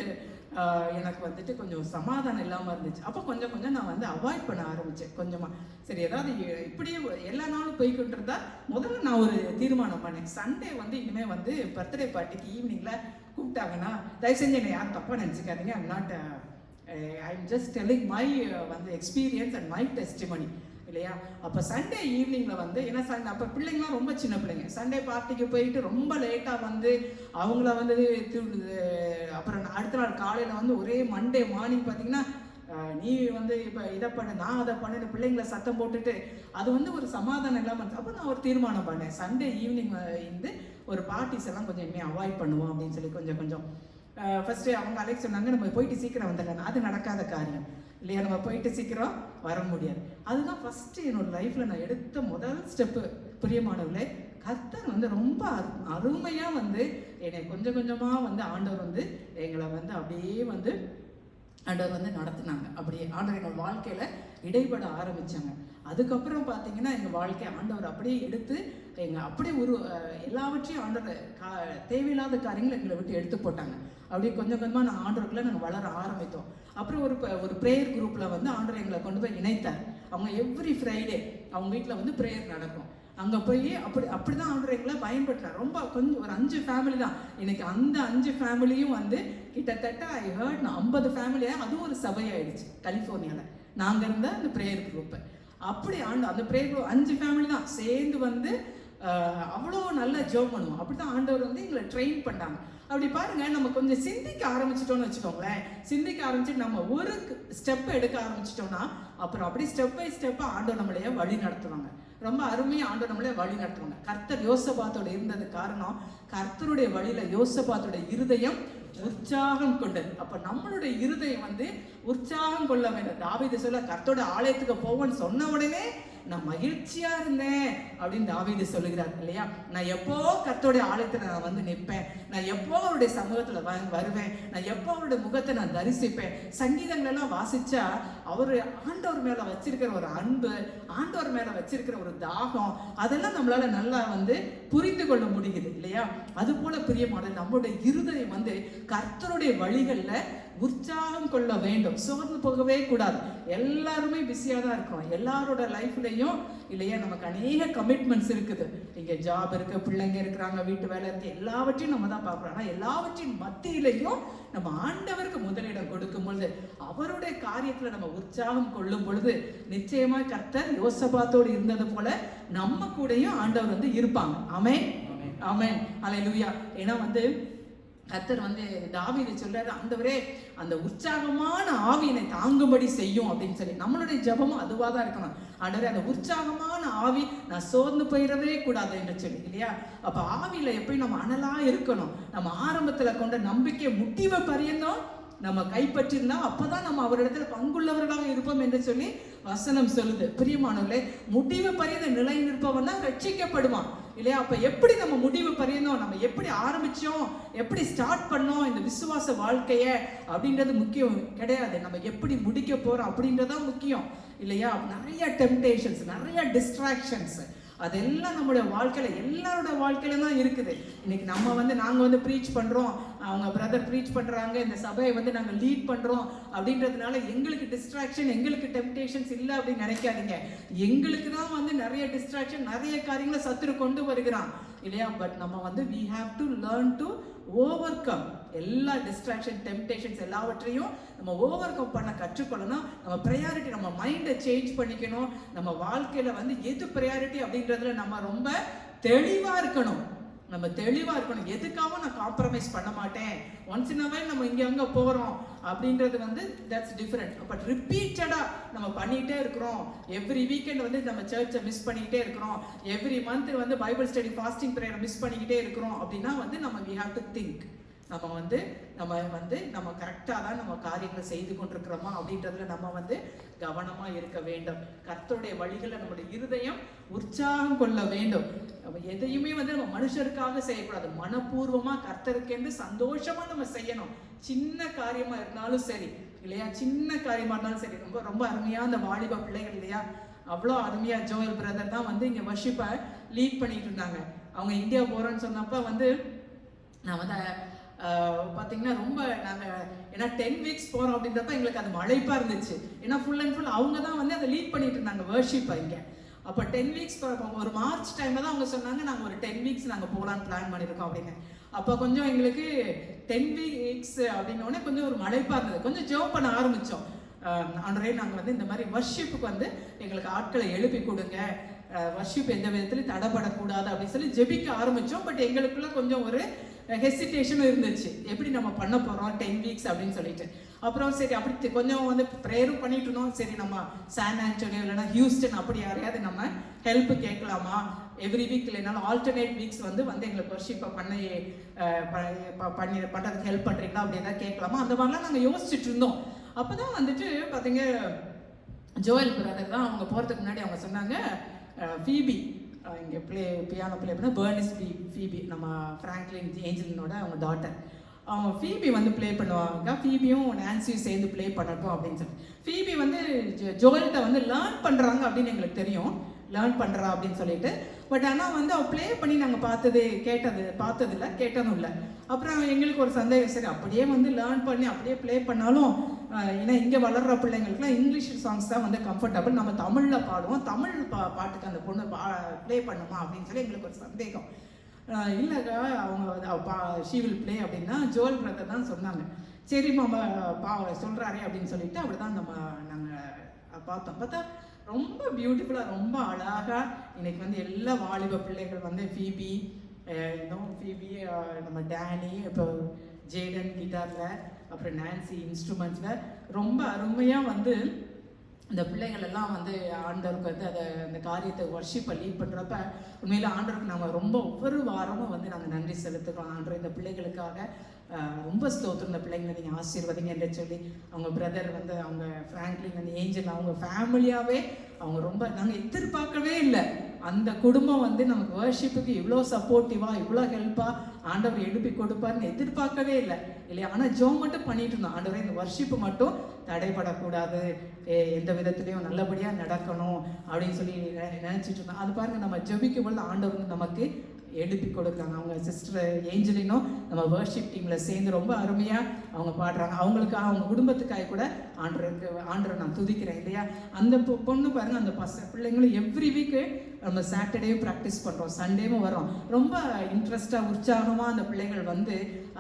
எனக்கு வந்துட்டு கொஞ்சம் சமாதானம் இல்லாமல் இருந்துச்சு. அப்போ கொஞ்சம் கொஞ்சம் நான் வந்து அவாய்ட் பண்ண ஆரம்பித்தேன் கொஞ்சமாக. சரி, ஏதாவது இப்படியே எல்லா நாளும் போய்கிட்டு இருந்தா முதல்ல நான் ஒரு தீர்மானம் பண்ணேன். சண்டே வந்து இனிமேல் வந்து பர்த்டே பார்ட்டிக்கு ஈவினிங்கில் கூப்பிட்டாங்கன்னா தயவு செஞ்சு என்னை யாரும் தப்பாக நினச்சிக்காதீங்க. ஐம் ஜஸ்ட் டெல்லிங் மை வந்து எக்ஸ்பீரியன்ஸ் அண்ட் மை டெஸ்டிமனி இல்லையா. அப்போ சண்டே ஈவினிங்கில் வந்து ஏன்னா அப்போ பிள்ளைங்களாம் ரொம்ப சின்ன பிள்ளைங்க. சண்டே பார்ட்டிக்கு போயிட்டு ரொம்ப லேட்டாக வந்து அவங்கள வந்து அப்புறம் அடுத்த நாள் காலையில் வந்து ஒரே மண்டே மார்னிங் பார்த்தீங்கன்னா நீ வந்து இப்போ இதை பண்ணு நான் அதை பண்ணுன்னு பிள்ளைங்களை சத்தம் போட்டுட்டு அது வந்து ஒரு சமாதானம் இல்லாமல் இருந்துச்சு. அப்போ நான் ஒரு தீர்மானம் பண்ணேன், சண்டே ஈவினிங் வந்து ஒரு பார்ட்டிஸ் எல்லாம் கொஞ்சம் இனிமேல் அவாய்ட் பண்ணுவோம் அப்படின்னு சொல்லி கொஞ்சம் ஃபஸ்ட்டு அவங்க அலைக் சொன்னாங்க நம்ம போயிட்டு சீக்கிரம் வந்துடலாம். அது நடக்காத காரியம் இல்லையா, நம்ம போயிட்டு சீக்கிரம் வர முடியாது. அதுதான் ஃபஸ்ட்டு என்னோட லைஃப்பில் நான் எடுத்த முதல் ஸ்டெப்பு. பிரியமானவர்களே, கர்த்தர் வந்து ரொம்ப அருமையாக வந்து என்னை கொஞ்சம் கொஞ்சமாக வந்து ஆண்டவர் வந்து எங்களை வந்து அப்படியே வந்து ஆண்டவர் வந்து நடத்தினாங்க. அப்படியே ஆண்டவர் எங்கள் வாழ்க்கையில் இடைப்பட ஆரம்பித்தாங்க. அதுக்கப்புறம் பார்த்தீங்கன்னா எங்கள் வாழ்க்கை ஆண்டவர் அப்படியே எடுத்து எங்கள் அப்படியே எல்லாவற்றையும் ஆண்டவர் தேவையில்லாத காரியங்களை எங்களை விட்டு எடுத்து போட்டாங்க. அப்படியே கொஞ்சம் கொஞ்சமாக நான் ஆண்டவருக்குள்ள நாங்கள் வளர ஆரம்பித்தோம். அப்புறம் ஒரு ப்ரேயர் குரூப்பில் வந்து ஆண்டவர் எங்களை கொண்டு போய் இணைத்தார். அவங்க எவ்ரி ஃப்ரைடே அவங்க வீட்டில் வந்து ப்ரேயர் நடக்கும். அங்கே போய் அப்படி தான் ஆண்டவர் எங்களை பயன்படுத்துறார். ரொம்ப கொஞ்சம் ஒரு 5 ஃபேமிலி தான் எனக்கு. அந்த 5 ஃபேமிலியும் வந்து கிட்டத்தட்ட ஐ ஹர்ட் 50 ஃபேமிலியாக அதுவும் ஒரு சபையாயிடுச்சு கலிஃபோர்னியாவில். நாங்கள் இருந்த அந்த ப்ரேயர் குரூப்பு அப்படி அந்த ப்ரேயர் குரூப் 5 ஃபேமிலி தான் சேர்ந்து வந்து அவ்வளோ நல்ல ஜெபம் பண்ணுவோம். அப்படி தான் ஆண்டவர் வந்து எங்களை ட்ரெயின் பண்ணாங்க. அப்படி பாருங்க, நம்ம கொஞ்சம் சிந்திக்க ஆரம்பிச்சிட்டோம்னு வச்சுக்கோங்களேன். சிந்திக்க ஆரம்பிச்சுட்டு நம்ம ஒரு ஸ்டெப் எடுக்க ஆரம்பிச்சிட்டோம்னா அப்புறம் அப்படி ஸ்டெப் பை ஸ்டெப்பாக ஆண்டவர் நம்மளையே வழி நடத்துவாங்க. ரொம்ப அருமையாக ஆண்டவர் நம்மளே வழி நடத்துவாங்க. கர்த்தர் யோசபாத்தோட இருந்தது காரணம் கர்த்தருடைய வழியில யோசபாத்தோட இருதயம் உற்சாகம் கொண்டது. அப்ப நம்மளுடைய இருதயம் வந்து உற்சாகம் கொள்ள வேண்டும். தாவீது சொல்ல கர்த்தரோட ஆலயத்துக்கு போவேன்னு சொன்ன உடனே நான் மகிழ்ச்சியா இருந்தேன் அப்படின்னு தாவீது சொல்லுகிறார் இல்லையா. நான் எப்போ கர்த்தருடைய ஆலயத்துல நான் வந்து நிற்பேன், நான் எப்போ அவருடைய சமூகத்துல வருவேன், நான் எப்போ அவருடைய முகத்தை நான் தரிசிப்பேன். சங்கீதங்கள் எல்லாம் வாசிச்சா அவரு ஆண்டவர் மேல வச்சிருக்கிற ஒரு அன்பு, ஆண்டவர் மேல வச்சிருக்கிற ஒரு தாகம், அதெல்லாம் நம்மளால நல்லா வந்து புரிந்து கொள்ள முடியுது இல்லையா. அது போல பிரியமான நம்மளுடைய இருதயம் வந்து கர்த்தருடைய வழிகள்ல உற்சாகம் கொள்ள வேண்டும். சோர்ந்து போகவே கூடாது. எல்லாருமே பிஸியாக தான் இருக்கிறோம். எல்லாரோட லைஃப்லையும் இல்லையா நமக்கு அநேக கமிட்மெண்ட்ஸ் இருக்குது. இங்கே ஜாப் இருக்கு, பிள்ளைங்க இருக்கிறாங்க, வீட்டு வேலை இருக்கு, எல்லாவற்றையும் நம்ம தான் பார்க்குறோம். ஆனால் எல்லாவற்றின் மத்தியிலையும் நம்ம ஆண்டவருக்கு முதலிடம் கொடுக்கும் பொழுது அவருடைய காரியத்தில் நம்ம உற்சாகம் கொள்ளும் பொழுது நிச்சயமா கர்த்தர் யோசபாத்தோடு இருந்தது போல நம்ம கூடயும் ஆண்டவர் வந்து இருப்பாங்க. ஆமென் ஆமென் அல்லேலூயா. ஏன்னா வந்து கர்த்தர் வந்து தாவீது சொல்றாரு, ஆண்டவரே அந்த உற்சாகமான ஆவியினை தாங்கும்படி செய்யும் அப்படின்னு சொல்லி. நம்மளுடைய ஜெபமும் அதுவாக தான் இருக்கணும். ஆண்டவரே அந்த உற்சாகமான ஆவி நான் சோர்ந்து போயிடவே கூடாது என்று சொல்லி இல்லையா. அப்ப ஆவியில எப்பயும் நம்ம அனலா இருக்கணும். நம்ம ஆரம்பத்துல கொண்ட நம்பிக்கை முடிவு பரியந்தம் நம்ம கைப்பற்றிருந்தா அப்பதான் நம்ம அவரிடத்துல பங்குள்ளவர்களாக இருப்போம் என்று சொல்லி வசனம் சொல்லுது. பிரியமானவர்களே, முடிவு பரியந்த நிலை நிற்பவன் தான் ரட்சிக்கப்படுவான் இல்லையா. அப்ப எப்படி நம்ம முடிவு பரியந்தோம், நம்ம எப்படி ஆரம்பிச்சோம், எப்படி ஸ்டார்ட் பண்ணோம் இந்த விசுவாச வாழ்க்கைய அப்படின்றது முக்கியம் கிடையாது. நம்ம எப்படி முடிக்க போறோம் அப்படின்றதான் முக்கியம் இல்லையா. நிறைய டெம்டேஷன்ஸ், நிறைய டிஸ்ட்ராக்ஷன்ஸ், அதெல்லாம் நம்முடைய வாழ்க்கையில எல்லாரோட வாழ்க்கையில தான் இருக்குது. இன்னைக்கு நாங்க வந்து ப்ரீச் பண்றோம், அவங்க பிரதர் ப்ரீச் பண்றாங்க, இந்த சபையை வந்து நாங்க லீட் பண்றோம் அப்படின்றதுனால எங்களுக்கு டிஸ்ட்ராக்ஷன், எங்களுக்கு டெம்டேஷன்ஸ் இல்லை அப்படின்னு நினைக்காதீங்க. எங்களுக்கு தான் வந்து நிறைய டிஸ்ட்ராக்ஷன், நிறைய காரியங்களை சத்துரு கொண்டு வருகிறான் இல்லையா. பட் நம்ம வந்து we have to learn to overcome எல்லா டிஸ்ட்ராக்ஷன், டெம்டேஷன்ஸ் எல்லாவற்றையும் நம்ம ஓவர் கம் பண்ண கற்றுக்கொள்ளணும். நம்ம ப்ரையாரிட்டி, நம்ம மைண்டை சேஞ்ச் பண்ணிக்கணும். நம்ம வாழ்க்கையில வந்து எது ப்ரையாரிட்டி அப்படின்றதுல நம்ம ரொம்ப தெளிவா இருக்கணும். நம்ம தெளிவா இருக்கணும். எதுக்காகவும் நான் காம்ப்ரமைஸ் பண்ண மாட்டேன். ஒன்ஸ் இன் அ வைல் நம்ம இங்க அங்க போறோம் அப்படின்றது வந்து தட்ஸ் டிஃபரெண்ட். பட் ரிப்பீட்டடா நம்ம பண்ணிட்டே இருக்கிறோம். எவ்ரி வீக்கெண்ட் வந்து நம்ம சர்ச்சை மிஸ் பண்ணிக்கிட்டே இருக்கிறோம். எவ்ரி மந்த் வந்து Bible study, fasting prayer miss பண்ணிக்கிட்டே இருக்கிறோம் அப்படின்னா வந்து நம்ம we have to think நம்ம கரெக்டாக தான் நம்ம காரியங்களை செய்து கொண்டிருக்கிறோமா அப்படின்றதுல நம்ம கவனமா இருக்க வேண்டும். கர்த்தருடைய வழிகளை நம்முடைய இருதயம் உற்சாகம் கொள்ள வேண்டும். நம்ம எதையுமே நம்ம மனுஷருக்காக செய்யக்கூடாது. மனப்பூர்வமா கர்த்தருக்கென்று சந்தோஷமா நம்ம செய்யணும். சின்ன காரியமா இருந்தாலும் சரி இல்லையா, சின்ன காரியமா இருந்தாலும் சரி. ரொம்ப ரொம்ப அருமையா அந்த வாலிப பிள்ளைகள் இல்லையா, அவ்வளோ அருமையா ஜோயல் பிரதர் தான் இங்க வர்ஷிப்பை லீட் பண்ணிட்டு இருந்தாங்க. அவங்க இந்தியா போறோன்னு சொன்னப்ப நான் பார்த்தீங்கன்னா ரொம்ப நாங்கள் ஏன்னா 10 வீக்ஸ் போகிறோம் அப்படின்றப்ப எங்களுக்கு அது மழைப்பாக இருந்துச்சு. ஏன்னா ஃபுல் அண்ட் ஃபுல் அவங்க தான் அதை லீட் பண்ணிட்டு இருந்தாங்க வர்ஷிப்பை இங்கே. அப்போ 10 வீக்ஸ் போகிறப்ப ஒரு மார்ச் டைமில் தான் அவங்க சொன்னாங்க நாங்கள் ஒரு 10 வீக்ஸ் நாங்கள் போகலான்னு பிளான் பண்ணியிருக்கோம் அப்படின்னு. அப்போ கொஞ்சம் எங்களுக்கு 10 வீக்ஸ் அப்படின்னோடனே கொஞ்சம் ஒரு மழைப்பாக இருந்தது. கொஞ்சம் ஜெபம் பண்ண ஆரம்பித்தோம். ஆண்டவரே நாங்கள் இந்த மாதிரி வர்ஷிப்புக்கு எங்களுக்கு ஆட்களை எழுப்பி கொடுங்க, வர்ஷிப் எந்த விதத்துலையும் தடைப்படக்கூடாது அப்படின்னு சொல்லி ஜெபிக்க ஆரம்பித்தோம். பட் எங்களுக்குள்ள கொஞ்சம் ஒரு ஹெசிடேஷனும் இருந்துச்சு, எப்படி நம்ம பண்ண போகிறோம் 10 வீக்ஸ் அப்படின்னு சொல்லிட்டு. அப்புறம் சரி அப்படி கொஞ்சம் ப்ரேயரும் பண்ணிட்டு இருந்தோம். சரி நம்ம சான் ஆண்டோனியோ இல்லைன்னா ஹியூஸ்டன் அப்படி யாரையாவது நம்ம ஹெல்ப் கேட்கலாமா, எவ்ரி வீக் இல்லைனாலும் ஆல்டர்னேட் வீக்ஸ் எங்களுக்கு வர்ஷிப்பை பண்ணுறதுக்கு ஹெல்ப் பண்ணுறீங்களா அப்படி ஏதாவது கேட்கலாமா, அந்த மாதிரிலாம் நாங்கள் யோசிச்சுட்டு இருந்தோம். அப்போ தான் பார்த்தீங்க ஜோயல் பிரதர் தான் அவங்க போகிறதுக்கு முன்னாடி அவங்க சொன்னாங்க ஃபீபி இங்கே பியானோ ப்ளே பண்ண பர்னிஸ் ஃபீபி நம்ம ஃப்ராங்க்லின் ஏஞ்சலினோட அவங்க டாட்டர். அவங்க ஃபீபி ப்ளே பண்ணுவாங்க. ஃபீபியும் நான்சியும் சேர்ந்து ப்ளே பண்ணட்டும் அப்படின்னு சொல்லிட்டு ஃபீபி ஜோயல்கிட்ட லேர்ன் பண்ணுறாங்க அப்படின்னு எங்களுக்கு தெரியும், லேர்ன் பண்ணுறா அப்படின்னு சொல்லிட்டு. பட் ஆனால் அவள் ப்ளே பண்ணி நாங்கள் பார்த்ததில்ல கேட்டதும் இல்லை. அப்புறம் எங்களுக்கு ஒரு சந்தேகம், சரி அப்படியே லேர்ன் பண்ணி அப்படியே ப்ளே பண்ணாலும் ஏன்னா இங்கே வளர்கிற பிள்ளைங்களுக்குலாம் இங்கிலீஷ் சாங்ஸ் தான் கம்ஃபர்டபுள், நம்ம தமிழில் பாடுவோம், தமிழ் பாட்டுக்கு அந்த பொண்ணு ப்ளே பண்ணுமா அப்படின்னு சொல்லி எங்களுக்கு ஒரு சந்தேகம். இல்லைக்கா அவங்க ஷீ வில் ப்ளே அப்படின்னா ஜோயல் பிரதர் தான் சொன்னாங்க. சரி சொல்கிறாரே அப்படின்னு சொல்லிட்டு அப்படி தான் நாங்கள் பார்த்தா ரொம்ப பியூட்டிஃபுல்லாக ரொம்ப அழகாக இன்னைக்கு எல்லா வாலிப பிள்ளைகள் ஃபீபி நம்ம டேனி, இப்போ ஜேடன் கிட்டாரில், அப்புறம் நான்சி இன்ஸ்ட்ருமெண்ட்ஸில் ரொம்ப அருமையாக இந்த பிள்ளைகள் எல்லாம் ஆண்டவருக்கு அந்த காரியத்தை வர்ஷிப்பை லீட் பண்ணுறப்ப உண்மையில் ஆண்டவருக்கு நம்ம ரொம்ப ஒவ்வொரு வாரமும் நாங்கள் நன்றி செலுத்துகிறோம். ஆண்டவர் இந்த பிள்ளைகளுக்காக ரொம்ப ஸ்தோத்திரம், இந்த பிள்ளைங்களை நீங்கள் ஆசீர்வதிங்க என்று சொல்லி அவங்க பிரதர் அவங்க ஃப்ராங்க்லின் ஏஞ்சல் அவங்க ஃபேமிலியாகவே அவங்க ரொம்ப நாங்கள் எதிர்பார்க்கவே இல்லை. அந்த குடும்பம் நமக்கு வர்ஷிப்புக்கு இவ்வளோ சப்போர்ட்டிவாக இவ்வளோ ஹெல்ப்பாக ஆண்டவர் எழுப்பி கொடுப்பாருன்னு எதிர்பார்க்கவே இல்லை இல்லையா. ஆனால் ஜோம் மட்டும் பண்ணிட்டு இருந்தோம், ஆண்டவரே இந்த வர்ஷிப்பு மட்டும் தடைபடக்கூடாது, எந்த விதத்துலையும் நல்லபடியாக நடக்கணும் அப்படின்னு சொல்லி நினச்சிட்டு இருந்தோம். அது பாருங்கள், நம்ம ஜெபிக்கும் பொழுது ஆண்டவர் நமக்கு எழுப்பி கொடுக்குறாங்க. அவங்க சிஸ்டர் ஏஞ்சலினும் நம்ம வர்ஷிப் டீமில் சேர்ந்து ரொம்ப அருமையாக அவங்க பாடுறாங்க. அவங்களுக்காக அவங்க குடும்பத்துக்காக கூட ஆண்டரை நான் துதிக்கிறேன் இல்லையா. அந்த பொண்ணு பாருங்கள், அந்த பிள்ளைங்களும் எவ்ரி வீக்கு நம்ம சாட்டர்டேவும் ப்ராக்டிஸ் பண்ணுறோம், சண்டேவும் வரோம். ரொம்ப இன்ட்ரெஸ்டாக உற்சாகமாக அந்த பிள்ளைகள்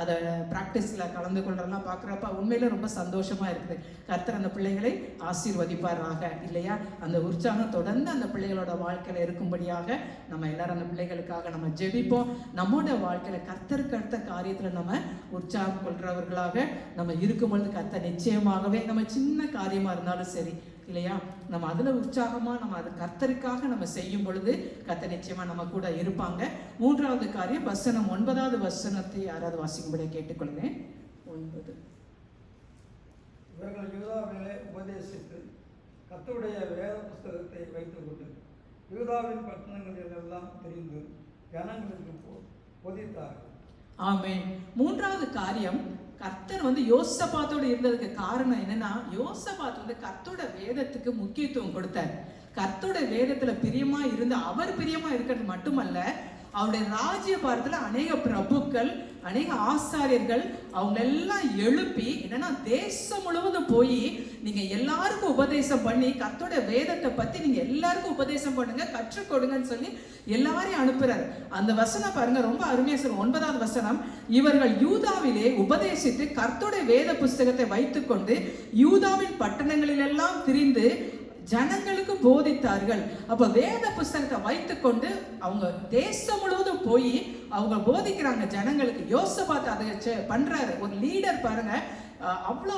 அதை ப்ராக்டிஸில் கலந்து கொள்றதெல்லாம் பார்க்குறப்ப உண்மையில ரொம்ப சந்தோஷமாக இருக்குது. கர்த்தர் அந்த பிள்ளைகளை ஆசீர்வதிப்பாராக இல்லையா. அந்த உற்சாகம் தொடர்ந்து அந்த பிள்ளைகளோட வாழ்க்கையில் இருக்கும்படியாக நம்ம எல்லாரும் அந்த பிள்ளைகளுக்காக நம்ம ஜெபிப்போம். நம்மோட வாழ்க்கையில் கர்த்தருக்கு அடுத்த காரியத்தில் நம்ம உற்சாகம் கொள்றவர்களாக நம்ம இருக்கும் பொழுது கர்த்தர் நிச்சயமாகவே நம்ம சின்ன காரியமாக இருந்தாலும் சரி இல்லையா, நம்ம அதில் உற்சாகமாக நம்ம அது கர்த்தருக்காக நம்ம செய்யும் பொழுது கர்த்தர் நிச்சயமாக நம்ம கூட இருப்பாங்க. 3வது காரியம் வசனம் 9வது வசனத்தை யாராவது வாசிக்கும்படியாக கேட்டுக்கொள்கிறேன். 9 இவர்கள் யூதாவிலே உபதேசித்து கர்த்தருடைய வேத புஸ்தகத்தை வைத்துக்கொண்டு யூதாவின் பட்டணங்களிலெல்லாம் தெரிந்து ஜனங்களுக்கு போதித்தார்கள். ஆமென். 3வது காரியம், கர்த்தர் யோசபாத்தோடு இருந்ததுக்கு காரணம் என்னன்னா, யோசபாத் கர்த்தரோட வேதத்துக்கு முக்கியத்துவம் கொடுத்தார். கர்த்தரோட வேதத்துல பிரியமா இருந்து அவர் பிரியமா இருக்கிறது மட்டுமல்ல, அவருடைய ராஜ்ய பாரத்துல அநேக பிரபுக்கள் அநேக ஆசாரியர்கள் அவங்க எல்லாம் எழுப்பி என்னன்னா தேசம் முழுவதும் போய் நீங்க எல்லாருக்கும் உபதேசம் பண்ணி கர்த்தரோட வேதத்தை பத்தி நீங்க எல்லாருக்கும் உபதேசம் பண்ணுங்க, கற்றுக் கொடுங்கன்னு சொல்லி எல்லாரையும் அனுப்புறாரு. அந்த வசனம் பாருங்க, ரொம்ப அருமையா சொல்லுங்க. 9வது வசனம், இவர்கள் யூதாவிலே உபதேசித்து கர்த்தரோட வேத புஸ்தகத்தை வைத்துக்கொண்டு யூதாவின் பட்டணங்களிலெல்லாம் திரிந்து ஜனங்களுக்கு போதித்தார்கள். அப்ப வேத புஸ்தகத்தை வைத்துக்கொண்டு அவங்க தேசம் முழுவதும் போய் அவங்க போதிக்கிறாங்க ஜனங்களுக்கு. யோசபாத் அதை பண்றாரு, ஒரு லீடர் பாருங்க. அவ்வளோ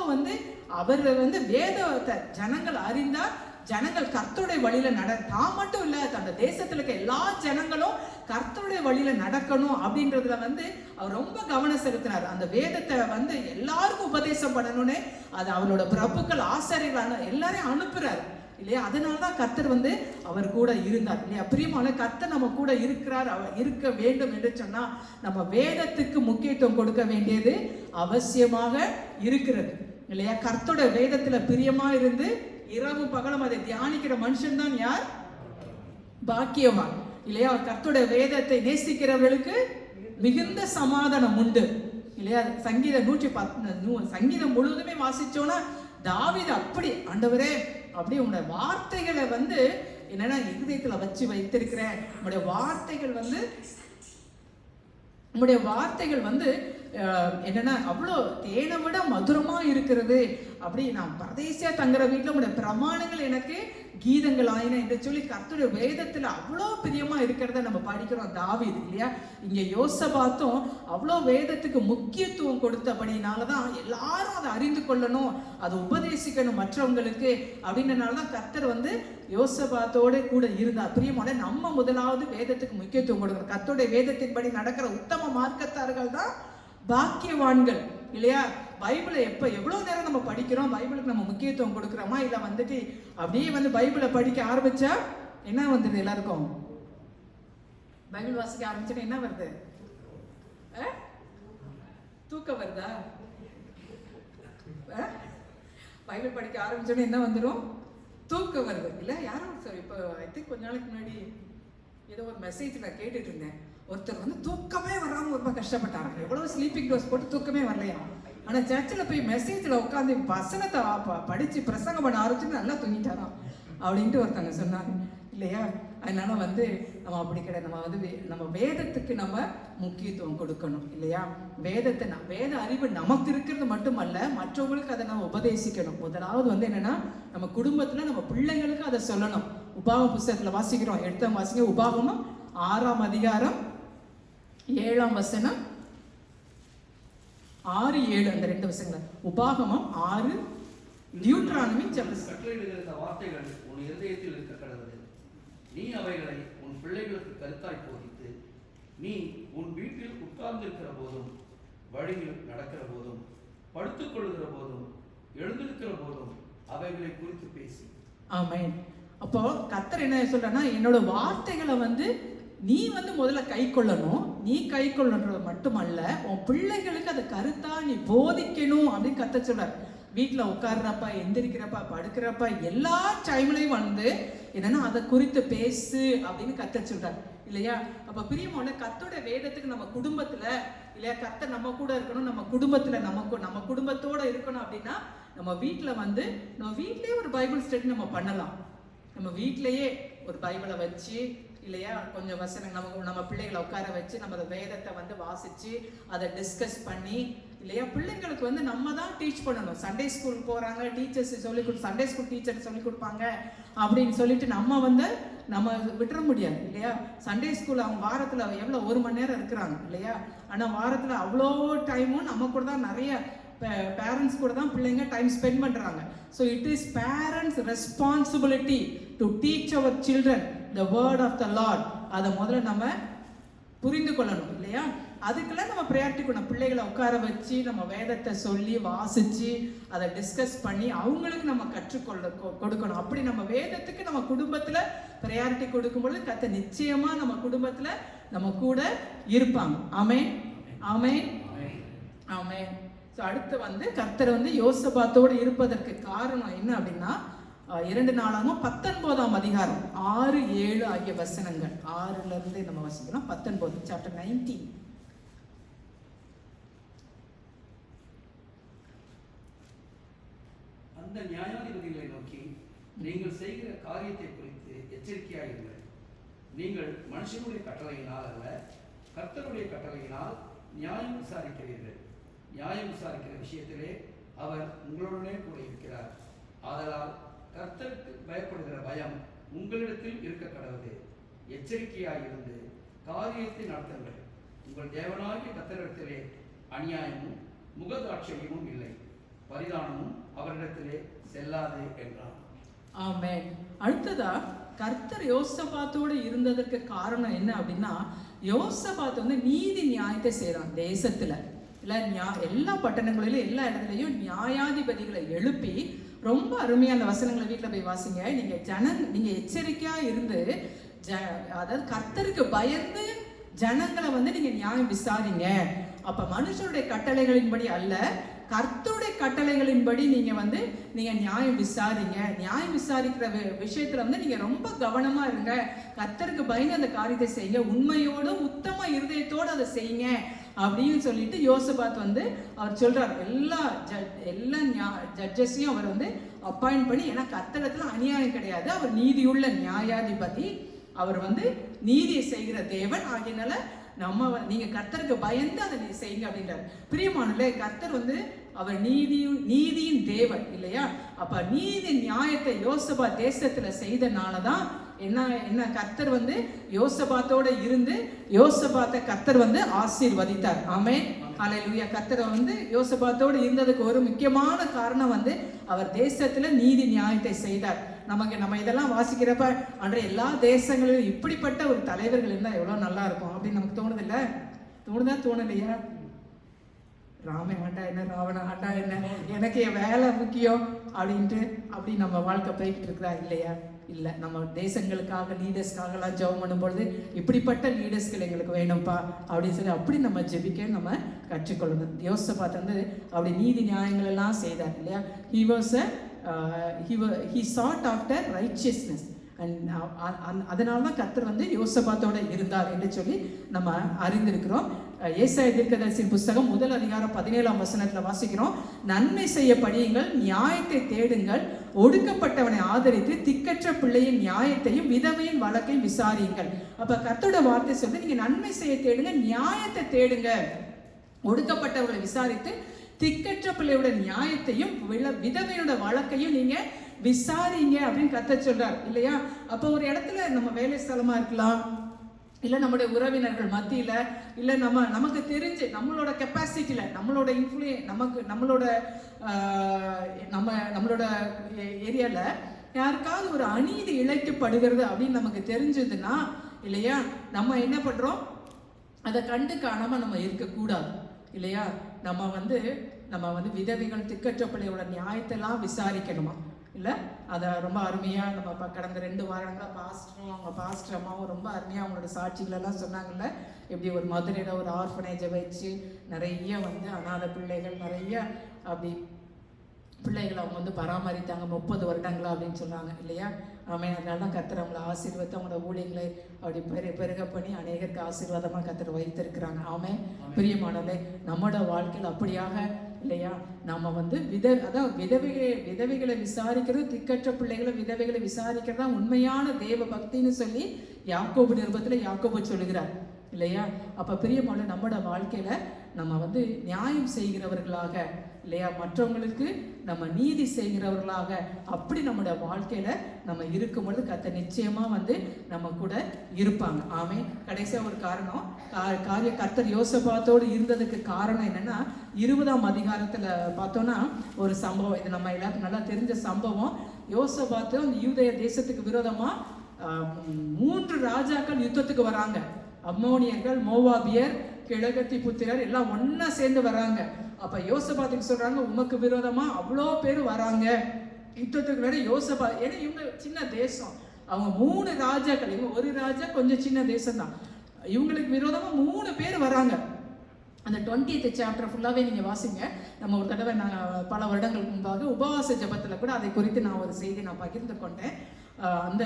அவர் வேதத்தை ஜனங்கள் அறிந்தா ஜனங்கள் கர்த்தருடைய வழியில தான் மட்டும் இல்ல, அந்த தேசத்துல இருக்க எல்லா ஜனங்களும் கர்த்தருடைய வழியில நடக்கணும் அப்படின்றதுல வந்து அவர் ரொம்ப கவனம் செலுத்தினார். அந்த வேதத்தை எல்லாருக்கும் உபதேசம் பண்ணணும்னு அது அவரோட பிரபுக்கள் ஆசாரியர்களான எல்லாரையும் அனுப்புறாரு இல்லையா. அதனாலதான் கர்த்தர் அவர் கூட இருந்தார் இல்லையா. பிரியமான கர்த்தர் நம்ம கூட இருக்கிறார், அவர் இருக்க வேண்டும் என்று சொன்னா நம்ம வேதத்துக்கு முக்கியத்துவம் கொடுக்க வேண்டியது அவசியமாக இருக்கிறது இல்லையா. கர்த்தரோட வேதத்துல பிரியமா இருந்து இரவு பகலும் அதை தியானிக்கிற மனுஷன் தான் யார்? பாக்கியவான் இல்லையா. கர்த்தரோட வேதத்தை நேசிக்கிறவர்களுக்கு மிகுந்த சமாதானம் உண்டு இல்லையா. சங்கீதம் முழுவதுமே வாசிச்சோன்னா தாவீது அப்படி, ஆண்டவரே அப்படியே உங்களுடைய வார்த்தைகளை என்னன்னா இருதயத்துல வச்சு வைத்திருக்கிறேன், உங்களுடைய வார்த்தைகள் என்னன்னா அவ்வளோ தேனை விட மதுரமா இருக்கிறது. அப்படி நான் பரதேசியா தங்குற வீட்டுல உங்களுடைய பிரமாணங்கள் எனக்கு கீதங்கள் ஆயின என்று சொல்லி கர்த்தருடைய வேதத்துல அவ்வளோ பிரியமா இருக்கிறத நம்ம படிக்கிறோம் தாவீது இல்லையா. இங்க யோசபாத்தும் அவ்வளோ வேதத்துக்கு முக்கியத்துவம் கொடுத்தபடினாலதான் எல்லாரும் அதை அறிந்து கொள்ளணும், அதை உபதேசிக்கணும் மற்றவங்களுக்கு அப்படின்றனாலதான் கர்த்தர் யோசபாத்தோட கூட இருந்தார். பிரியமான நம்ம முதலாவது வேதத்துக்கு முக்கியத்துவம் கொடுக்கணும். கர்த்தருடைய வேதத்தின்படி நடக்கிற உத்தம மார்க்கத்தார்கள் தான் பாக்கியவான்கள் இல்லையா. பைபிளை எவ்வளவு நேரம் நம்ம படிக்கிறோம், பைபிளுக்கு நம்ம முக்கியத்துவம் கொடுக்கிறோமா, இல்ல அப்படியே பைபிளை படிக்க ஆரம்பிச்சா என்ன வந்துடுது? எல்லாருக்கும் பைபிள் வாசிக்க ஆரம்பிச்சா என்ன வருது? தூக்கம் வருதா? பைபிள் படிக்க ஆரம்பிச்சோன்னு என்ன வந்துடும்? தூக்கம் வருது இல்ல. யாரும் சார் இப்போ ஐ திங்க் கொஞ்ச நாளைக்கு முன்னாடி ஏதோ ஒரு மெசேஜ் நான் கேட்டுட்டு இருந்தேன். ஒருத்தர் தூக்கமே வராமல் ரொம்ப கஷ்டப்பட்டாங்க. எவ்வளவு ஸ்லீப்பிங் டோஸ் போட்டு தூக்கமே வரலையா. ஆனா சர்ச்சில் போய் மெசேஜ்ல உட்காந்து வசனத்தை படிச்சு பிரசங்கம் பண்ண ஆரம்பிச்சுன்னு நல்லா தூங்கிட்டாராம் அப்படின்ட்டு ஒருத்தவங்க சொன்னாங்க இல்லையா. அதனால நம்ம அப்படி கிடையாது. நம்ம வேதத்துக்கு நம்ம முக்கியத்துவம் கொடுக்கணும் இல்லையா. வேத அறிவு நமக்கு இருக்கிறது மட்டுமல்ல, மற்றவங்களுக்கு அதை நம்ம உபதேசிக்கணும். முதலாவது என்னன்னா நம்ம குடும்பத்துல நம்ம பிள்ளைங்களுக்கு அதை சொல்லணும். உபாகம புஸ்தகத்துல வாசிக்கிறோம், எடுத்த வாசிங்க. உபாகமம் 6ஆம் அதிகாரம் 7ஆம் வசனம், 6, 7 அந்த 2 வசனங்கள். உபாகமம் 6, டியூட்ரானமி கட்டளையிடுகிற வார்த்தைகள் உன் இருதயத்தில் இருக்க கடவுது. நீ அவைகளை உன் பிள்ளைகளுக்கு கருத்தாய் போதித்து, நீ உன் வீட்டில் உட்கார்ந்திருக்கிற போதும், வழியில் நடக்கிற போதும், படுத்துக் கொள்ளுகிற போதும், எழுந்திருக்கிற போதும் அவைகளை குறித்து பேசி. ஆமென். அப்போ கர்த்தர் என்ன சொல்றன்னா, என்னோட வார்த்தைகளை நீ முதல்ல கை கொள்ளணும். நீ கை கொள்ளணுன்றது மட்டுமல்ல, உன் பிள்ளைகளுக்கு அதை கருத்தா நீ போதிக்கணும் அப்படின்னு கர்த்தர் சொல்றார். வீட்டுல உட்கார்றப்ப, எந்திரிக்கிறப்ப, படுக்கிறப்ப எல்லா டைம்லயும் என்னன்னா அதை குறித்து பேசு அப்படின்னு கர்த்தர் சொல்றார் இல்லையா. அப்ப பிரியமான கர்த்தரோட வேதத்துக்கு நம்ம குடும்பத்துல இல்லையா, கர்த்தர் நம்ம கூட இருக்கணும். நம்ம குடும்பத்துல நம்ம குடும்பத்தோட இருக்கணும் அப்படின்னா நம்ம வீட்டுல நம்ம வீட்லயே ஒரு பைபிள் ஸ்டடி நம்ம பண்ணலாம். நம்ம வீட்லயே ஒரு பைபிளை வச்சு இல்லையா, கொஞ்சம் வசனம் நம்ம பிள்ளைகளை உட்கார வச்சு நம்ம அந்த வேதத்தை வாசிச்சு அதை டிஸ்கஸ் பண்ணி இல்லையா. பிள்ளைங்களுக்கு நம்ம தான் டீச் பண்ணணும். சண்டே ஸ்கூல் போறாங்க, டீச்சர்ஸ் சண்டே ஸ்கூல் டீச்சர் சொல்லி கொடுப்பாங்க அப்படின்னு சொல்லிட்டு நம்ம விட்டுற முடியாது இல்லையா. சண்டே ஸ்கூல் அவங்க வாரத்துல எவ்வளவு 1 மணி நேரம் இருக்கிறாங்க இல்லையா. ஆனா வாரத்துல அவ்வளோ டைமும் நம்ம கூட தான், நிறைய பேரண்ட்ஸ் கூட தான் பிள்ளைங்க டைம் ஸ்பெண்ட் பண்றாங்க. So it is parents responsibility to teach our children the word of the Lord. அதை முதல்ல நம்ம புரிந்து கொள்ளணும் இல்லையா. அதுக்கெல்லாம் நம்ம ப்ரையாரிட்டி கொடுக்கணும். பிள்ளைகளை உட்கார வச்சு நம்ம வேதத்தை சொல்லி வாசிச்சு அதை டிஸ்கஸ் பண்ணி அவங்களுக்கு நம்ம கொடுக்கணும். அப்படி நம்ம வேதத்துக்கு நம்ம குடும்பத்துல ப்ரையாரிட்டி கொடுக்கும்போது கர்த்தர் நிச்சயமா நம்ம குடும்பத்துல நம்ம கூட இருப்பாங்க. ஆமென், ஆமென், ஆமென். ஸோ அடுத்து கர்த்தர் யோசபாத்தோடு இருப்பதற்கு காரணம் என்ன அப்படின்னா, 2 நாளாகவும் 19ஆம் அதிகாரம் 6, 7 ஆகிய வசனங்கள். 6ல இருந்து நம்ம வாசிக்கலாம். 19 சாப்டர் 19. அந்த நியாயாதிபதிகளை நோக்கி, நீங்கள் செய்கிற காரியத்தை குறித்து எச்சரிக்கையாயிருங்கள். நீங்கள் மனுஷனுடைய கட்டளையினால் அல்ல, கர்த்தருடைய கட்டளையினால் நியாயம் விசாரிக்கிறீர்கள். நியாயம் விசாரிக்கிற விஷயத்திலே அவர் உங்களுடனே கூட இருக்கிறார். ஆதலால் கர்த்தருக்கு பயப்படுகிற பயம் உங்களிடத்தில் இருக்க கடவுது. எச்சரிக்கையாயிருந்து காரியத்தை நடத்துங்கள். உங்கள் தேவனாகிய கர்த்தரிடத்திலே அநியாயமும் முகதாட்சியமும் இல்லை, பரிதானமும் அவரிடத்திலே செல்லாது என்றார். ஆமென். அடுத்ததா கர்த்தர் யோசபாத்தோடு இருந்ததற்கு காரணம் என்ன அப்படின்னா, யோசபாத் வந்து நீதி நியாயத்தை செய்யறான் தேசத்துல. எல்லா பட்டணங்களிலும் எல்லா இடத்துலையும் நியாயாதிபதிகளை எழுப்பி ரொம்ப அருமையா அந்த வசனங்களை வீட்டில் போய் வாசிங்க. நீங்க எச்சரிக்கையா இருந்து அதாவது கர்த்தருக்கு பயந்து ஜனங்களை வந்து நீங்க நியாயம் விசாரிங்க. அப்ப மனுஷருடைய கட்டளைகளின்படி அல்ல, கர்த்தருடைய கட்டளைகளின்படி நீங்க நியாயம் விசாரிங்க. நியாயம் விசாரிக்கிற விஷயத்துல வந்து நீங்க ரொம்ப கவனமா இருங்க. கர்த்தருக்கு பயந்து அந்த காரியத்தை செய்யுங்க. உண்மையோடு உத்தம இருதயத்தோடு அதை செய்யுங்க அப்படின்னு சொல்லிட்டு யோசபாத் வந்து அவர் சொல்றார். எல்லா ஜட்ஜஸையும் அவர் வந்து அப்பாயிண்ட் பண்ணி, ஏன்னா கர்த்தரிடத்துல அநியாயம் கிடையாது, அவர் நீதியுள்ள நியாயாதிபதி, அவர் வந்து நீதியை செய்கிற தேவன். ஆகியனால நீங்க கர்த்தருக்கு பயந்து அதை செய்யுங்க அப்படின்றார். பிரியமானே, கர்த்தர் வந்து அவர் நீதியின் தேவன் இல்லையா? அப்ப நீதி நியாயத்தை யோசபாத் தேசத்துல செய்தனாலதான் என்ன கர்த்தர் வந்து யோசபாத்தோட இருந்து யோசபாத்தை கர்த்தர் வந்து ஆசீர்வதித்தார். ஆமென், ஹல்லேலூயா. கர்த்தர் வந்து யோசபாத்தோடு இருந்ததுக்கு ஒரு முக்கியமான காரணம் வந்து அவர் தேசத்துல நீதி நியாயத்தை செய்தார். நம்ம இதெல்லாம் வாசிக்கிறப்ப அன்றைய எல்லா தேசங்களிலும் இப்படிப்பட்ட ஒரு தலைவர்கள் இருந்தா எவ்வளவு நல்லா இருக்கும் அப்படின்னு நமக்கு தோணுதில்ல? தோணலையா? ராம ஆண்டா என்ன, ராவண ஆண்டா என்ன, எனக்கு என் வேலை முக்கியம் அப்படின்ட்டு அப்படி நம்ம வாழ்க்கை போய்கிட்டு இருக்கிறா இல்லையா? இல்லை, நம்ம தேசங்களுக்காக லீடர்ஸ்க்காகலாம் ஜெபம் பண்ணும்பொழுது இப்படிப்பட்ட லீடர்ஸ்கள் எங்களுக்கு வேணும்ப்பா அப்படின்னு சொல்லி அப்படி நம்ம ஜெபிக்க நம்ம கற்றுக்கொள்ளணும். யோசபாத் வந்து அப்படி நீதி நியாயங்கள் எல்லாம் செய்தார் இல்லையா? he sought after righteousness. அதனால தான் கர்த்தர் வந்து யோசபாத்தோட இருந்தார் என்று சொல்லி நம்ம அறிந்திருக்கிறோம். ஏசாயா தீர்க்கதரிசியின் புஸ்தகம் 1 அதிகாரம் 17ஆம் வசனத்துல வாசிக்கிறோம், நன்மை செய்ய படியுங்கள், நியாயத்தை தேடுங்கள், ஒடுக்கப்பட்டவனை ஆதரித்து திக்கற்ற பிள்ளையின் நியாயத்தையும் விதவையின் வழக்கையும் விசாரியுங்கள். அப்ப கர்த்தரோட வார்த்தை சொல்லி நீங்க நன்மை செய்ய தேடுங்க, நியாயத்தை தேடுங்க, ஒடுக்கப்பட்டவர்களை விசாரித்து திக்கற்ற பிள்ளையோட நியாயத்தையும் விதவையோட வழக்கையும் நீங்க விசாரிங்க அப்படின்னு கர்த்தர் சொல்றார் இல்லையா? அப்போ ஒரு இடத்துல நம்ம வேலை ஸ்தலமா இருக்கலாம், இல்ல நம்முடைய உறவினர்கள் மத்தியில, இல்ல நமக்கு தெரிஞ்சு நம்மளோட கெப்பாசிட்டியில, நம்மளோட நம்மளோட ஏரியால யாருக்காவது ஒரு அநீதி இழைக்கப்படுகிறது அப்படின்னு நமக்கு தெரிஞ்சதுன்னா இல்லையா, நம்ம என்ன பண்றோம், அதை கண்டு காணாம நம்ம இருக்கக்கூடாது இல்லையா? நம்ம வந்து விதவைகள் திக்கற்ற பிள்ளையோட நியாயத்தெல்லாம் விசாரிக்கணுமா இல்லை? அதை ரொம்ப அருமையாக நம்ம கடந்த 2 வாரங்களாக பாஸ்டரும் அவங்க பாஸ்டர் அம்மாவும் ரொம்ப அருமையாக அவங்களோட சாட்சிகளெல்லாம் சொன்னாங்கல்ல. எப்படி ஒரு மதுரையில் ஒரு ஆர்ஃபனேஜை வச்சு நிறைய வந்து அநாத பிள்ளைகள் நிறைய அப்படி பிள்ளைகளை அவங்க வந்து பராமரித்தாங்க 30 வருடங்களா அப்படின்னு சொன்னாங்க இல்லையா? ஆமாம், அதனால தான் கர்த்தர் அவங்களை ஆசீர்வதித்து அவங்களோட ஊழியங்களை அப்படி பெருக பண்ணி அநேகருக்கு ஆசீர்வாதமாக கர்த்தர் வைத்திருக்கிறாங்க. ஆமாம், பிரியமானவர்களே, நம்மளோட வாழ்க்கையில் அப்படியாக இல்லையா? நம்ம வந்து விதவைகளை விசாரிக்கிறது, திக்கற்ற பிள்ளைகளை விதவைகளை விசாரிக்கிறது தான் உண்மையான தேவ பக்தின்னு சொல்லி யாக்கோபு நிருபத்தில் யாக்கோபு சொல்லுகிறார் இல்லையா? அப்போ பிரியமான நம்மளோட வாழ்க்கையில நம்ம வந்து நியாயம் செய்கிறவர்களாக இல்லையா, மற்றவங்களுக்கு நம்ம நீதி செய்கிறவர்களாக அப்படி நம்மளோட வாழ்க்கையில நம்ம இருக்கும் பொழுது கர்த்தர் நிச்சயமா வந்து நம்ம கூட இருப்பாங்க. ஆமே, கடைசியா ஒரு கர்த்தர் யோசபாத்தோடு இருந்ததுக்கு காரணம் என்னன்னா 20ஆம் அதிகாரத்துல பார்த்தோம்னா ஒரு சம்பவம், இது நம்ம எல்லாருக்கும் நல்லா தெரிஞ்ச சம்பவம். யோசபாத்து அந்த யூதேய தேசத்துக்கு விரோதமா 3 ராஜாக்கள் யுத்தத்துக்கு வராங்க. அம்மோனியர்கள், மோவாபியர், கிழகத்தி புத்திரர் எல்லாம் ஒன்னா சேர்ந்து வராங்க. அப்ப யோசபாத்துக்கு சொல்றாங்க, உமக்கு விரோதமா அவ்வளோ பேர் வராங்க யுத்தத்துக்கு. வேற யோசபாத், ஏன்னா இவங்க சின்ன தேசம், அவங்க 3 ராஜாக்கள், இவங்க ஒரு ராஜா கொஞ்சம் சின்ன தேசம் தான், இவங்களுக்கு விரோதமா 3 பேர் வராங்க. அந்த 20th சாப்டர் ஃபுல்லாவே நீங்க வாசிங்க. நம்ம ஒரு தடவை நான் பல வருடங்களுக்கு முன்பாக உபவாச ஜபத்துல கூட அதை குறித்து நான் ஒரு செய்தி நான் பகிர்ந்து கொண்டேன். அந்த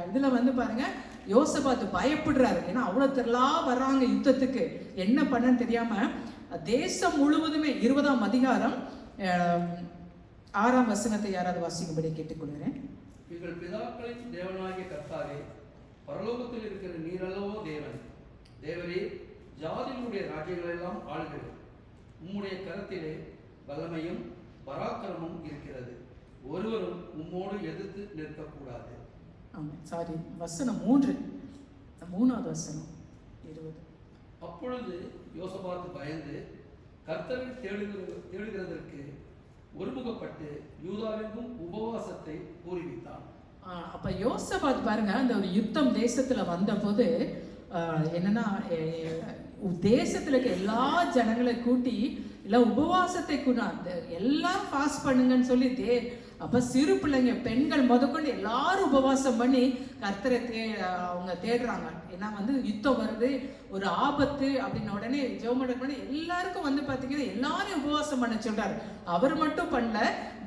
இதுல வந்து பாருங்க, யோசபாத்து பயப்படுறாரு, ஏன்னா அவ்வளவு திரளா வர்றாங்க யுத்தத்துக்கு, என்ன பண்ணன்னு தெரியாம தேசம் முழுவதுமே. 20ஆம் அதிகாரம் 6ஆம் வசனத்தை யாராவது வாசிக்கும்படி கேட்டுக்கொள்கிறேன். எங்கள் பிதாக்களின் தேவனாகிய கர்த்தாவே, பரலோகத்தில் இருக்கிற நீரல்லவோ தேவன். தேவரே, ஜாதிகளுடைய ராஜ்யங்கள் எல்லாம் ஆளுகிறது. உம்முடைய கரத்திலே வல்லமையும் பராக்கிரமும் இருக்கிறது. ஒருவரும் உம்மோடு எதிர்த்து நிற்கக்கூடாது. சாரி, வசனம் 3வது வசனம் 20. அப்பொழுது யோசபாத்து பயந்து கர்த்தரை தேடுகிறதற்கு ஒருமுகப்பட்டு யூதாவெங்கும் உபவாசத்தை கூறுவித்தான். அப்ப யோசபாத் பாருங்க, அந்த ஒரு யுத்தம் தேசத்துல வந்த போது என்னன்னா தேசத்துல இருக்க எல்லா ஜனங்களை கூட்டி எல்லாம் உபவாசத்தை எல்லாம் ஃபாஸ்ட் பண்ணுங்கன்னு சொல்லி அப்ப சிறு பிள்ளைங்க பெண்கள் முதற்கொண்டு எல்லாரும் உபவாசம் பண்ணி கர்த்தரை அவங்க தேடுறாங்க. ஏன்னா வந்து யுத்தம் வருது, ஒரு ஆபத்து அப்படின்ன உடனே ஜெபம் எல்லாருக்கும் வந்து பாத்தீங்கன்னா எல்லாரும் உபவாசம் பண்ண சொல்றாரு. அவர் மட்டும் பண்ணல,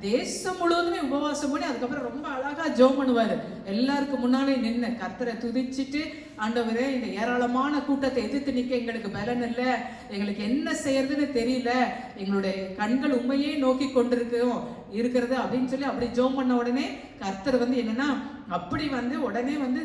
தேசம் முழுவதுமே உபவாசம் பண்ணி அதுக்கப்புறம் ரொம்ப அழகா ஜெபம் பண்ணுவாரு. எல்லாருக்கும் முன்னாலே நின்று கர்த்தரை துதிச்சுட்டு, ஆண்டவரே இந்த ஏராளமான கூட்டத்தை எதிர்த்து நிற்க எங்களுக்கு பலன் இல்லை, எங்களுக்கு என்ன செய்யறதுன்னு தெரியல, எங்களுடைய கண்கள் உண்மையே நோக்கி இருக்கிறது அப்படின்னு சொல்லி அப்படி ஜெபம் பண்ண உடனே கர்த்தர் வந்து என்னன்னா அப்படி வந்து உடனே வந்து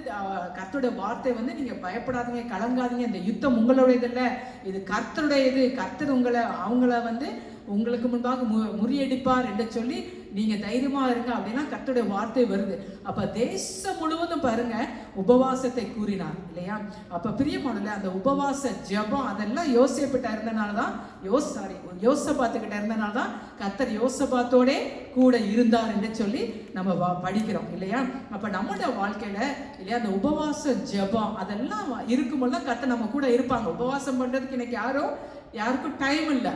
கர்த்தருடைய வார்த்தை வந்து நீங்க பயப்படாதீங்க, கலங்காதீங்க, இந்த யுத்தம் உங்களுடையது இல்லை, இது கர்த்தருடையது, கர்த்தர் அவங்கள வந்து உங்களுக்கு முன்பாக முறியடிப்பார் என்று சொல்லி நீங்க தைரியமா இருங்க அப்படின்னா கர்த்தருடைய வார்த்தை வருது. அப்ப தேசம் முழுவதும் பாருங்க உபவாசத்தை கூறினார் இல்லையா? அப்ப பிரியமானல அந்த உபவாச ஜெபம் அதெல்லாம் யோசேப்பிட்ட இருந்தனாலதான் யோசபாத்துக்கிட்ட இருந்தனால்தான் கர்த்தர் யோசபாத்தோட கூட இருந்தார் என்று சொல்லி நம்ம படிக்கிறோம் இல்லையா? அப்ப நம்மளோட வாழ்க்கையில இல்லையா அந்த உபவாச ஜெபம் அதெல்லாம் இருக்கும்போது தான் கர்த்தர் நம்ம கூட இருப்பாங்க. உபவாசம் பண்றதுக்கு இன்னைக்கு யாருக்கும் டைம் இல்லை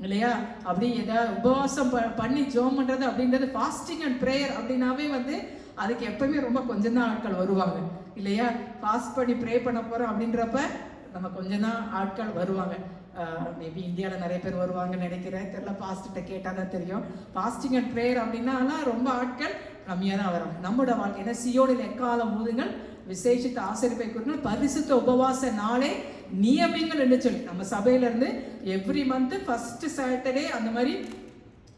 இல்லையா? அப்படி ஏதாவது உபவாசம் பண்ணி ஜெபம் பண்றது அப்படின்றது ஃபாஸ்டிங் அண்ட் ப்ரேயர் அப்படின்னாவே வந்து அதுக்கு எப்பவுமே ரொம்ப கொஞ்சம் தான் ஆட்கள் வருவாங்க இல்லையா? ஃபாஸ்ட் பண்ணி ப்ரே பண்ண போறோம் அப்படின்றப்ப நம்ம கொஞ்சம் தான் ஆட்கள் வருவாங்க. மேபி இந்தியாவில் நிறைய பேர் வருவாங்கன்னு நினைக்கிறேன், தெரியல, ஃபாஸ்ட்டை கேட்டால் தான் தெரியும். ஃபாஸ்டிங் அண்ட் ப்ரேயர் அப்படின்னா ரொம்ப ஆட்கள் கம்மியாக தான் வரும். நம்மளோட வாழ்க்கை ஏன்னா சியோனில் எக்காலம் ஊதுங்கள், விசேஷித்த ஆசரிப்பை கூறுங்கள், பரிசுத்த உபவாச நாளே நியமிங்கள் என்று சொல்லி நம்ம சபையில இருந்து எவ்ரி மந்த் ஃபர்ஸ்ட் சாட்டர்டே அந்த மாதிரி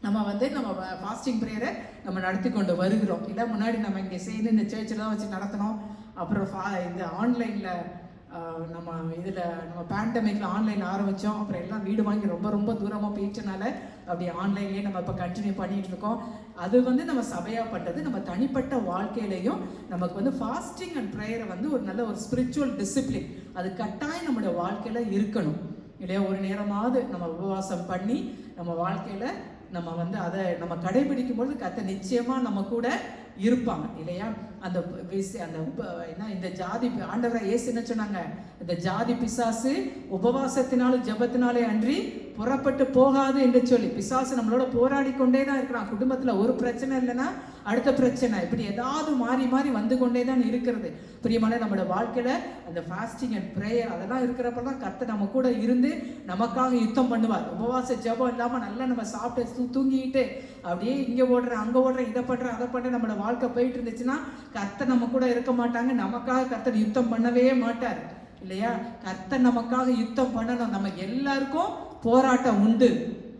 நம்ம வந்து நம்ம ஃபாஸ்டிங் ப்ரேயரை நம்ம நடத்தி கொண்டு வருகிறோம். இல்லை முன்னாடி நம்ம இங்கே சேர்ந்து இந்த சர்ச்சில் தான் வச்சு நடத்தினோம். அப்புறம் இந்த ஆன்லைனில் நம்ம நம்ம பேண்டமிக்கில் ஆன்லைன் ஆரம்பித்தோம். அப்புறம் எல்லாம் வீடு வாங்கி ரொம்ப ரொம்ப தூரமாக போயிடுச்சனால அப்படி ஆன்லைன்லேயே நம்ம இப்போ கண்டினியூ பண்ணிகிட்டு இருக்கோம். அது வந்து நம்ம சபையாக பட்டது. நம்ம தனிப்பட்ட வாழ்க்கையிலையும் நமக்கு வந்து ஃபாஸ்டிங் அண்ட் ப்ரேயரை வந்து ஒரு நல்ல ஒரு ஸ்பிரிச்சுவல் டிசிப்ளின் அது கட்டாயம் நம்மளுடைய வாழ்க்கையில் இருக்கணும் இல்லையா? ஒரு நேரமாவது நம்ம உபவாசம் பண்ணி நம்ம வாழ்க்கையில் நம்ம வந்து அதை நம்ம கடைபிடிக்கும் பொழுது கர்த்தர் நிச்சயமாக நம்ம கூட இருப்பாங்க இல்லையா? அந்த என்ன இந்த ஜாதி ஆண்டவரை இயேசு என்ன சொன்னாங்க? இந்த ஜாதி பிசாசு உபவாசத்தினாலும் ஜெபத்தினாலே அன்றி புறப்பட்டு போகாது என்று சொல்லி பிசாசு நம்மளோட போராடி கொண்டே தான் இருக்கிறான். குடும்பத்தில் ஒரு பிரச்சனை இல்லைன்னா அடுத்த பிரச்சனை இப்படி ஏதாவது மாறி மாறி வந்து கொண்டே தான் இருக்கிறது. பிரியமான நம்மளோட வாழ்க்கையில அந்த ஃபாஸ்டிங் அண்ட் ப்ரேயர் அதெல்லாம் இருக்கிறப்ப தான் கர்த்தர் நம்ம கூட இருந்து நமக்காக யுத்தம் பண்ணுவார். உபவாச ஜெபம் இல்லாமல் நல்லா நம்ம சாப்பிட்டு தூங்கிட்டு அப்படியே இங்கே ஓடுறேன் அங்கே ஓடுறேன் இதை பண்ணுறேன் அதை பண்ணுறேன் நம்மளோட வாழ்க்கை போயிட்டு இருந்துச்சுன்னா கர்த்தர் நம்ம கூட இருக்க மாட்டாங்க. நமக்காக கர்த்தர் யுத்தம் பண்ணவே மாட்டார் இல்லையா? கர்த்தர் நமக்காக யுத்தம் பண்ணணும். நம்ம எல்லாருக்கும் போராட்டம் உண்டு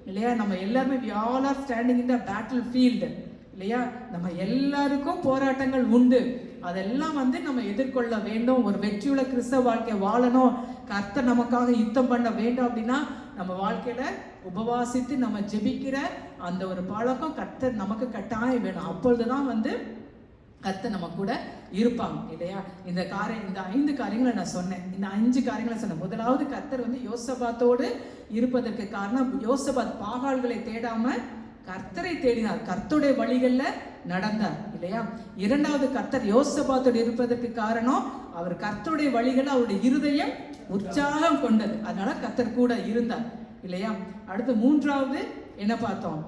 இல்லையா? நம்ம எல்லாருமே we all are standing in the battle field இல்லையா? நம்ம எல்லாருக்கும் போராட்டங்கள் உண்டு. அதெல்லாம் வந்து நம்ம எதிர்கொள்ள வேண்டும். ஒரு வெற்றியுள்ள கிறிஸ்தவ வாழ்க்கை வாழணும், கர்த்தர் நமக்காக யுத்தம் பண்ண வேண்டும் அப்படின்னா நம்ம வாழ்க்கையில உபவாசித்து நம்ம ஜெபிக்கிற அந்த ஒரு பழக்கம் கர்த்தர் நமக்கு கட்டாயம் வேணும். அப்பொழுதுதான் வந்து கர்த்தர் நம்ம கூட இருப்பாங்க இல்லையா? இந்த 5 காரியங்களை நான் சொன்னேன். இந்த 5 காரியங்களை சொன்னேன். முதலாவது கர்த்தர் வந்து யோசபாத்தோடு இருப்பதற்கு காரணம் யோசபாத் பாகால்களை தேடாம கர்த்தரை தேடினார், கர்த்தருடைய வழிகள்ல நடந்தார் இல்லையா? இரண்டாவது கர்த்தர் யோசபாத்தோடு இருப்பதற்கு காரணம் அவர் கர்த்தருடைய வழிகள் அவருடைய இருதயம் உற்சாகம் கொண்டது, அதனால கர்த்தர் கூட இருந்தார் இல்லையா? அடுத்து மூன்றாவது என்ன பார்த்தோம்?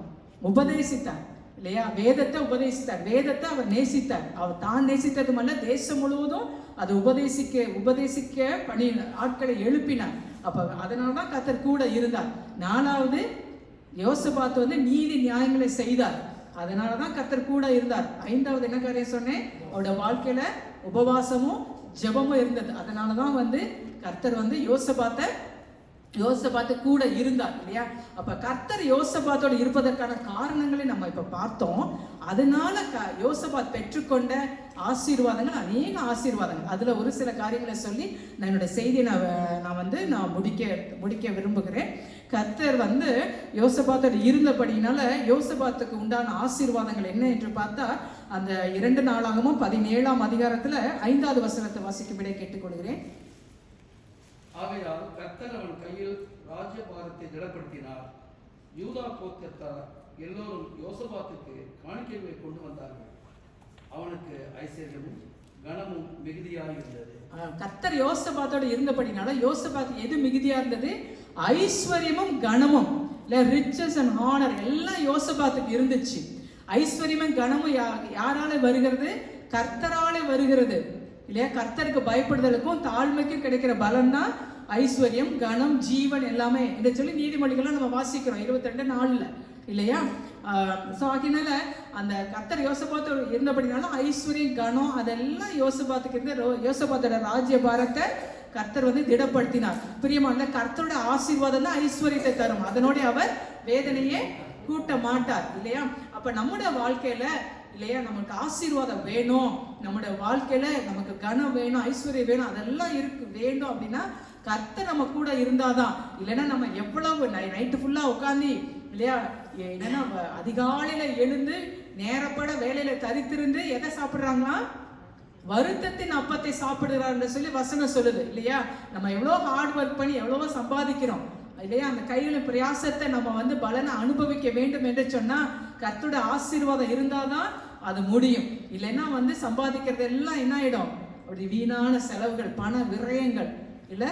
உபதேசித்தார் இல்லையா? வேதத்தை உபதேசித்தார், வேதத்தை அவர் நேசித்தார். அவர் தான் நேசித்ததும் அல்ல, தேசம் முழுவதும் அது உபதேசிக்க பணி ஆட்களை எழுப்பினார். அப்ப அதனாலதான் கர்த்தர் கூட இருந்தார். நாலாவது யோசபாத் வந்து நீதி நியாயங்களை செய்தார், அதனாலதான் கர்த்தர் கூட இருந்தார். ஐந்தாவது என்ன காரியம் சொன்னேன்? அவருடைய வாழ்க்கையில உபவாசமும் ஜெபமும் இருந்தது, அதனாலதான் வந்து கர்த்தர் வந்து யோசபாத்து கூட இருந்தார் இல்லையா? அப்ப கர்த்தர் யோசபாத்தோடு இருப்பதற்கான காரணங்களை நம்ம இப்ப பார்த்தோம். அதனால யோசபாத் பெற்றுக்கொண்ட ஆசீர்வாதங்கள் அநேக ஆசீர்வாதங்கள். அதுல ஒரு சில காரியங்களை சொல்லி நான் என்னோட செய்தியை நான் முடிக்க விரும்புகிறேன். கர்த்தர் வந்து யோசபாத்தோடு இருந்தபடினால யோசபாத்துக்கு உண்டான ஆசீர்வாதங்கள் என்ன என்று பார்த்தா அந்த 2 நாளாகமும் 17ஆம் அதிகாரத்துல 5வது வசனத்தை வாசிக்கும்படி கேட்டுக்கொள்கிறேன். ஆகையால் கர்த்தர் அவன் கையில் ராஜ்யபாரத்தை திடப்படுத்தினார். யூதா எல்லோரும் யோசபாத்துக்கு காணிக்கைகளை கொண்டு வந்தார்கள். அவனுக்கு ஐஸ்வர்யமும் கனமும் மிகுதியாக இருந்தது. கர்த்தர் யோசபாத்தோட இருந்தபடினால யோசபாத் எது மிகுதியா இருந்தது? ஐஸ்வர்யமும் கனமும், இல்ல ரிச்சஸ் அண்ட் ஹானர் எல்லாம் யோசபாத்துக்கு இருந்துச்சு. ஐஸ்வர்யமும் கனமும் யாரால வருகிறது? கர்த்தராலே வருகிறது இல்லையா? கர்த்தருக்கு பயப்படுதலுக்கும் தாழ்மைக்கும் கிடைக்கிற பலன் தான் ஐஸ்வர்யம், கனம், ஜீவன் எல்லாமே. இதை சொல்லி நீதிமொழிகள்லாம் நம்ம வாசிக்கிறோம் 22:4 இல்லையா? ஸோ அதனால அந்த கர்த்தர் யோசபாத்தோடு இருந்தபடினாலும் ஐஸ்வர்யம், கனம் அதெல்லாம் யோசபாத்துக்கு இருந்து யோசபாத்தோட ராஜ்யபாரத்தை கர்த்தர் வந்து திடப்படுத்தினார். பிரியமான கர்த்தரோட ஆசீர்வாதம் தான் ஐஸ்வர்யத்தை தரும். அதனோட அவர் வேதனையே கூட்ட மாட்டார் இல்லையா? அப்ப நம்முடைய வாழ்க்கையில இல்லையா நமக்கு ஆசீர்வாதம் வேணும், நம்முடைய வாழ்க்கையில நமக்கு கனம் வேணும், ஐஸ்வர்யம் வேணும், அதெல்லாம் இருக்கு வேண்டும் அப்படின்னா கர்த்தர் நம்ம கூட இருந்தாதான். இல்லைன்னா நம்ம எவ்வளவு நைட்டு ஃபுல்லா உட்காந்து இல்லையா என்னன்னா அதிகாலையில எழுந்து நேரப்பட வேலையில தரித்திருந்து எதை சாப்பிடுறாங்களா? வருத்தத்தின் அப்பத்தை சாப்பிடுறாருன்னு சொல்லி வசனம் சொல்லுது இல்லையா? நம்ம எவ்வளோ ஹார்ட் ஒர்க் பண்ணி எவ்வளவோ சம்பாதிக்கிறோம் இல்லையா? அந்த கையில பிரயாசத்தை நம்ம வந்து பலனை அனுபவிக்க வேண்டும் என்று சொன்னா கர்த்தரோட ஆசீர்வாதம் இருந்தாதான் அது முடியும். இல்லைன்னா வந்து சம்பாதிக்கிறது எல்லாம் என்ன ஆயிடும்? அப்படி வீணான செலவுகள், பண விரயங்கள் இல்ல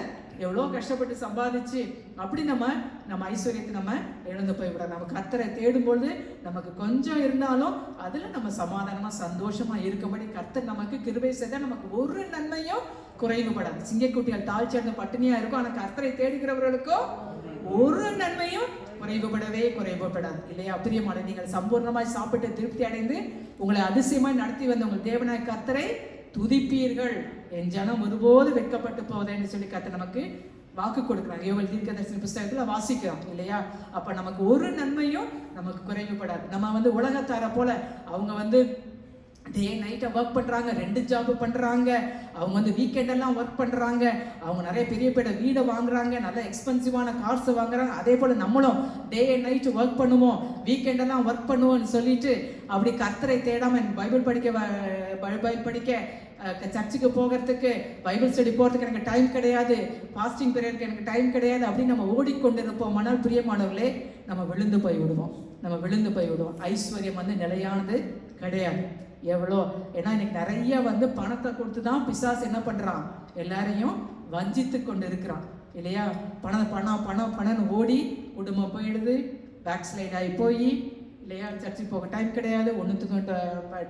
எவ்வளோ கஷ்டப்பட்டு சம்பாதிச்சு அப்படி நம்ம ஐஸ்வர்யத்தை நம்ம இழந்து போய்விட. நம்ம கர்த்தரை தேடும்பொழுது நமக்கு கொஞ்சம் இருந்தாலும் அதுல நம்ம சமாதானமா சந்தோஷமா இருக்கும்படி கர்த்தர் நமக்கு கிருபை செய்தா நமக்கு ஒரு நன்மையும் குறைவுபடாது. சிங்கக்குட்டிகள் தாழ் சேர்ந்த பட்டினியா இருக்கும், ஆனா கர்த்தரை தேடுகிறவர்களுக்கோ ஒரு நன்மையும் குறைவுபடாது இல்லையா? பிரியமான நீங்கள் சம்பூர்ணமாய் சாப்பிட்டு திருப்தி அடைந்து உங்களை அதிசயமாய் நடத்தி வந்த உங்கள் தேவனாய் கர்த்தரை துதிப்பீர்கள். என் ஜனம் ஒருபோது வெட்கப்பட்டு போவதுன்னு சொல்லி கர்த்தர் நமக்கு வாக்கு கொடுக்குறாங்க. யோவேல் தீர்க்கதரிசன புஸ்தகத்துல வாசிக்கிறோம் இல்லையா? அப்ப நமக்கு ஒரு நன்மையும் நமக்கு குறைவுபடாது. நம்ம வந்து உலகத்தார போல அவங்க வந்து டே நைட்டை ஒர்க் பண்ணுறாங்க, 2 ஜாப் பண்ணுறாங்க, அவங்க வந்து வீக்கெண்ட் எல்லாம் ஒர்க் பண்ணுறாங்க, அவங்க நிறைய பெரிய பெரிய வீடை வாங்குறாங்க, நல்ல எக்ஸ்பென்சிவான கார்ஸ் வாங்குறாங்க. அதே போல் நம்மளும் டே அண்ட் நைட் ஒர்க் பண்ணுவோம், வீக்கெண்டெல்லாம் ஒர்க் பண்ணுவோம்னு சொல்லிட்டு அப்படி கர்த்தரை தேடாமல் பைபிள் படிக்க சர்ச்சுக்கு போகிறதுக்கு, பைபிள் ஸ்டடி போகிறதுக்கு எனக்கு டைம் கிடையாது, ஃபாஸ்டிங் பீரியடுக்கு எனக்கு டைம் கிடையாது அப்படின்னு நம்ம ஓடிக்கொண்டிருப்போம். ஆனால் பிரியமானவர்களே நம்ம விழுந்து போய்விடுவோம். ஐஸ்வர்யம் வந்து நிலையானது கிடையாது. எவ்வளோ ஏன்னா இன்னைக்கு நிறைய வந்து பணத்தை கொடுத்து தான் பிசாசு என்ன பண்ணுறான்? எல்லாரையும் வஞ்சித்து கொண்டு இருக்கிறான் இல்லையா? பணம்னு ஓடி குடும்பம் போயிடுது, பேக் ஸ்லைட் ஆகி போய் இல்லையா? சர்ச்சுக்கு போக டைம் கிடையாது, ஒன்றுத்துக்கு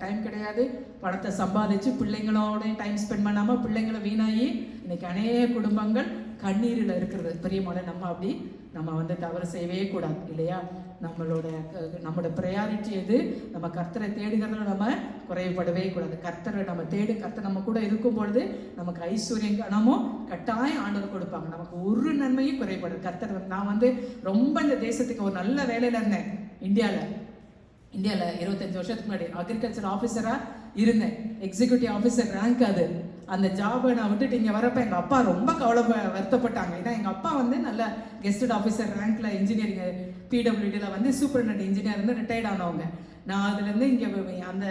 டைம் கிடையாது, பணத்தை சம்பாதிச்சு பிள்ளைங்களோட டைம் ஸ்பெண்ட் பண்ணாமல் பிள்ளைங்களை வீணாகி இன்னைக்கு அநேக குடும்பங்கள் கண்ணீரில் இருக்கிறது. பிரியமான நம்ம வந்து தவறு செய்யவே கூடாது இல்லையா? நம்மளோட ப்ரையாரிட்டி எது? நம்ம கர்த்தரை தேடுகிறதுல நம்ம குறைபடவே கூடாது. கர்த்தரை நம்ம கர்த்தர் நம்ம கூட இருக்கும் பொழுது நமக்கு ஐஸ்வர்யம் கனமும் கட்டாயம் ஆண்டவர் கொடுப்பாங்க. நமக்கு ஒரு நன்மையும் குறைபடாது. கர்த்தர் நான் வந்து ரொம்ப இந்த தேசத்துக்கு ஒரு நல்ல வேலையில இருந்தேன். இந்தியாவில் 25 வருஷத்துக்கு முன்னாடி அக்ரிகல்ச்சர் ஆஃபீஸராக இருந்தேன். எக்ஸிக்யூட்டிவ் ஆஃபீஸர் ரேங்க் அது. அந்த ஜாபை நான் விட்டுட்டு இங்கே வரப்போ எங்கள் அப்பா ரொம்ப வருத்தப்பட்டாங்க. ஏன்னா எங்கள் அப்பா வந்து நல்ல கெஸ்டட் ஆஃபீஸர் ரேங்க்ல இன்ஜினியரிங் பிடபிள்யூடியில் வந்து சூப்பரிண்டென்டென்ட் இன்ஜினியர் இருந்து ரிட்டையர்ட் ஆனவங்க. நான் அதுலேருந்து இங்கே அந்த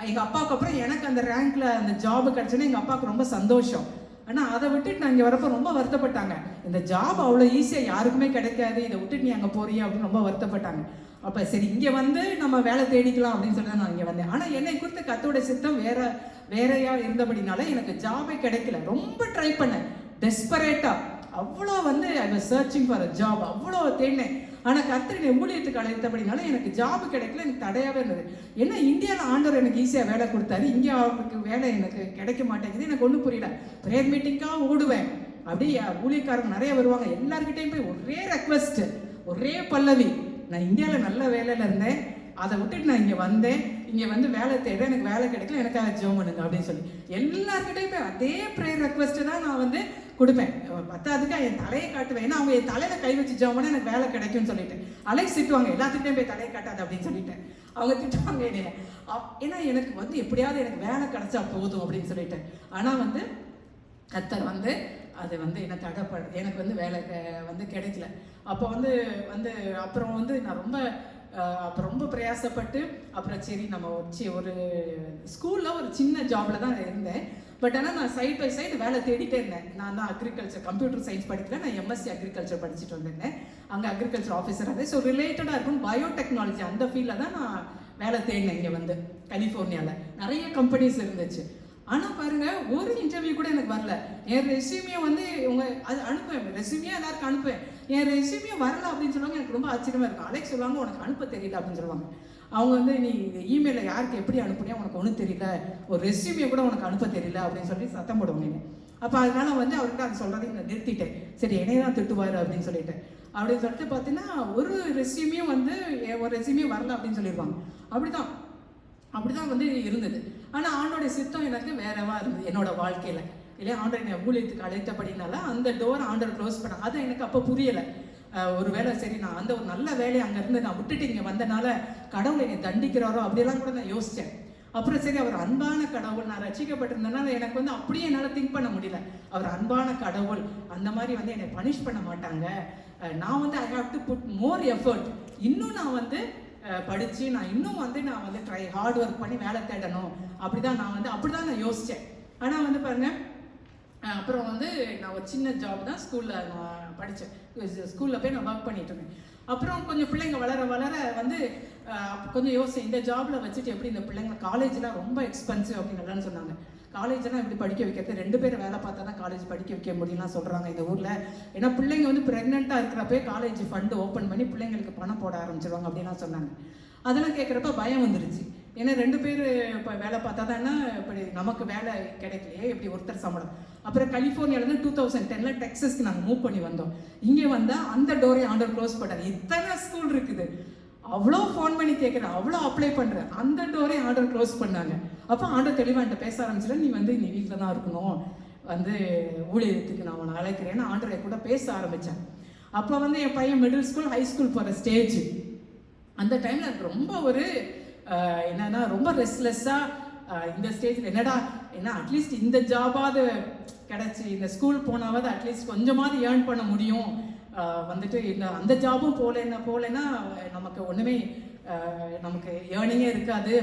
எங்கள் அப்பாவுக்கு அப்புறம் எனக்கு அந்த ரேங்க்ல அந்த ஜாபு கிடச்சுன்னா எங்கள் அப்பாவுக்கு ரொம்ப சந்தோஷம். ஆனால் அதை விட்டுட்டு நான் இங்கே வரப்போ ரொம்ப வருத்தப்பட்டாங்க. இந்த ஜாப் அவ்வளோ ஈஸியாக யாருக்குமே கிடைக்காது, இதை விட்டுட்டு நீ அங்கே போறியா அப்படின்னு ரொம்ப வருத்தப்பட்டாங்க. அப்போ சரி இங்கே வந்து நம்ம வேலை தேடிக்கலாம் அப்படின்னு சொல்லி தான் நான் இங்கே வந்தேன். ஆனால் என்னை குறித்து கர்த்தருடைய சித்தம் வேறையா இருந்தபடினால எனக்கு ஜாபே கிடைக்கல. ரொம்ப ட்ரை பண்ணேன், டெஸ்பரேட்டாக அவ்வளோ வந்து I was searching for a job, அவ்வளோ தேடினேன். ஆனால் கர்த்தருடைய ஊழியத்துக்கு அழைத்தபடினால எனக்கு ஜாபு கிடைக்கல, எனக்கு தடையாகவே இருந்தது. ஏன்னா இந்தியாவில் ஆண்டவர் எனக்கு ஈஸியாக வேலை கொடுத்தாரு, இங்கே அவருக்கு வேலை எனக்கு கிடைக்க மாட்டேங்குது. எனக்கு ஒன்றும் புரியல. ப்ரேயர் மீட்டிங்காக ஓடுவேன், அப்படியே ஊழியக்காரங்க நிறைய வருவாங்க, எல்லாருக்கிட்டையும் போய் ஒரே ரெக்வெஸ்ட், ஒரே பல்லவி, நான் இந்தியாவில் நல்ல வேலையில் இருந்தேன், அதை விட்டுட்டு நான் இங்கே வந்தேன், இங்கே வந்து வேலை தேட எனக்கு வேலை கிடைக்கல, எனக்காக ஜெபம் பண்ணுங்க அப்படின்னு சொல்லி எல்லாருக்கிட்டையும் போய் அதே ப்ரேயர் ரெக்வெஸ்ட்டு தான் நான் வந்து கொடுப்பேன். பத்தாதுக்கு என் தலையை காட்டுவேன், ஏன்னா அவங்க என் தலையில கை வச்சு ஜெபம் பண்ணால் எனக்கு வேலை கிடைக்கும்னு சொல்லிட்டு. அலைக்ஸ் திட்டுவாங்க, எல்லாத்துக்கிட்டையும் போய் தலையை காட்டாது அப்படின்னு சொல்லிட்டேன். அவங்க திட்டுவாங்க என்னைய, ஏன்னா எனக்கு வந்து எப்படியாவது எனக்கு வேலை கிடைச்சா போதும் அப்படின்னு சொல்லிட்டேன். ஆனால் வந்து கர்த்தர் வந்து அது வந்து என்ன தடைப்படு, எனக்கு வந்து வேலை வந்து கிடைக்கல. அப்போ வந்து அப்புறம் வந்து நான் ரொம்ப பிரயாசப்பட்டு அப்புறம் சரி நம்ம ஒரு ஸ்கூலில் ஒரு சின்ன ஜாபில் தான் இருந்தேன். பட் ஆனால் நான் சைட் பை சைடு வேலை தேடிட்டே இருந்தேன். நான் தான் அக்ரிகல்ச்சர் கம்ப்யூட்டர் சயின்ஸ் படிக்கல, நான் எம்எஸ்சி அக்ரிகல்ச்சர் படிச்சுட்டு வந்திருந்தேன். அங்கே அக்ரிகல்ச்சர் ஆஃபீஸராக இருந்தேன். ஸோ ரிலேட்டடாக இருக்கும் பயோடெக்னாலஜி அந்த ஃபீல்டில் தான் நான் வேலை தேடினேன். இங்கே வந்து கலிஃபோர்னியாவில் நிறைய கம்பெனிஸ் இருந்துச்சு. ஆனால் பாருங்கள், ஒரு இன்டர்வியூ கூட எனக்கு வரல. என் ரெஸ்யூமியை வந்து அது அனுப்புவேன், ரெஸ்யூமியாக எல்லாருக்கும் அனுப்புவேன். என் ரெஸ்யூமியை வரல அப்படின்னு சொல்லுவாங்க. எனக்கு ரொம்ப ஆச்சரியமாக இருக்கும். அலெக்ஸ் சொல்லுவாங்க, உனக்கு அனுப்ப தெரியல அப்படின்னு சொல்லுவாங்க. அவங்க வந்து நீ இமெயிலில் யாருக்கு எப்படி அனுப்புனியா உனக்கு ஒன்றும் தெரியல, ஒரு ரெஸ்யூமியை கூட உனக்கு அனுப்ப தெரியல அப்படின்னு சொல்லி சத்தம் போடுவாங்க. அப்போ அதனால வந்து அவர்கிட்ட அது சொல்கிறதையும் நான் நிறுத்திட்டேன். சரி, என்னையே தான் திட்டுவார் அப்படின்னு சொல்லிட்டேன். அப்படின்னு சொல்லிட்டு பார்த்தீங்கன்னா ஒரு ரெஸ்யூமியும் வந்து ஒரு ரெஸ்யூமியும் வரல அப்படின்னு சொல்லிடுவாங்க. அப்படிதான் வந்து இருந்தது. ஆனால் ஆண்டோடைய சித்தம் எனக்கு வேறவா இருந்தது என்னோட வாழ்க்கையில் இல்லையா. ஆண்டர் என்னை ஊழியத்துக்கு அழைத்தபடினால அந்த டோர் ஆண்டர் க்ளோஸ் பண்ண அது எனக்கு அப்போ புரியலை. ஒரு வேலை சரி, நான் அந்த ஒரு நல்ல வேலையை அங்கேருந்து நான் விட்டுட்டு இங்கே வந்தனால கடவுளை என்னை தண்டிக்கிறாரோ அப்படியெல்லாம் கூட நான் யோசித்தேன். அப்புறம் சரி, அவர் அன்பான கடவுள், நான் ரட்சிக்கப்பட்டிருந்தனால எனக்கு வந்து அப்படியே என்னால் திங்க் பண்ண முடியல. அவர் அன்பான கடவுள், அந்த மாதிரி வந்து என்னை பனிஷ் பண்ண மாட்டாங்க. நான் வந்து I have to put more effort. இன்னும் நான் வந்து படித்து நான் இன்னும் வந்து நான் வந்து ஹார்ட் ஒர்க் பண்ணி வேலை தேடணும். அப்படிதான் நான் யோசித்தேன். ஆனால் வந்து பாருங்கள், அப்புறம் வந்து நான் ஒரு சின்ன ஜாப் தான் ஸ்கூலில் நான் படித்தேன். ஸ்கூலில் போய் நான் ஒர்க் பண்ணிட்டு இருந்தேன். அப்புறம் கொஞ்சம் பிள்ளைங்க வளர வந்து கொஞ்சம் யோசிச்சேன், இந்த ஜாபில் வச்சுட்டு எப்படி இந்த பிள்ளைங்க, காலேஜ்லாம் ரொம்ப எக்ஸ்பென்சிவ் அப்படின்னு சொன்னாங்க. காலேஜெல்லாம் எப்படி படிக்க வைக்கிறது, 2 பேர் வேலை பார்த்தா தான் காலேஜ் படிக்க வைக்க முடியும்லாம் சொல்கிறாங்க இந்த ஊரில். ஏன்னா பிள்ளைங்க வந்து ப்ரெக்னெண்ட்டாக இருக்கிறப்பே காலேஜ் ஃபண்டு ஓப்பன் பண்ணி பிள்ளைங்களுக்கு பணம் போட ஆரம்பிச்சிருவாங்க அப்படின்லாம் சொன்னாங்க. அதெல்லாம் கேட்குறப்ப பயம் வந்துருச்சு. ஏன்னா 2 பேர் இப்போ வேலை பார்த்தா தானே இப்படி நமக்கு வேலை கிடைக்கலையே, இப்படி ஒருத்தர் சம்பளம். அப்புறம் கலிஃபோர்னியாவிலேருந்து 2010 டெக்ஸஸ்க்கு நாங்கள் மூவ் பண்ணி வந்தோம். இங்கே வந்தால் அந்த டோரை ஆண்டர் க்ளோஸ் பண்ணார். இத்தனை ஸ்கூல் இருக்குது, அவ்வளோ ஃபோன் பண்ணி கேட்குறேன், அவ்வளோ அப்ளை பண்ணுறேன், அந்த டோரை ஆர்டர் க்ளோஸ் பண்ணாங்க. அப்போ ஆண்டர் தெளிவாக என்கிட்ட பேச ஆரம்பிச்சிட்டேன், நீ வீட்டில் தான் இருக்கணும், வந்து ஊழியத்துக்கு நான் உன்னை அழைக்கிறேன்னு ஆண்டரை கூட பேச ஆரம்பித்தேன். அப்போ வந்து என் பையன் மிடில் ஸ்கூல் ஹை ஸ்கூல் போகிற ஸ்டேஜ். அந்த டைமில் எனக்கு ரொம்ப ஒரு என்னன்னா ரொம்ப ரெஸ்ட்லெஸ்ஸாக இந்த ஸ்டேஜில் ஏன்னா அட்லீஸ்ட் இந்த ஜாபாவது கிடச்சி இந்த ஸ்கூல் போனாவது அட்லீஸ்ட் கொஞ்சமாவது ஏர்ன் பண்ண முடியும். வந்துட்டு அந்த ஜாபும் போகலைன்னா நமக்கு ஒன்றுமே நமக்கு ஏர்னிங்கே இருக்காது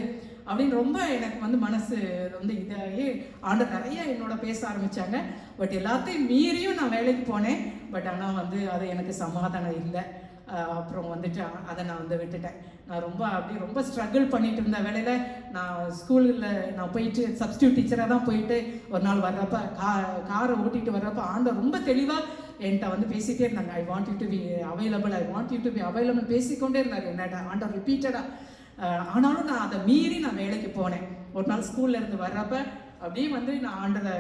அப்படின்னு ரொம்ப எனக்கு வந்து மனசு வந்து இதாகி ஆண்டர் நிறைய என்னோட பேச ஆரம்பித்தாங்க. பட் எல்லாத்தையும் மீறியும் நான் வேலைக்கு போனேன். பட் ஆனால் வந்து அது எனக்கு சமாதானம் இல்லை. அப்புறம் வந்துட்டு அதை நான் வந்து விட்டுட்டேன். நான் ரொம்ப ஸ்ட்ரகிள் பண்ணிட்டு இருந்த வேலையில் நான் ஸ்கூலில் நான் போயிட்டு சப்ஸ்டியூட் டீச்சராக தான் போயிட்டு ஒரு நாள் வர்றப்ப காரை ஓட்டிகிட்டு வர்றப்ப ஆண்டர் ரொம்ப தெளிவாக என்கிட்ட வந்து பேசிகிட்டே இருந்தாங்க. I want you to be available பேசிக்கொண்டே இருந்தார் என்னடா ஆண்டர் ரிப்பீட்டடாக. ஆனாலும் நான் அதை மீறி நான் வேலைக்கு போனேன். ஒரு நாள் ஸ்கூல்ல இருந்து வர்றப்ப அப்படியே வந்து நான் ஆண்டரை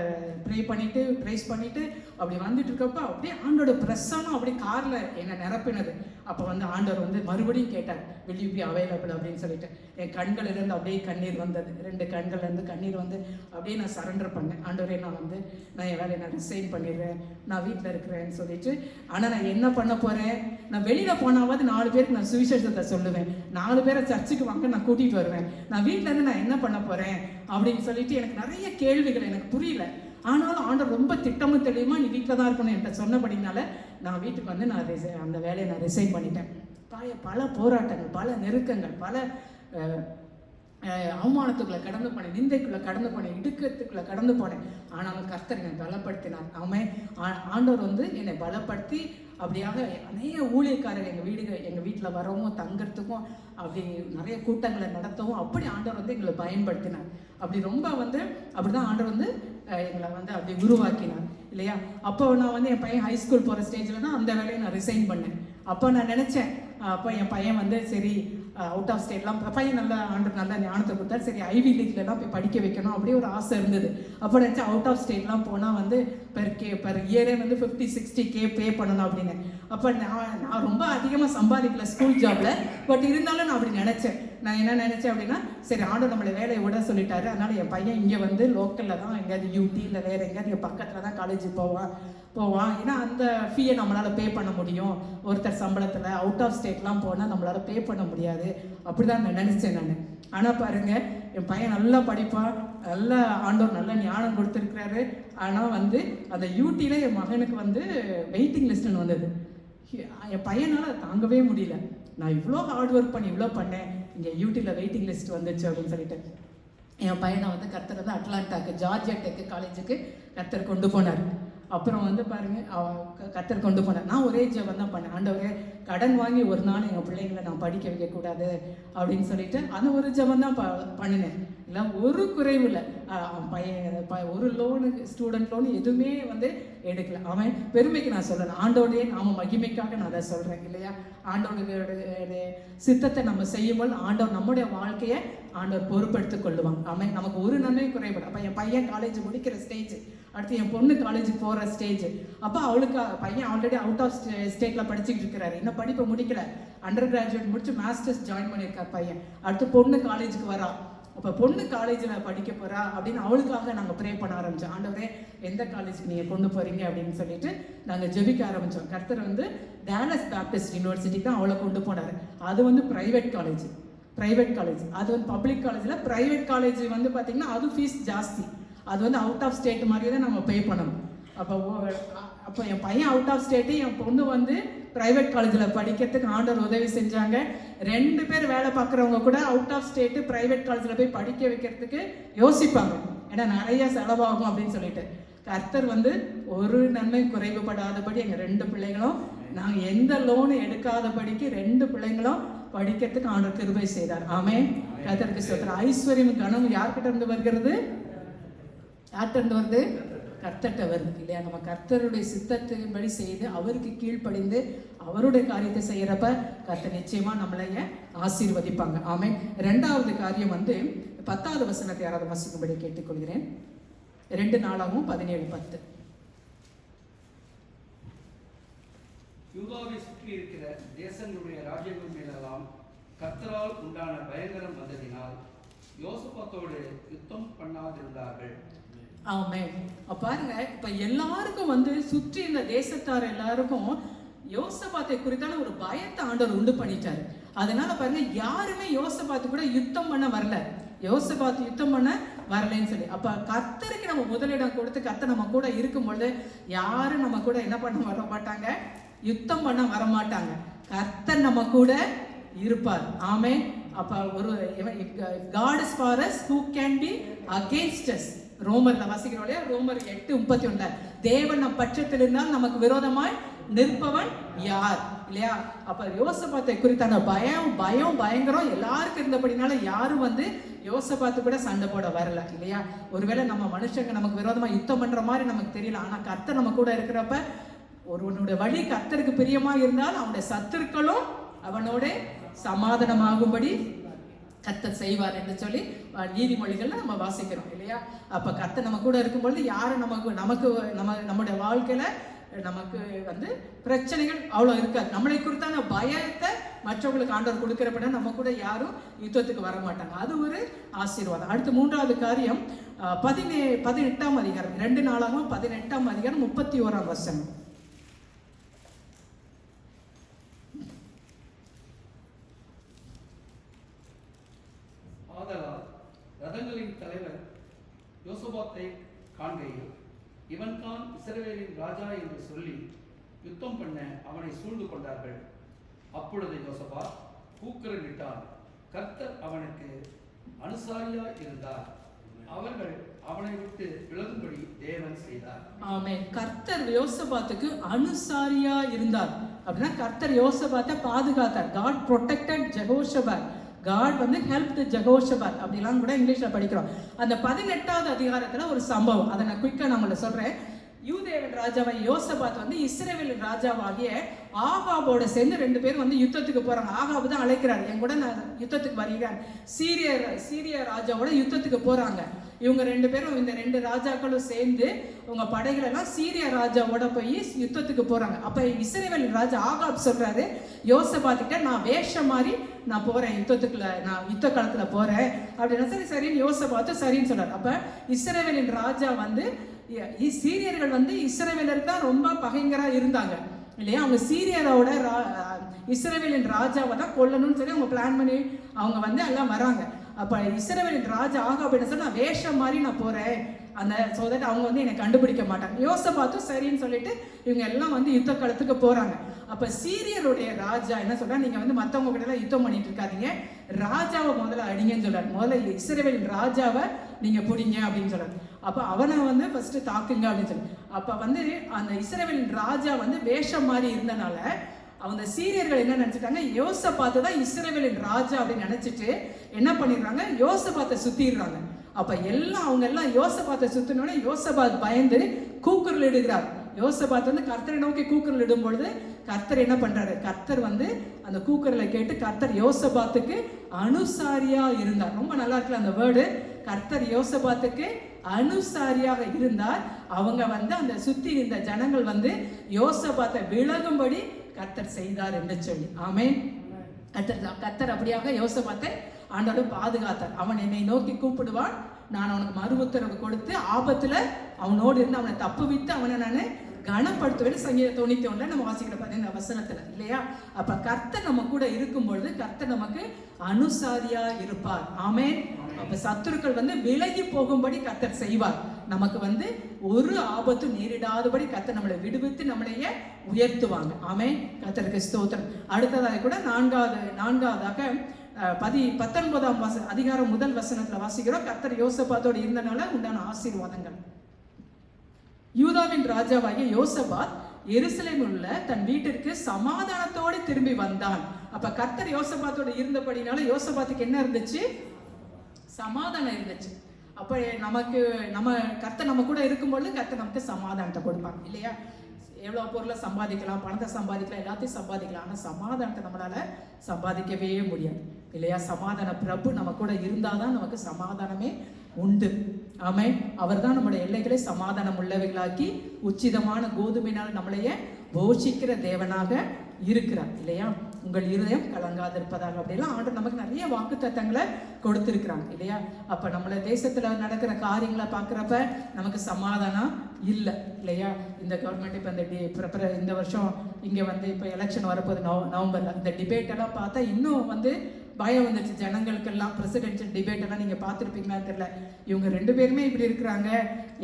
ப்ரைஸ் பண்ணிட்டு அப்படி வந்துட்டு இருக்கப்ப அப்படியே ஆண்டோட பிரசன்னம் அப்படியே காரில் என்னை நிரப்பினது. அப்போ வந்து ஆண்டவர் வந்து மறுபடியும் கேட்டார், will you be available அப்படின்னு சொல்லிட்டு. என் கண்களிலிருந்து அப்படியே கண்ணீர் வந்தது. 2 கண்கள்லேருந்து கண்ணீர் வந்து அப்படியே நான் சரண்டர் பண்ணேன். ஆண்டவரே, நான் என் வேலையை நான் ரிசைன் பண்ணிடுறேன், நான் வீட்டில் இருக்கிறேன்னு சொல்லிட்டு. ஆனால் நான் என்ன பண்ண போகிறேன், நான் வெளியில் போனாவது 4 பேருக்கு நான் சுவிசேஷத்தை சொல்லுவேன், 4 பேரை சர்ச்சுக்கு வாங்க நான் கூட்டிகிட்டு வருவேன், நான் வீட்டிலேருந்து நான் என்ன பண்ண போகிறேன் அப்படின்னு சொல்லிட்டு எனக்கு நிறைய கேள்விகள் எனக்கு புரியல. ஆனாலும் ஆண்டவர் ரொம்ப திட்டமும் தெளிவுமா நீ வீட்டில் தான் இருக்கணும் என்கிட்ட சொன்னபடினால நான் வீட்டுக்கு வந்து நான் அந்த வேலையை நான் ரிசைன் பண்ணிட்டேன். பல போராட்டங்கள், பல நெருக்கங்கள், பல அவமானத்துக்குள்ளே கடந்து போனேன், நிந்தைக்குள்ளே கடந்து போனேன், இடுக்கத்துக்குள்ளே கடந்து போனேன். ஆனாலும் கர்த்தர் என்னை பலப்படுத்தினார். ஆண்டவர் வந்து என்னை பலப்படுத்தி அப்படியாக நிறைய ஊழியக்காரர் எங்கள் வீட்டில் வரவும் தங்கிறதுக்கும் அப்படி நிறைய கூட்டங்களை நடத்தவும் அப்படி ஆண்டவர் வந்து எங்களை பயன்படுத்தினார். அப்படி ரொம்ப வந்து அப்படிதான் ஆண்டவர் வந்து எங்களை வந்து அப்படி உருவாக்கினார் இல்லையா. அப்போ நான் வந்து என் பையன் ஹை ஸ்கூல் போகிற ஸ்டேஜில் தான் அந்த வேலையை நான் ரிசைன் பண்ணேன். அப்போ நான் நினச்சேன், அப்போ என் பையன் வந்து சரி அவுட் ஆஃப் ஸ்டேட்லாம் பையன் நல்லா ஞானத்தை கொடுத்தாரு, சரி ஐவி லீக்லலாம் போய் படிக்க வைக்கணும் அப்படி ஒரு ஆசை இருந்தது. அப்போ நினச்சேன் அவுட் ஆஃப் ஸ்டேட்லாம் போனால் வந்து பெர் இயரே வந்து 50-60K பே பண்ணணும் அப்படின்னு. அப்போ நான் ரொம்ப அதிகமாக சம்பாதிக்கல ஸ்கூல் ஜாபில். பட் இருந்தாலும் நான் அப்படி நினச்சேன். நான் என்ன நினச்சேன் அப்படின்னா, சரி ஆண்டவர் நம்மளை வேலையை விட சொல்லிட்டாரு, அதனால் என் பையன் இங்கே வந்து லோக்கலில் தான் எங்கேயாவது யூடி இல்லை வேறு எங்கேயாவது இங்கே பக்கத்தில் தான் காலேஜுக்கு போவான். ஏன்னா அந்த ஃபீயை நம்மளால் பே பண்ண முடியும். ஒருத்தர் சம்பளத்தில் அவுட் ஆஃப் ஸ்டேட்லாம் போனால் நம்மளால் பே பண்ண முடியாது. அப்படி தான் நான் நினச்சேன் நான். ஆனால் பாருங்கள், என் பையன் நல்லா படிப்பான், நல்லா ஆண்டவர் நல்ல ஞானம் கொடுத்துருக்கிறாரு. ஆனால் வந்து அந்த யூடியில் என் மகனுக்கு வந்து வெயிட்டிங் லிஸ்ட்டுன்னு வந்தது. என் பையனால் தாங்கவே முடியல. நான் இவ்வளோ ஹார்ட் ஒர்க் பண்ணி இவ்வளோ பண்ணேன், இங்கே யூடியில் வெயிட்டிங் லிஸ்ட் வந்துச்சு அப்படின்னு சொல்லிட்டு என் பையனை வந்து கர்த்தர் வந்து அட்லாண்டாக்கு ஜார்ஜியா டெக் காலேஜுக்கு கர்த்தர் கொண்டு போனார். அப்புறம் வந்து பாருங்க கர்த்தர் கொண்டு போனார். நான் ஒரே ஜெபம் தான் பண்ணேன், ஆண்டவரே கடன் வாங்கி ஒரு நாள் எங்கள் பிள்ளைங்களை நான் படிக்க வைக்கக்கூடாது அப்படின்னு சொல்லிட்டு அந்த ஒரு ஜெபம் தான் பண்ணினேன். இல்லை ஒரு குறைவு இல்லை, பையன் ஒரு லோனு ஸ்டூடெண்ட் லோனு எதுவுமே வந்து எடுக்கல. அவன் பெருமைக்கு நான் சொல்லலை, ஆண்டோடைய நாம மகிமைக்காக நான் அதை சொல்கிறேன் இல்லையா. ஆண்டோடைய சித்தத்தை நம்ம செய்யும்போது ஆண்டவர் நம்முடைய வாழ்க்கையை ஆண்டவர் பொறுப்படுத்திக் கொள்ளுவாங்க. அவன் நமக்கு ஒரு நன்மை குறைபடும். அப்போ என் பையன் காலேஜ் முடிக்கிற ஸ்டேஜ், அடுத்து என் பொண்ணு காலேஜுக்கு போகிற ஸ்டேஜ். அப்போ அவளுக்கு பையன் ஆல்ரெடி அவுட் ஆஃப் ஸ்டேட்டில் படிச்சுக்கிட்டு இருக்கிறாரு, இன்னும் படிப்பை முடிக்கல, அண்டர் கிராஜுவேட் முடிச்சு மாஸ்டர்ஸ் ஜாயின் பண்ணியிருக்கார் பையன். அடுத்து பொண்ணு காலேஜுக்கு வரா. அப்போ பொண்ணு காலேஜில் படிக்க போகிறா அப்படின்னு அவளுக்காக நாங்கள் ப்ரே பண்ண ஆரம்பித்தோம். ஆண்டவரே எந்த காலேஜுக்கு நீங்கள் கொண்டு போகிறீங்க அப்படின்னு சொல்லிட்டு நாங்கள் ஜெபிக்க ஆரம்பித்தோம். கர்த்தர் வந்து டாலஸ் பேப்டிஸ்ட் யூனிவர்சிட்டிக்கு தான் அவளை கொண்டு போனார். அது வந்து ப்ரைவேட் காலேஜ். அது வந்து பப்ளிக் காலேஜில் ப்ரைவேட் காலேஜ் வந்து பார்த்திங்கன்னா அது ஃபீஸ் ஜாஸ்தி. அது வந்து அவுட் ஆஃப் ஸ்டேட் மாதிரியே தான் நம்ம பே பண்ணணும். அப்போ என் பையன் அவுட் ஆஃப் ஸ்டேட்டு, என் பொண்ணு வந்து ப்ரைவேட் காலேஜில் படிக்கிறதுக்கு ஆண்டவர் உதவி செஞ்சாங்க. 2 பேர் வேலை பார்க்குறவங்க கூட அவுட் ஆஃப் ஸ்டேட்டு ப்ரைவேட் காலேஜில் போய் படிக்க வைக்கிறதுக்கு யோசிப்பாங்க, ஏன்னா நிறைய செலவாகும் அப்படின்னு சொல்லிட்டு. கர்த்தர் வந்து ஒரு நன்மை குறைவுபடாதபடி எங்கள் 2 பிள்ளைங்களும் நாங்கள் எந்த லோனு எடுக்காதபடிக்கு 2 பிள்ளைங்களும் படிக்கிறதுக்கு ஆண்டவர் கிருபை செய்தார். ஆமென். கர்த்தருக்கு ஸ்தோத்திரம். ஐஸ்வர்யம் கனம் யார்கிட்ட இருந்து வருகிறது? யார்கிட்ட இருந்து வருது? கர்த்தர்கிட்ட வருது இல்லையா. நம்ம கர்த்தருடைய சித்தத்தின்படி செய்து அவருக்கு கீழ்ப்படிந்து அவருடைய காரியத்தை செய்யறப்ப கர்த்தர் நிச்சயமா நம்மளைய ஆசீர்வதிப்பாங்க. ஆமென். 2வது காரியம் வந்து 10வது வசனத்தை யாராவது வாசிக்கும்படி கேட்டுக்கொள்கிறேன். 2 நாளாகவும் 17:10. யூதாவை சுற்றி இருக்கிற தேசங்களுடைய ராஜ்யங்கள் மேலெல்லாம் கர்த்தரால் உண்டான பயங்கரம் வந்ததினால் யோசபாத்தோடு யுத்தம் பண்ணாதிருந்தார்கள். ஆமென். பாருங்க, இப்ப எல்லாருக்கும் வந்து சுற்றி இந்த தேசத்தார் எல்லாருக்கும் யோசபாத்தை குறித்தான ஒரு பயத்தை ஆண்டவர் உண்டு பண்ணிட்டாரு. அதனால பாருங்க, யாருமே யோசபாத்து கூட யுத்தம் பண்ண வரல, யோசபாத்து யுத்தம் பண்ண வரலன்னு சொல்லி. அப்ப கர்த்தருக்கு நம்ம முதலிடம் கொடுத்து கர்த்தர் நம்ம கூட இருக்கும் பொழுது யாரும் நம்ம கூட என்ன பண்ண வர மாட்டாங்க, யுத்தம் பண்ண வர மாட்டாங்க. கர்த்தர் நம்ம கூட இருப்பார். ஆமென். அப்ப ஒரு God is for us, who can be against us? ரோமர்ல வாசிக்கிறோம் இல்லையா, ரோமர் 8:31. தேவன் நம் பட்சத்தில் இருந்தால் நமக்கு விரோதமாய் நிற்பவன் யார் இல்லையா. அப்ப யோசபாத்தை குறித்தான பயம் பயங்கரம் எல்லாருக்கும் இருந்தபடினால யாரும் வந்து யோசபாத்து கூட சண்டை போட வரல இல்லையா. ஒருவேளை நம்ம மனுஷங்க நமக்கு விரோதமா யுத்தம் பண்ற மாதிரி நமக்கு தெரியல, ஆனா கர்த்தர் நம்ம கூட இருக்கிறப்ப ஒருவனுடைய வழி கர்த்தருக்கு பிரியமா இருந்தால் அவனுடைய சத்துருக்களும் அவனோட சமாதானமாகும்படி கர்த்தர் செய்வார் என்று சொல்லி நீதிமொழிகள்ல நம்ம வாசிக்கிறோம் இல்லையா. அப்ப கர்த்தர் நம்ம கூட இருக்கும்பொழுது யாரும் நம்முடைய வாழ்க்கையில நமக்கு வந்து பிரச்சனைகள் அவ்வளோ இருக்காது. நம்மளை குறித்தான பயத்தை மற்றவங்களுக்கு ஆண்டவர் கொடுக்கிறப்ப நம்ம கூட யாரும் யுத்தத்துக்கு வர மாட்டாங்க. அது ஒரு ஆசீர்வாதம். அடுத்து 3வது காரியம் 18ஆம் அதிகாரம், 2 நாளாகவும் 18ஆம் அதிகாரம் 31ஆம் வசனம். ரதங்களின் தலைவர் யோசபாத்தை காண்கையில் இவன் தான் இஸ்ரவேலின் ராஜா என்று சொல்லி யுத்தம் பண்ண அவனை சூழ்ந்து கொண்டார்கள். அப்பொழுது யோசபாத் கூக்குரலிட்டான். கர்த்தர் அவனுக்கு அனுசாரியா இருந்தார். அவர்கள் அவனை விட்டு விலகும்படி தேவன் செய்தார். ஆமென். கர்த்தர் யோசபாத்துக்கு அனுசாரியா இருந்தார் அப்படின்னா கர்த்தர் யோசபாத்தை பாதுகாத்தார். God protected Jehoshaphat. God வந்து helped Jehoshaphat அப்படிலாம் கூட இங்கிலீஷ்ல படிக்கிறோம். அந்த 18வது அதிகாரத்துல ஒரு சம்பவம், அதை நான் குயிக்கா நான் உங்களுக்கு சொல்றேன். யூதேவின் ராஜாவை யோசபாத் வந்து இஸ்ரவேலின் ராஜாவாகிய ஆகாபோட சேர்ந்து 2 பேரும் வந்து யுத்தத்துக்கு போறாங்க. ஆகாபு தான் அழைக்கிறார், என் கூட நான் யுத்தத்துக்கு வருகிறேன். சீரிய ராஜாவோட யுத்தத்துக்கு போறாங்க. இவங்க 2 பேரும், இந்த 2 ராஜாக்களும் சேர்ந்து உங்க படைகள் எல்லாம் சீரிய ராஜாவோட போய் யுத்தத்துக்கு போறாங்க. அப்ப இஸ்ரவேலின் ராஜா ஆகாப் சொல்றாரு யோசபாத்திட்ட, நான் வேஷம் மாதிரி நான் போறேன் யுத்தத்துக்குள்ள, நான் யுத்த காலத்துல போறேன் அப்படின்னா சரின்னு யோசபாத்து சரின்னு சொல்றாரு. அப்ப இஸ்ரவேலின் ராஜா வந்து சீரியர்கள் வந்து இஸ்ரவேலருக்கு தான் ரொம்ப பகைங்கரா இருந்தாங்க இல்லையா. அவங்க சீரியரோட இஸ்ரவேலின் ராஜாவை தான் கொல்லணும்னு சொல்லி அவங்க பிளான் பண்ணி அவங்க வந்து எல்லாம் வராங்க. அப்ப இஸ்ரவேலின் ராஜா ஆகாப் என்ன சொன்னா, வேஷம் மாதிரி நான் போறேன் அந்த ஸோ தட் அவங்க வந்து என்னை கண்டுபிடிக்க மாட்டாங்க. யோசபாத்தும் சரின்னு சொல்லிட்டு இவங்க எல்லாம் வந்து யுத்த களத்துக்கு போறாங்க. அப்ப சீரியருடைய ராஜா என்ன சொல்றா, நீங்க வந்து மத்தவங்க கிட்ட எல்லாம் யுத்தம் பண்ணிட்டு இருக்காதீங்க, ராஜாவை முதல்ல அடிங்கன்னு சொல்றாரு. முதல்ல இஸ்ரவேலின் ராஜாவை நீங்க பிடிங்க அப்படின்னு சொல்றாரு. அப்ப அவனை வந்து ஃபர்ஸ்ட் தாக்குங்க அப்படின்னு சொல்லி, அப்ப வந்து அந்த இஸ்ரவேலின் ராஜா வந்து வேஷம் மாதிரி இருந்தனால அவங்க சீரியர்கள் என்ன நினைச்சிட்டாங்க, யோசபாத்து தான் இஸ்ரவேலின் ராஜா அப்படின்னு நினைச்சிட்டு என்ன பண்ணிடுறாங்க, யோசபாத்தை சுத்திடுறாங்க. அப்ப எல்லாம் அவங்க எல்லாம் யோசபாத்தை சுத்தினோடனே யோசபாத் பயந்து கூக்குரல் இடுகிறார். யோசபாத் வந்து கர்த்தரை நோக்கி கூக்குரல் இடும் பொழுது கர்த்தர் என்ன பண்றாரு, கர்த்தர் வந்து அந்த கூக்குரலை கேட்டு கர்த்தர் யோசபாத்துக்கு அனுசாரியா இருந்தார். ரொம்ப நல்லா இருக்குல்ல அந்த வேர்டு, கர்த்தர் யோசபாத்துக்கு அனுசாரியாக இருந்தார். அவங்க வந்து அந்த சுத்தி இருந்த ஜனங்கள் வந்து யோசபாத்தை விலகும்படி கர்த்தர் செய்தார் என்று சொல்லி. ஆமென். கர்த்தர் அப்படியாக யோசபாத்தை ஆண்டவர் பாதுகாத்தார். அவன் என்னை நோக்கி கூப்பிடுவான், நான் அவனுக்கு மறு உத்தரவு கொடுத்து ஆபத்துல அவனோடு இருந்து அவனை தப்புவித்து அவனை நான் கனப்படுத்துவேன். சங்கீதம் 91 நம்ம வாசிக்கிற பார்த்தீங்கன்னா வசனத்துல இல்லையா. அப்ப கர்த்தர் நம்ம கூட இருக்கும் பொழுது கர்த்தர் நமக்கு அனுசாரியா இருப்பார். ஆமென். அப்ப சத்துருக்கள் வந்து விலகி போகும்படி கர்த்தர் செய்வார். நமக்கு வந்து ஒரு ஆபத்து நேரிடாதபடி கர்த்தர் நம்மளை விடுவித்து நம்மளையே உயர்த்துவாங்க. ஆமென். கர்த்தருக்கு ஸ்தோத்திரம். அடுத்ததாக கூட நான்காவதாக 19ஆம் அதிகாரம் முதல் வசனத்துல வாசிக்கிறோம். கர்த்தர் யோசபாத்தோடு இருந்தனால உண்டான ஆசீர்வாதங்கள். யூதாவின் ராஜாவாகிய யோசபாத் எருசலேமில் உள்ள தன் வீட்டிற்கு சமாதானத்தோடு திரும்பி வந்தான். அப்ப கர்த்தர் யோசபாத்தோடு இருந்தபடினால யோசபாத்துக்கு என்ன இருந்துச்சு, சமாதானம் இருந்துச்சு. அப்ப நம்ம கர்த்தர் நம்ம கூட இருக்கும்பொழுது கர்த்தர் நமக்கு சமாதானத்தை கொடுப்பாங்க இல்லையா. எவ்வளவு பொருளை சம்பாதிக்கலாம், பணத்தை சம்பாதிக்கலாம், எல்லாத்தையும் சம்பாதிக்கலாம், ஆனா சமாதானத்தை நம்மளால சம்பாதிக்கவே முடியாது இல்லையா. சமாதான பிரபு நம்ம கூட இருந்தாதான் நமக்கு சமாதானமே உண்டு. ஆமென். அவர் தான் நம்முடைய எல்லைகளை சமாதானம் உள்ளவைகளாக்கி உச்சிதமான கோதுமையினால் நம்மளையே போஷிக்கிற தேவனாக இருக்கிறார் இல்லையா. உங்கள் இருதயம் கலங்காதிருப்பதாக அப்படிலாம் ஆண்டு நமக்கு நிறைய வாக்கு தத்தங்களை கொடுத்திருக்கிறாங்க இல்லையா. அப்ப நம்மள தேசத்துல நடக்கிற காரியங்களை பாக்குறப்ப நமக்கு சமாதானம் இல்லை இல்லையா. இந்த கவர்மெண்ட் இப்ப இந்த வருஷம் இங்க வந்து இப்ப எலெக்ஷன் வரப்போகுது நவம்பர்ல. இந்த டிபேட் எல்லாம் பார்த்தா இன்னும் வந்து பயம் வந்துச்சு ஜனங்களுக்கெல்லாம். பிரசிடென்ஷியல் டிபேட் எல்லாம் நீங்க பார்த்துருப்பீங்களான்னு தெரியல. இவங்க 2 பேருமே இப்படி இருக்கிறாங்க,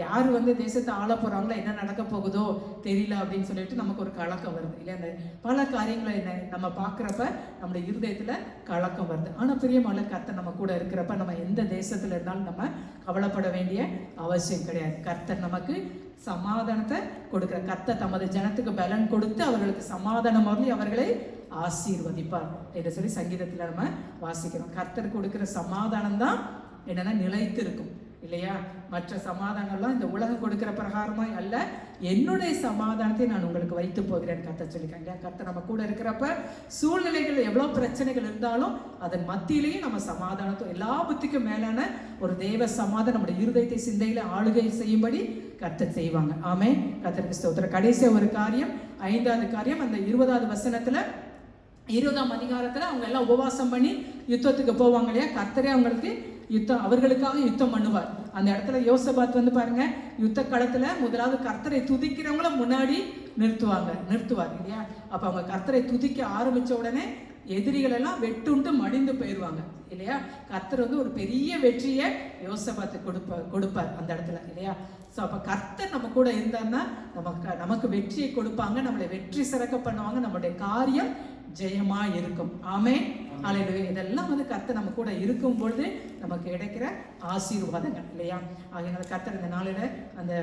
யார் வந்து தேசத்தை ஆள போறாங்களோ, என்ன நடக்க போகுதோ தெரியல அப்படின்னு சொல்லிட்டு நமக்கு ஒரு கலக்கம் வருது இல்லையா. அந்த பல காரியங்களை நம்ம பார்க்குறப்ப நம்முடைய இருதயத்துல கலக்கம் வருது. ஆனா பிரியமான கர்த்தர் நம்ம கூட இருக்கிறப்ப நம்ம எந்த தேசத்துல இருந்தாலும் நம்ம கவலைப்பட வேண்டிய அவசியம் கிடையாது. கர்த்தர் நமக்கு சமாதானத்தை கொடுக்கிற கர்த்தர் தமது ஜனத்துக்கு பலன் கொடுத்து அவர்களுக்கு சமாதானம் அருளி அவர்களை ஆசீர்வதிப்பார் என்று சொல்லி சங்கீதத்துல நம்ம வாசிக்கிறோம். கர்த்தர் கொடுக்கிற சமாதானம் தான் என்னன்னா நிலைத்து இருக்கும் இல்லையா. மற்ற சமாதானம்லாம் இந்த உலகம் கொடுக்கிற பிரகாரமாய் அல்ல, என்னுடைய சமாதானத்தை நான் உங்களுக்கு வைத்து போகிறேன் கர்த்தர் சொல்லியிருக்காங்க. கர்த்தர் நம்ம கூட இருக்கிறப்ப சூழ்நிலைகள் எவ்வளவு பிரச்சனைகள் இருந்தாலும் அதன் மத்தியிலேயே நம்ம சமாதானத்தை எல்லா புத்திக்கும் மேலான ஒரு தேவ சமாதானம் நம்முடைய இருதயத்தை சிந்தையில ஆளுகை செய்யும்படி கர்த்தர் செய்வாங்க. ஆமென். கர்த்தருக்கு ஸ்தோத்திரம். கடைசியா ஒரு காரியம், 5வது காரியம், அந்த 20வது வசனத்துல 20ஆம் அதிகாரத்துல அவங்க எல்லாம் உபவாசம் பண்ணி யுத்தத்துக்கு போவாங்க இல்லையா. கர்த்தரே அவர்களுக்காக யுத்தம் பண்ணுவார். அந்த இடத்துல யோசபாத் வந்து பாருங்க, யுத்த களத்துல முதலாவது கர்த்தரை துதிக்கிறவங்கள முன்னாடி நிறுத்துவார் இல்லையா. அப்ப அவங்க கர்த்தரை துதிக்க ஆரம்பிச்ச உடனே எதிரிகள் எல்லாம் வெட்டுண்டு மடிந்து போயிடுவாங்க இல்லையா. கர்த்தர் வந்து ஒரு பெரிய வெற்றியை யோசபாத்து கொடுப்பார் அந்த இடத்துல இல்லையா. ஸோ அப்போ கர்த்தர் நம்ம கூட இருந்தாருன்னா நமக்கு வெற்றியை கொடுப்பாங்க, நம்மளை வெற்றி சிறக்க பண்ணுவாங்க, நம்மளுடைய காரியம் ஜெயமா இருக்கும். ஆமென். அல்லேலூயா. இதெல்லாம் வந்து கர்த்தர் நம்ம கூட இருக்கும் பொழுது நமக்கு கிடைக்கிற ஆசீர்வாதங்கள் இல்லையா. ஆகையினால கர்த்தர் இந்த நாளில் அந்த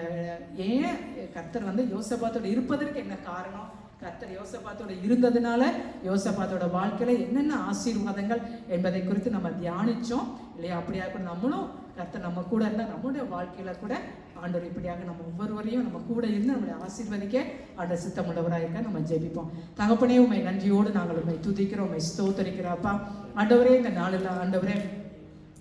ஏன் கர்த்தர் வந்து யோசபாத்தோடு இருப்பதற்கு என்ன காரணம், கர்த்தர் யோசபாத்தோடு இருந்ததுனால யோசபாத்தோட வாழ்க்கையில என்னென்ன ஆசீர்வாதங்கள் என்பதை குறித்து நம்ம தியானிச்சோம் இல்லையா. அப்படியா கூட நம்மளும் கர்த்தர் நம்ம கூட இருந்தால் நம்மளுடைய வாழ்க்கையில கூட ஆண்டவர் இப்படியாக நம்ம ஒவ்வொருவரையும் நம்ம கூட இருந்து நம்மளை ஆசீர்வதிக்க ஆண்டவர் சித்தமுள்ளவராக இருக்க நம்ம ஜெபிப்போம். தகப்பனே, உண்மை நன்றியோடு நாங்கள் உண்மை துதிக்கிறோம், உண்மை ஸ்தோத்தரிக்கிறோம். ஆண்டவரே, இந்த நாளில் ஆண்டவரே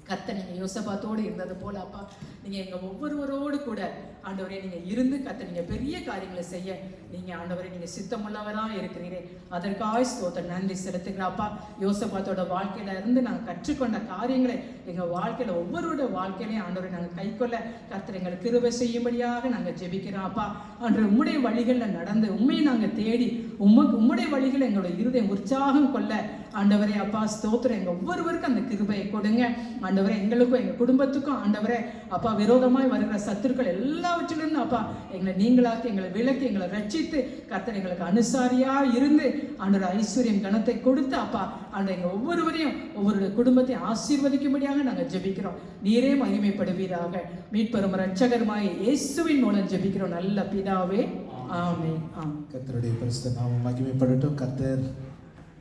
கர்த்தர் நீங்க யோசபாத்தோடு இருந்தது போல அப்பா, நீங்க எங்க ஒவ்வொருவரோடு கூட ஆண்டவரே நீங்க இருந்து கர்த்தர் நீங்க பெரிய காரியங்களை செய்ய நீங்க ஆண்டவரே நீங்க சித்தமுள்ளவரா இருக்கிறீரே, அதற்காக ஸ்தோத்திரம் நன்றி செலுத்துகிறோம் அப்பா. யோசபாத்தோட வாழ்க்கையில இருந்து நாங்கள் கற்றுக்கொண்ட காரியங்களை எங்க வாழ்க்கையில ஒவ்வொருவரோட வாழ்க்கையிலையும் ஆண்டவரை நாங்கள் கைக்கொள்ள கர்த்தர் எங்களுக்கு கிருபை செய்யும்படியாக நாங்கள் ஜெபிக்கிறோம் அப்பா. ஆண்டவர் உம்முடைய வழிகளில் நடந்து உண்மையை நாங்கள் தேடி உம்முடைய வழிகளை எங்களுடைய இருதயம் உற்சாகம் கொள்ள ஆண்டவரே அப்பா ஸ்தோத்திரம், எங்கள் ஒவ்வொருவருக்கும் அந்த கிருபையை கொடுங்க ஆண்டவரே. எங்களுக்கும் எங்கள் குடும்பத்துக்கும் ஆண்டவரே அப்பா விரோதமாய் வருகிற சத்துருக்கள் எல்லாவற்றிலிருந்து அப்பா எங்களை நீங்களாக்கி, எங்களை விலக்கி, எங்களை ரட்சித்து கர்த்தர் எங்களுக்கு அனுசாரியா இருந்து ஆண்டவர் ஐஸ்வர்யம் கனத்தை கொடுத்து அப்பா ஆண்டவர் எங்கள் ஒவ்வொருவரையும் ஒவ்வொரு குடும்பத்தையும் ஆசீர்வதிக்கும்படியாக நாங்கள் ஜெபிக்கிறோம். நீரே மகிமைப்படுவீராக. மீட்பெரும் இரட்சகருமாய் இயேசுவின் மூலம் ஜெபிக்கிறோம் நல்ல பிதாவே, ஆமென். கர்த்தருடைய பரிசுத்த நாமம் மகிமைப்படட்டும். கர்த்தர்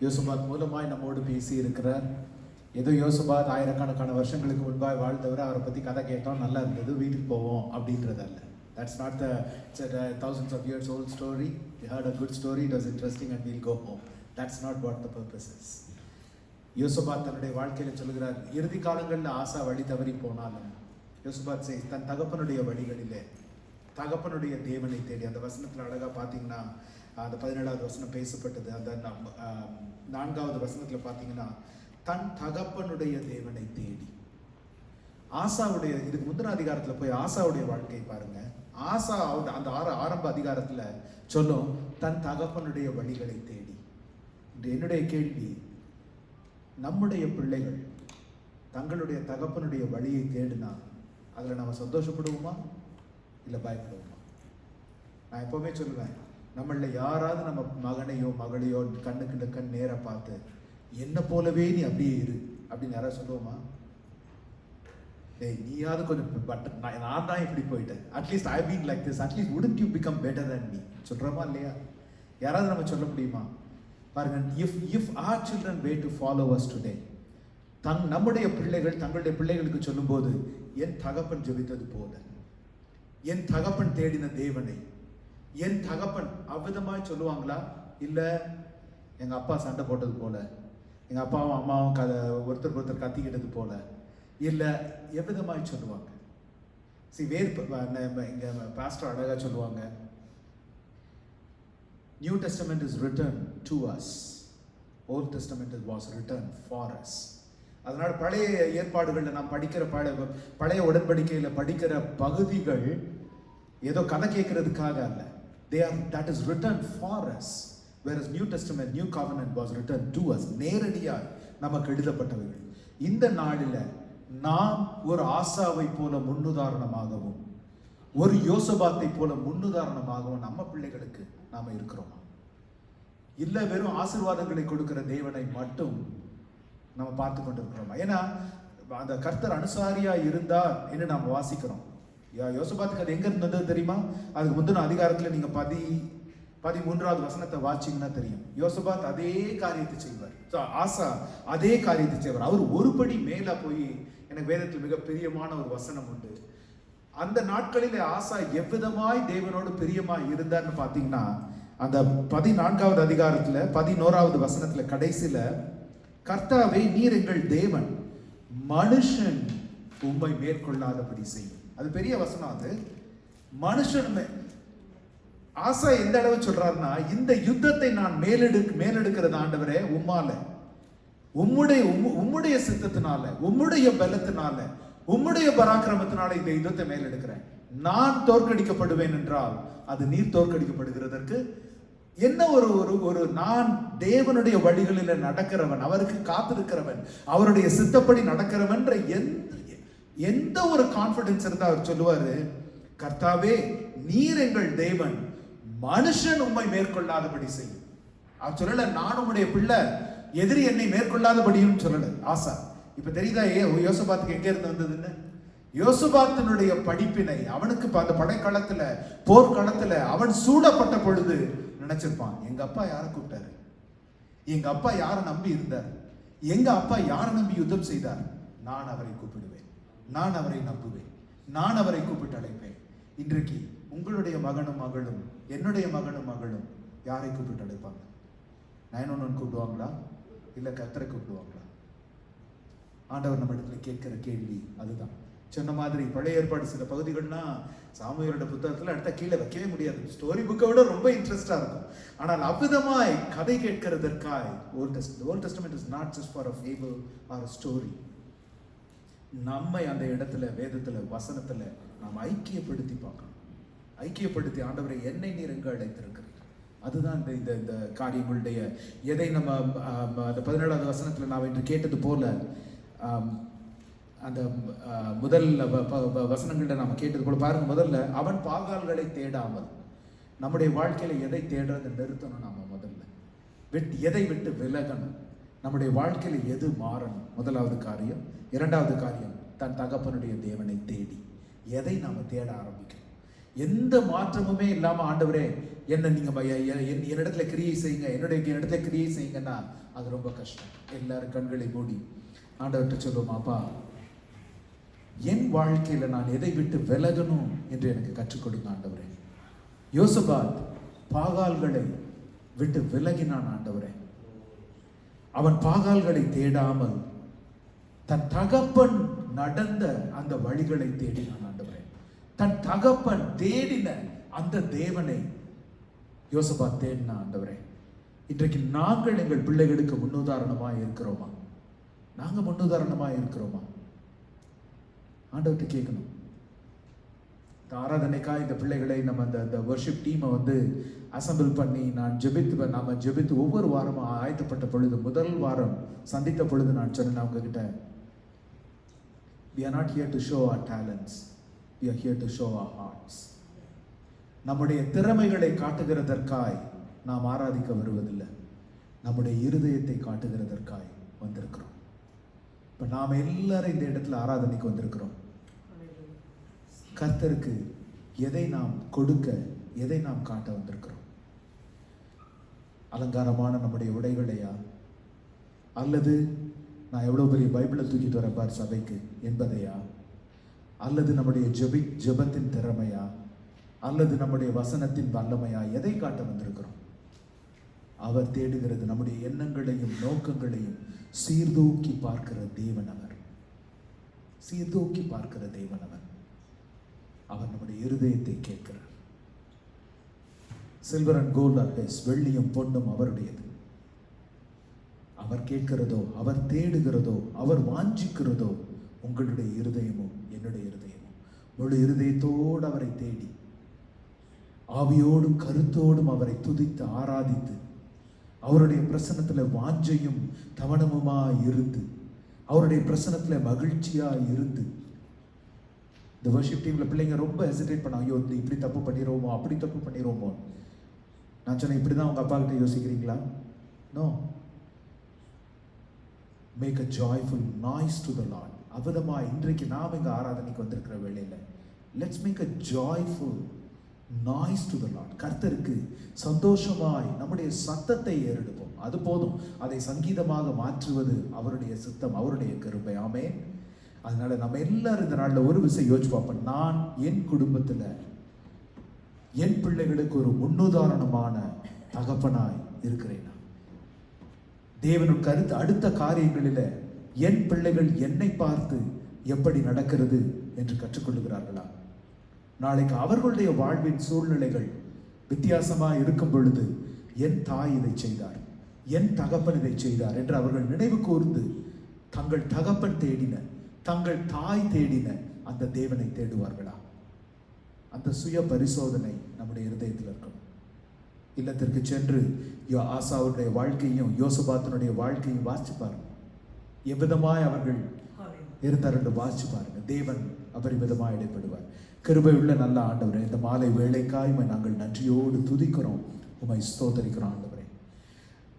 யோசபாத் மூலமாய் நம்மோடு பேசி இருக்கிறார். ஏதோ யோசபாத் ஆயிரக்கணக்கான வருஷங்களுக்கு முன்பாக வாழ்ந்தவர், அவரை பற்றி கதை கேட்டோம், நல்லா இருந்தது, வீட்டுக்கு போவோம் அப்படின்றதல்ல. That's not it's a thousands of years old story. We heard a good story, it was interesting and we'll go home. That's not what the purpose is. யோசபாத் தன்னுடைய வாழ்க்கையில் சொல்கிறார், இறுதி காலங்களில் ஆசா வழி தவறி போனாலும் யோசபாத் தன் தகப்பனுடைய வழிகளிலே தகப்பனுடைய தேவனை தேடி, அந்த வசனத்தில் அழகாக பார்த்தீங்கன்னா அந்த 17வது வசனம் பேசப்பட்டது. அந்த 4வது வசனத்தில் பார்த்தீங்கன்னா தன் தகப்பனுடைய தேவனை தேடி. ஆசாவுடைய, இதுக்கு முந்தின அதிகாரத்தில் போய் ஆசாவுடைய வாழ்க்கையை பாருங்க. ஆசா அந்த ஆரம்ப அதிகாரத்தில் சொல்லும் தன் தகப்பனுடைய வழிகளை தேடி. என்னுடைய கேள்வி, நம்முடைய பிள்ளைகள் தங்களுடைய தகப்பனுடைய வழியை தேடினா அதில் நம்ம சந்தோஷப்படுவோமா இல்லை பயப்படுவோமா? நான் எப்போவுமே சொல்லுவேன், நம்மள யாராவது நம்ம மகனையோ மகளையோ கண்ணுக்கு கண் நேர பார்த்து என்ன போலவே நீ அப்படியே இரு அப்படின்னு யாராவது சொல்லுவோமா? நீயாவது கொஞ்சம் பட் நான் தான் இப்படி போயிட்டேன், at least I been like this, at least wouldn't you become better than me சொல்கிறோமா இல்லையா? யாராவது நம்ம சொல்ல முடியுமா? பாருங்க, if our children were to follow us today, நம்முடைய பிள்ளைகள் தங்களுடைய பிள்ளைகளுக்கு சொல்லும்போது என் தகப்பன் ஜெபித்தது போல, என் தகப்பன் தேடின தேவனை, என் தகப்பன் அவ்விதமாய் சொல்லுவாங்களா? இல்லை எங்கள் அப்பா சண்டை போட்டது போல, எங்கள் அப்பாவும் அம்மாவும் ஒருத்தருக்கு ஒருத்தர் கத்திக்கிட்டது போல, இல்லை எவ்விதமாய் சொல்லுவாங்க? இங்கே பாஸ்டர் அழகாக சொல்லுவாங்க, New Testament is written to us, Old Testament was written for us. அதனால பழைய ஏற்பாடுகளில் நாம் படிக்கிற பழைய உடன்படிக்கையில் படிக்கிற பகுதிகள் ஏதோ கதை கேட்கறதுக்காக அல்ல. That is written for us, whereas New Testament, New Covenant was written to us. நேரடியாக நமக்கு எழுதப்பட்டவைகள். இந்த நாளில் நாம் ஒரு ஆசாவை போல முன்னுதாரணமாகவும் ஒரு யோசபாத்தை போல முன்னுதாரணமாகவும் நம்ம பிள்ளைகளுக்கு நாம இருக்கிறோமா? இல்லை வெறும் ஆசீர்வாதங்களை கொடுக்கிற தேவனை மட்டும் நம்ம பார்த்து கொண்டு இருக்கிறோமா? ஏன்னா அந்த கர்த்தர் அனுசாரியா இருந்தார் என்று நாம் வாசிக்கிறோம். யோசபாத்துக்கு அது எங்க இருந்தது தெரியுமா? அதுக்கு முந்தின அதிகாரத்துல நீங்க 13வது வசனத்தை வாசிங்கன்னா தெரியும். யோசபாத் அதே காரியத்தை செய்வார், ஆசா அதே காரியத்தை செய்வார். அவர் ஒருபடி மேல போய், எனக்கு வேதத்தில் மிக பிரியமான ஒரு வசனம் உண்டு. அந்த நாட்களில் ஆசா எவ்விதமாய் தேவனோடு பிரியமாய் இருந்தார்னு பார்த்தீங்கன்னா, அந்த 14வது அதிகாரத்துல 11வது வசனத்துல கடைசியில, கர்த்தாவே நீர் எங்கள் தேவன், மனுஷன் உம்மை மேற்கொள்ளாதபடி செய்யும். அது பெரிய வசனம். அது மனுஷன் ஆசா எந்த அளவு சொல்றாருன்னா, இந்த யுத்தத்தை நான் மேலெடுக்கிறது ஆண்டவரே உம்மால, உம்முடைய சித்தத்தினால, உம்முடைய பலத்தினால, உம்முடைய பராக்கிரமத்தினால இந்த யுத்தத்தை மேலெடுக்கிறேன். நான் தோற்கடிக்கப்படுவேன் என்றால் அது நீர் தோற்கடிக்கப்படுகிறதற்கு என்ன ஒரு நான் தேவனுடைய வழிகளில் நடக்கிறவன், அவருக்கு காத்திருக்கிறவன், அவருடைய சித்தப்படி நடக்கிறவன் எந்த ஒரு கான்பிடன்ஸ் இருந்தா அவர் சொல்லுவாரு, கர்த்தாவே நீர் எங்கள் தேவன், மனுஷன் உம்மை மேற்கொள்ளாதபடி செய்யும். அவர் சொல்லல நான் உம்முடைய பிள்ளை, எதிரி என்னை மேற்கொள்ளாதபடியும் சொல்லல ஆசா. இப்ப தெரியுதா யோசபாத்துக்கு எங்க இருந்து வந்ததுன்னு? யோசபாத்தினுடைய படிப்பினை அவனுக்கு அந்த படைக்களத்துல போர்க்களத்துல அவன் சூழப்பட்ட பொழுது நினைச்சிருப்பான், எங்க அப்பா யாரை கூப்பிட்டாரு, எங்க அப்பா யாரை நம்பி இருந்தார், எங்க அப்பா யாரை நம்பி யுத்தம் செய்தார், நான் அவரை கூப்பிடுவேன், நான் அவரை நம்புவேன், நான் அவரை கூப்பிட்டு அழைப்பேன். இன்றைக்கு உங்களுடைய மகனும் மகளும் என்னுடைய மகனும் மகளும் யாரை கூப்பிட்டு அழைப்பாங்க? 911 கூப்பிடுவாங்களா இல்ல கர்த்தரை கூப்பிடுவாங்களா? ஆண்டவர் நம்ம இடத்துல கேட்கிற கேள்வி அதுதான். சொன்ன மாதிரி பழைய ஏற்பாடு சில பகுதிகள்னா சாமுவேலோட புத்தகத்துல அடுத்த கீழே வைக்கவே முடியாது. ஸ்டோரி புக்கை விட ரொம்ப இன்ட்ரெஸ்டா இருக்கும். ஆனால் அவ்விதமாய் கதை கேட்கிறதற்காய் old testament is not just for a fable or a story. நம்மை அந்த இடத்துல வேதத்துல வசனத்துல நாம் ஐக்கியப்படுத்தி பார்க்கணும். ஐக்கியப்படுத்தி, ஆண்டவரை என்னை நீர் எங்க அழைத்திருக்கிறீர், அதுதான் இந்த இந்த காரியங்களுடைய எதை நம்ம அந்த 17வது வசனத்தில் நான் இன்று கேட்டது போல அந்த முதல் வசனங்கள்ட்ட நாம் கேட்டது போல பாருங்க, முதல்ல அவன் பாகால்களை தேடாமல் நம்முடைய வாழ்க்கையில எதை தேடுறதை நிறுத்தணும். நாம முதல்ல எதை விட்டு விலகணும், நம்முடைய வாழ்க்கையில எது மாறணும். முதலாவது காரியம். இரண்டாவது காரியம், தன் தகப்பனுடைய தேவனை தேடி எதை நாம தேட ஆரம்பிக்கணும். எந்த மாற்றமுமே இல்லாம ஆண்டவரே என்ன நீங்க என்னிடத்துல கிரியை செய்யுங்க, என்னுடைய இடத்துல கிரியை செய்யுங்கன்னா அது ரொம்ப கஷ்டம். எல்லாரும் கண்களை மூடி ஆண்டவர்கிட்ட சொல்லுவோம், அப்பா என் வாழ்க்கையில நான் எதை விட்டு விலகணும் என்று எனக்கு கற்றுக் கொடுங்க ஆண்டவரே. யோசபாத் பாகால்களை விட்டு விலகினான் ஆண்டவரே. அவன் பாகால்களை தேடாமல் தன் தகப்பன் நடந்த அந்த வழிகளை தேடினான் ஆண்டவரே. தன் தகப்பன் தேடின அந்த தேவனை யோசபாத் தேடினான் ஆண்டவரே. இன்றைக்கு நாங்கள் எங்கள் பிள்ளைகளுக்கு முன்னுதாரணமாக இருக்கிறோமா? நாங்க முன்னுதாரணமாக இருக்கிறோமா? ஆண்டவர்கிட்ட கேட்கணும். இந்த ஆராதனைக்காக இந்த பிள்ளைகளை நம்ம அந்த வர்ஷிப் டீமை அசம்பிள் பண்ணி நாம ஜெபித்து ஒவ்வொரு வாரமும் ஆயத்தப்பட்ட பொழுது, முதல் வாரம் சந்தித்த பொழுது நான் சொன்னேன் அவங்க கிட்ட, we are not here to show our talents, we are here to show our hearts. நம்முடைய திறமைகளை காட்டுகிறதற்காய் நாம் ஆராதிக்க வருவதில்லை, நம்முடைய இருதயத்தை காட்டுகிறதற்காய் வந்திருக்கிறோம். இப்ப நாம் எல்லாரும் இந்த இடத்துல ஆராதனைக்கு வந்திருக்கிறோம். கர்த்தருக்கு எதை நாம் கொடுக்க, எதை நாம் காட்ட வந்திருக்கிறோம்? அலங்காரமான நம்முடைய உடைகளையா, அல்லது நான் எவ்வளவு பெரிய பைபிளை தூக்கிட்டு வரேன் பார் சபைக்கு என்பதையா, அல்லது நம்முடைய ஜெபத்தின் திறமையா, அல்லது நம்முடைய வசனத்தின் வல்லமையா, எதை காட்ட வந்திருக்கிறோம்? அவர் தேடுகிறது நம்முடைய எண்ணங்களையும் நோக்கங்களையும் சீர்தூக்கி பார்க்கிற தேவன் அவர். சீர்தூக்கி பார்க்கிற தேவன் அவர். அவர் நம்முடைய இருதயத்தை கேட்கிறார். Silver and gold are his, வெள்ளியும் பொன்னும் அவருடையது. அவர் கேட்கிறதோ, அவர் தேடுகிறதோ, அவர் வாஞ்சிக்கிறதோ உங்களுடைய இருதயமும் என்னுடைய இருதயமும். முழு இருதயத்தோடு அவரை தேடி ஆவியோடும் கருத்தோடும் அவரை துதித்து ஆராதித்து அவருடைய பிரசன்னத்துல வாஞ்சையும் தவணமுமா இருந்து அவருடைய பிரசன்னத்துல மகிழ்ச்சியா இருந்து. இந்த வர்ஷிப் டீம்ல பிள்ளைங்க ரொம்ப ஹெசிடேட் பண்ணாங்க, ஐயோ இப்படி தப்பு பண்ணிடுவோமோ, அப்படி தப்பு பண்ணிடுவோமோ. நான் சொன்னேன், இப்படிதான் உங்க அப்பா கிட்ட யோசிக்கிறீங்களா? நோ, make a joyful noise to the lord. அவ்விதமா இன்றைக்கு நாம் இங்க ஆராதனைக்கு வந்திருக்கிற வேளையில let's make a joyful noise to the lord. கர்த்தருக்கு சந்தோஷமாய் நம்முடைய சத்தத்தை ஏறெடுப்போம். அது போதும். அதை சங்கீதமாக மாற்றுவது அவருடைய சித்தம், அவருடைய கிருபை. ஆமென். அதனால நம்ம எல்லாரும் இந்த நாளில் ஒரு விஷயம் யோசிச்சு பார்ப்போம். நான் என் குடும்பத்தில் என் பிள்ளைகளுக்கு ஒரு முன்னுதாரணமான தகப்பனாய் இருக்கிறேன். தேவனுக்கு அடுத்த காரியங்களில் என் பிள்ளைகள் என்னை பார்த்து எப்படி நடக்கிறது என்று கற்றுக்கொள்ளுகிறார்களா? நாளைக்கு அவர்களுடைய வாழ்வின் சூழ்நிலைகள் வித்தியாசமாக இருக்கும் பொழுது என் தாய் இதை செய்தார், என் தகப்பன் இதை செய்தார் என்று அவர்கள் நினைவு கூர்ந்து தங்கள் தகப்பன் தேடின, தங்கள் தாய் தேடின அந்த தேவனை தேடுவார்களா? அந்த சுய பரிசோதனை நம்முடைய இருதயத்தில் இருக்கணும். இல்லத்திற்கு சென்று ஆசாவுடைய வாழ்க்கையும் யோசபாத்தினுடைய வாழ்க்கையும் வாசிச்சு பாருங்க. எவ்விதமாய் அவர்கள் இருந்தார் என்று வாசிச்சு பாருங்க. தேவன் அபரிமிதமாய் இடைப்படுவார். கிருபை உள்ள நல்ல ஆண்டவரே, இந்த மாலை வேளைக்காய் நாங்கள் நன்றியோடு துதிக்கிறோம், உம்மை ஸ்தோத்தரிக்கிறோம் ஆண்டவரே.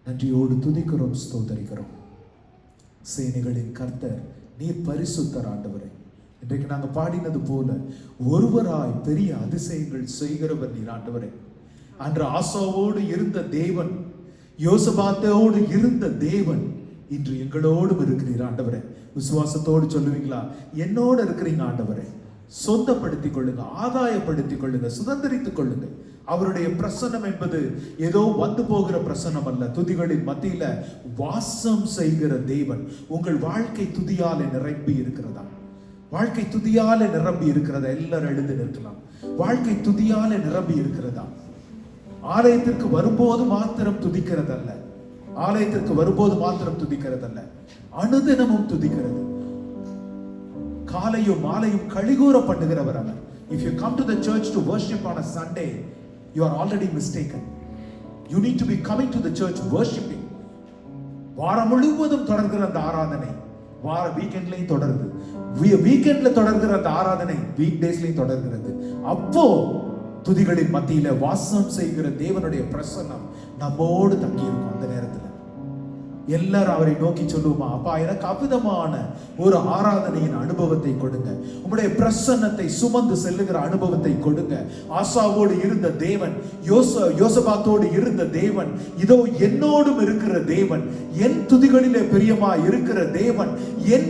நன்றியோடு துதிக்கிறோம், ஸ்தோத்தரிக்கிறோம். சேனைகளின் கர்த்தர் நீர் பரிசுத்தர் ஆண்டவரே. இன்றைக்கு நாங்கள் பாடினது போல ஒருவராய் பெரிய அதிசயங்கள் செய்கிறவர் நீர் ஆண்டவரே. அன்று ஆசாவோடு இருந்த தேவன், யோசபாத்தோடு இருந்த தேவன் இன்று எங்களோடும் இருக்கிறீர் ஆண்டவரே. விசுவாசத்தோடு சொல்லுவீங்களா? என்னோடு இருக்கிறீங்க ஆண்டவரே. சொந்தப்படுத்திக் கொள்ளுங்க, ஆதாயப்படுத்திக் கொள்ளுங்க, சுதந்திரித்துக் கொள்ளுங்க. அவருடைய பிரசன்னம் என்பது ஏதோ வந்து போகிற பிரசன்னம் அல்ல. துதிகளின் மத்தியில வாசம் செய்கிற தேவன். உங்கள் வாழ்க்கை துதியாலே நிரம்பி இருக்கிறதா? வாழ்க்கை துதியாலே நிரம்பி இருக்கிறதா? எல்லாரும் எழுந்து நிற்கலாம். வாழ்க்கை துதியாலே நிரம்பி இருக்கிறதா? ஆலயத்திற்கு வரும்போது மாத்திரம் துதிக்கிறதல்ல, ஆலயத்திற்கு வரும்போது மாத்திரம் துதிக்கிறதல்ல, அனுதினமும் துதிக்கிறது. காலையும் மாலையும் கழிகூற பண்ணுகிறவர் அவர். If you come to the church to worship on a Sunday, you are already mistaken. You need to be coming to the church worshiping. வாரம் முழுவதும் தொடர்கிற அந்த ஆராதனை வார வீக்கெண்ட்லயும் தொடருது. வீக்கெண்ட்ல தொடர்கிற அந்த ஆராதனை வீக் டேஸ்லயும் தொடர்கிறது. அப்போ துதிகளின் மத்தியில வாசம் செய்கிற தேவனுடைய பிரசன்னம் நம்மோடு தங்கி இருக்கும். அந்த நேரத்துல எல்லாரும் அவரை நோக்கி சொல்லுவோமா, அப்பா எனக்கு அவ்விதமான ஒரு ஆராதனையின் அனுபவத்தை கொடுங்க, உம்முடைய பிரசன்னத்தை சுமந்து செல்லுகிற அனுபவத்தை கொடுங்க. ஆசாவோடு இருந்த தேவன், யோசபாத்தோடு இருந்த தேவன், இதோ என்னோடும் இருக்கிற தேவன், என் துதிகளிலே பிரியமா இருக்கிற தேவன், என்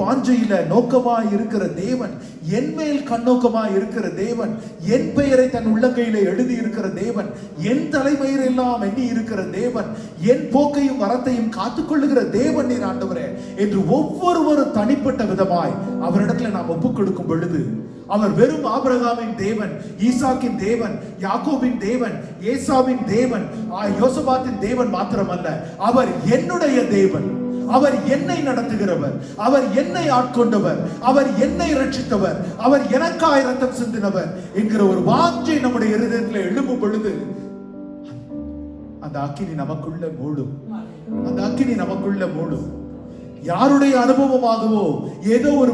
வாஞ்சையில நோக்கமா இருக்கிற தேவன், என் மேல் கண்ணோக்கமா இருக்கிற தேவன், என் பெயரை தன் உள்ளங்கையில எழுதி இருக்கிற தேவன், என் தலைமயிரெல்லாம் எண்ணி இருக்கிற தேவன், என் போக்கையும் வரத்தையும் காத்துக்கொள்ளுகிற தேவன் நீர் ஆண்டவரே என்று ஒவ்வொருவரும் தனிப்பட்ட விதமாய் அவரிடத்துல நாம் ஒப்புக் கொடுக்கும் பொழுது, அவர் வெறும் ஆபிரகாமின் தேவன், ஈசாக்கின் தேவன், யாக்கோபின் தேவன், ஏசாவின் தேவன், யோசபாத்தின் தேவன் மாத்திரமல்ல, அவர் என்னுடைய தேவன், அவர் என்னை நடத்துகிறவர், அவர் என்னை ஆட்கொண்டவர், அவர் என்னை ரட்சித்தவர், அவர் எனக்காய் ரத்தம் சிந்தினவர் என்கிற ஒரு வாஞ்சை நம்முடைய இருதயத்தில் எழும்பும் பொழுது அந்த அக்கினி நமக்குள்ள மூடும். அந்த அக்கினி நமக்குள்ள மூடும். யாருடைய அனுபவமாகவோ, ஏதோ ஒரு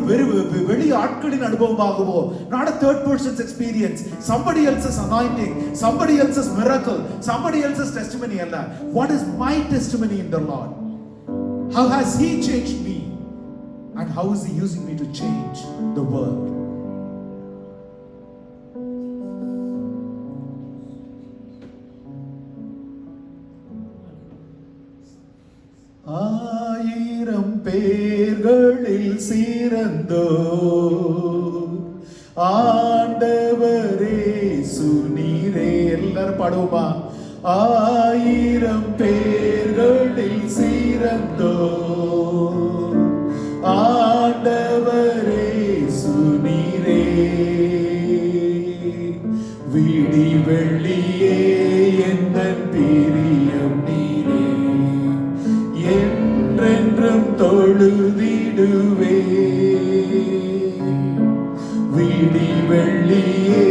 வெளி ஆட்களின் அனுபவமாகவோ, not a third person's experience, somebody else's anointing, somebody else's miracle, somebody else's testimony அல்ல. What is my testimony in the Lord? How has He changed me? And how is He using me to change the world? ஆயிரம் பேர்களில் சிறந்தோ ஆண்டவரே சுனீரே. எல்லாரும் பாடுவோமா? ஆயிரம் பேர்களில் சிறந்தோ ஆண்டவரே சுனீரே. விடி வெள்ளியே எந்தன் பிரியம் நீரே, என்றென்றும் தொழுதிடுவே. விடி வெள்ளியே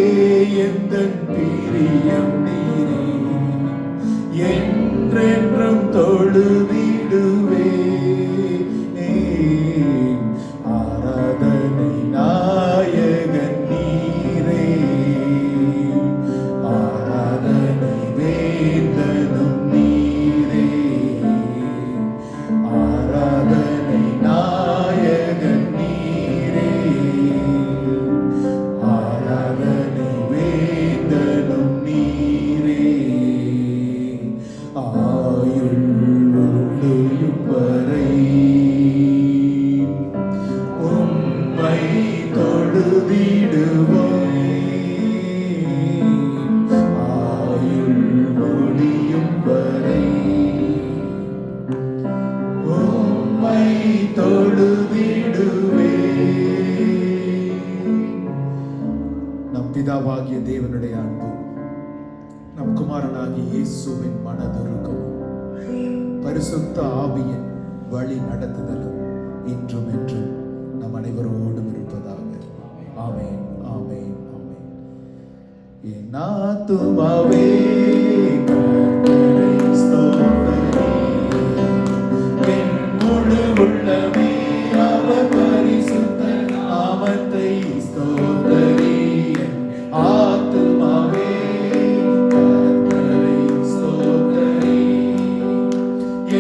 எந்தன் பிரியம் நீரே, என்றென்றும் தொழுதிடுவே. ஆராதனை நாயகன் நீரே, ஆராதனை வேந்தனும் நீரே, ஆராதனை நாயகன் நீரே, ஆராதனை வேந்தனும் நீரே. ஆயுள் ஒளியும் வரை உம்மை தொழுதிடுவோம். ஆயுள் ஒளியும் வரை உம்மை தொழுதிடுவே. நம் பிதாவாகிய தேவனுடைய அன்பு, நம் குமாரனாகிய இயேசுவின் மனதுருக்கம், பரிசுத்த ஆவியின் வழி நடத்துதலும் இன்றும் என்றும் நம் அனைவரோடும் இருப்பதாக. ஆமென், ஆமென், ஆமென். என் ஆத்துமாவே கர்த்தரை ஸ்தோத்திரி, என் முழு உள்ளமே அவர் பரிசுத்த நாமத்தை ஸ்தோத்திரி. என் ஆத்துமாவே கர்த்தரை ஸ்தோத்திரி,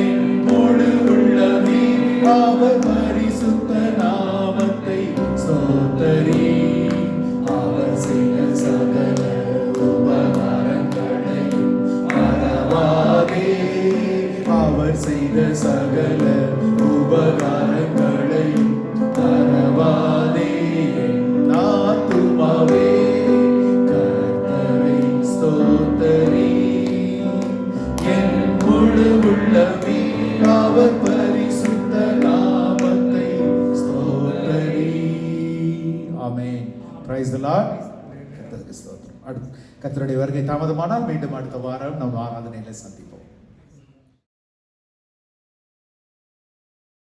என் முழு உள்ளமே அவர் பரிசுத்த நாமத்தை ஸ்தோத்திரி. அவர் செய்த சகல உபகாரங்களையும் மறவாதே, அவர் செய்த சகல உபகாரங்களையும் மறவாதே. என் ஆத்துமாவே கர்த்தரை ஸ்தோத்திரி, என் முழு உள்ளமே அவர் பரிசுத்த நாமத்தை ஸ்தோத்திரி. ஆமென். Praise the Lord. கர்த்தருக்கு ஸ்தோத்திரம். கர்த்தருடைய வருகை தாமதமானால் மீண்டும் அடுத்த வாரம் நம் ஆராதனையில சந்திப்போம்.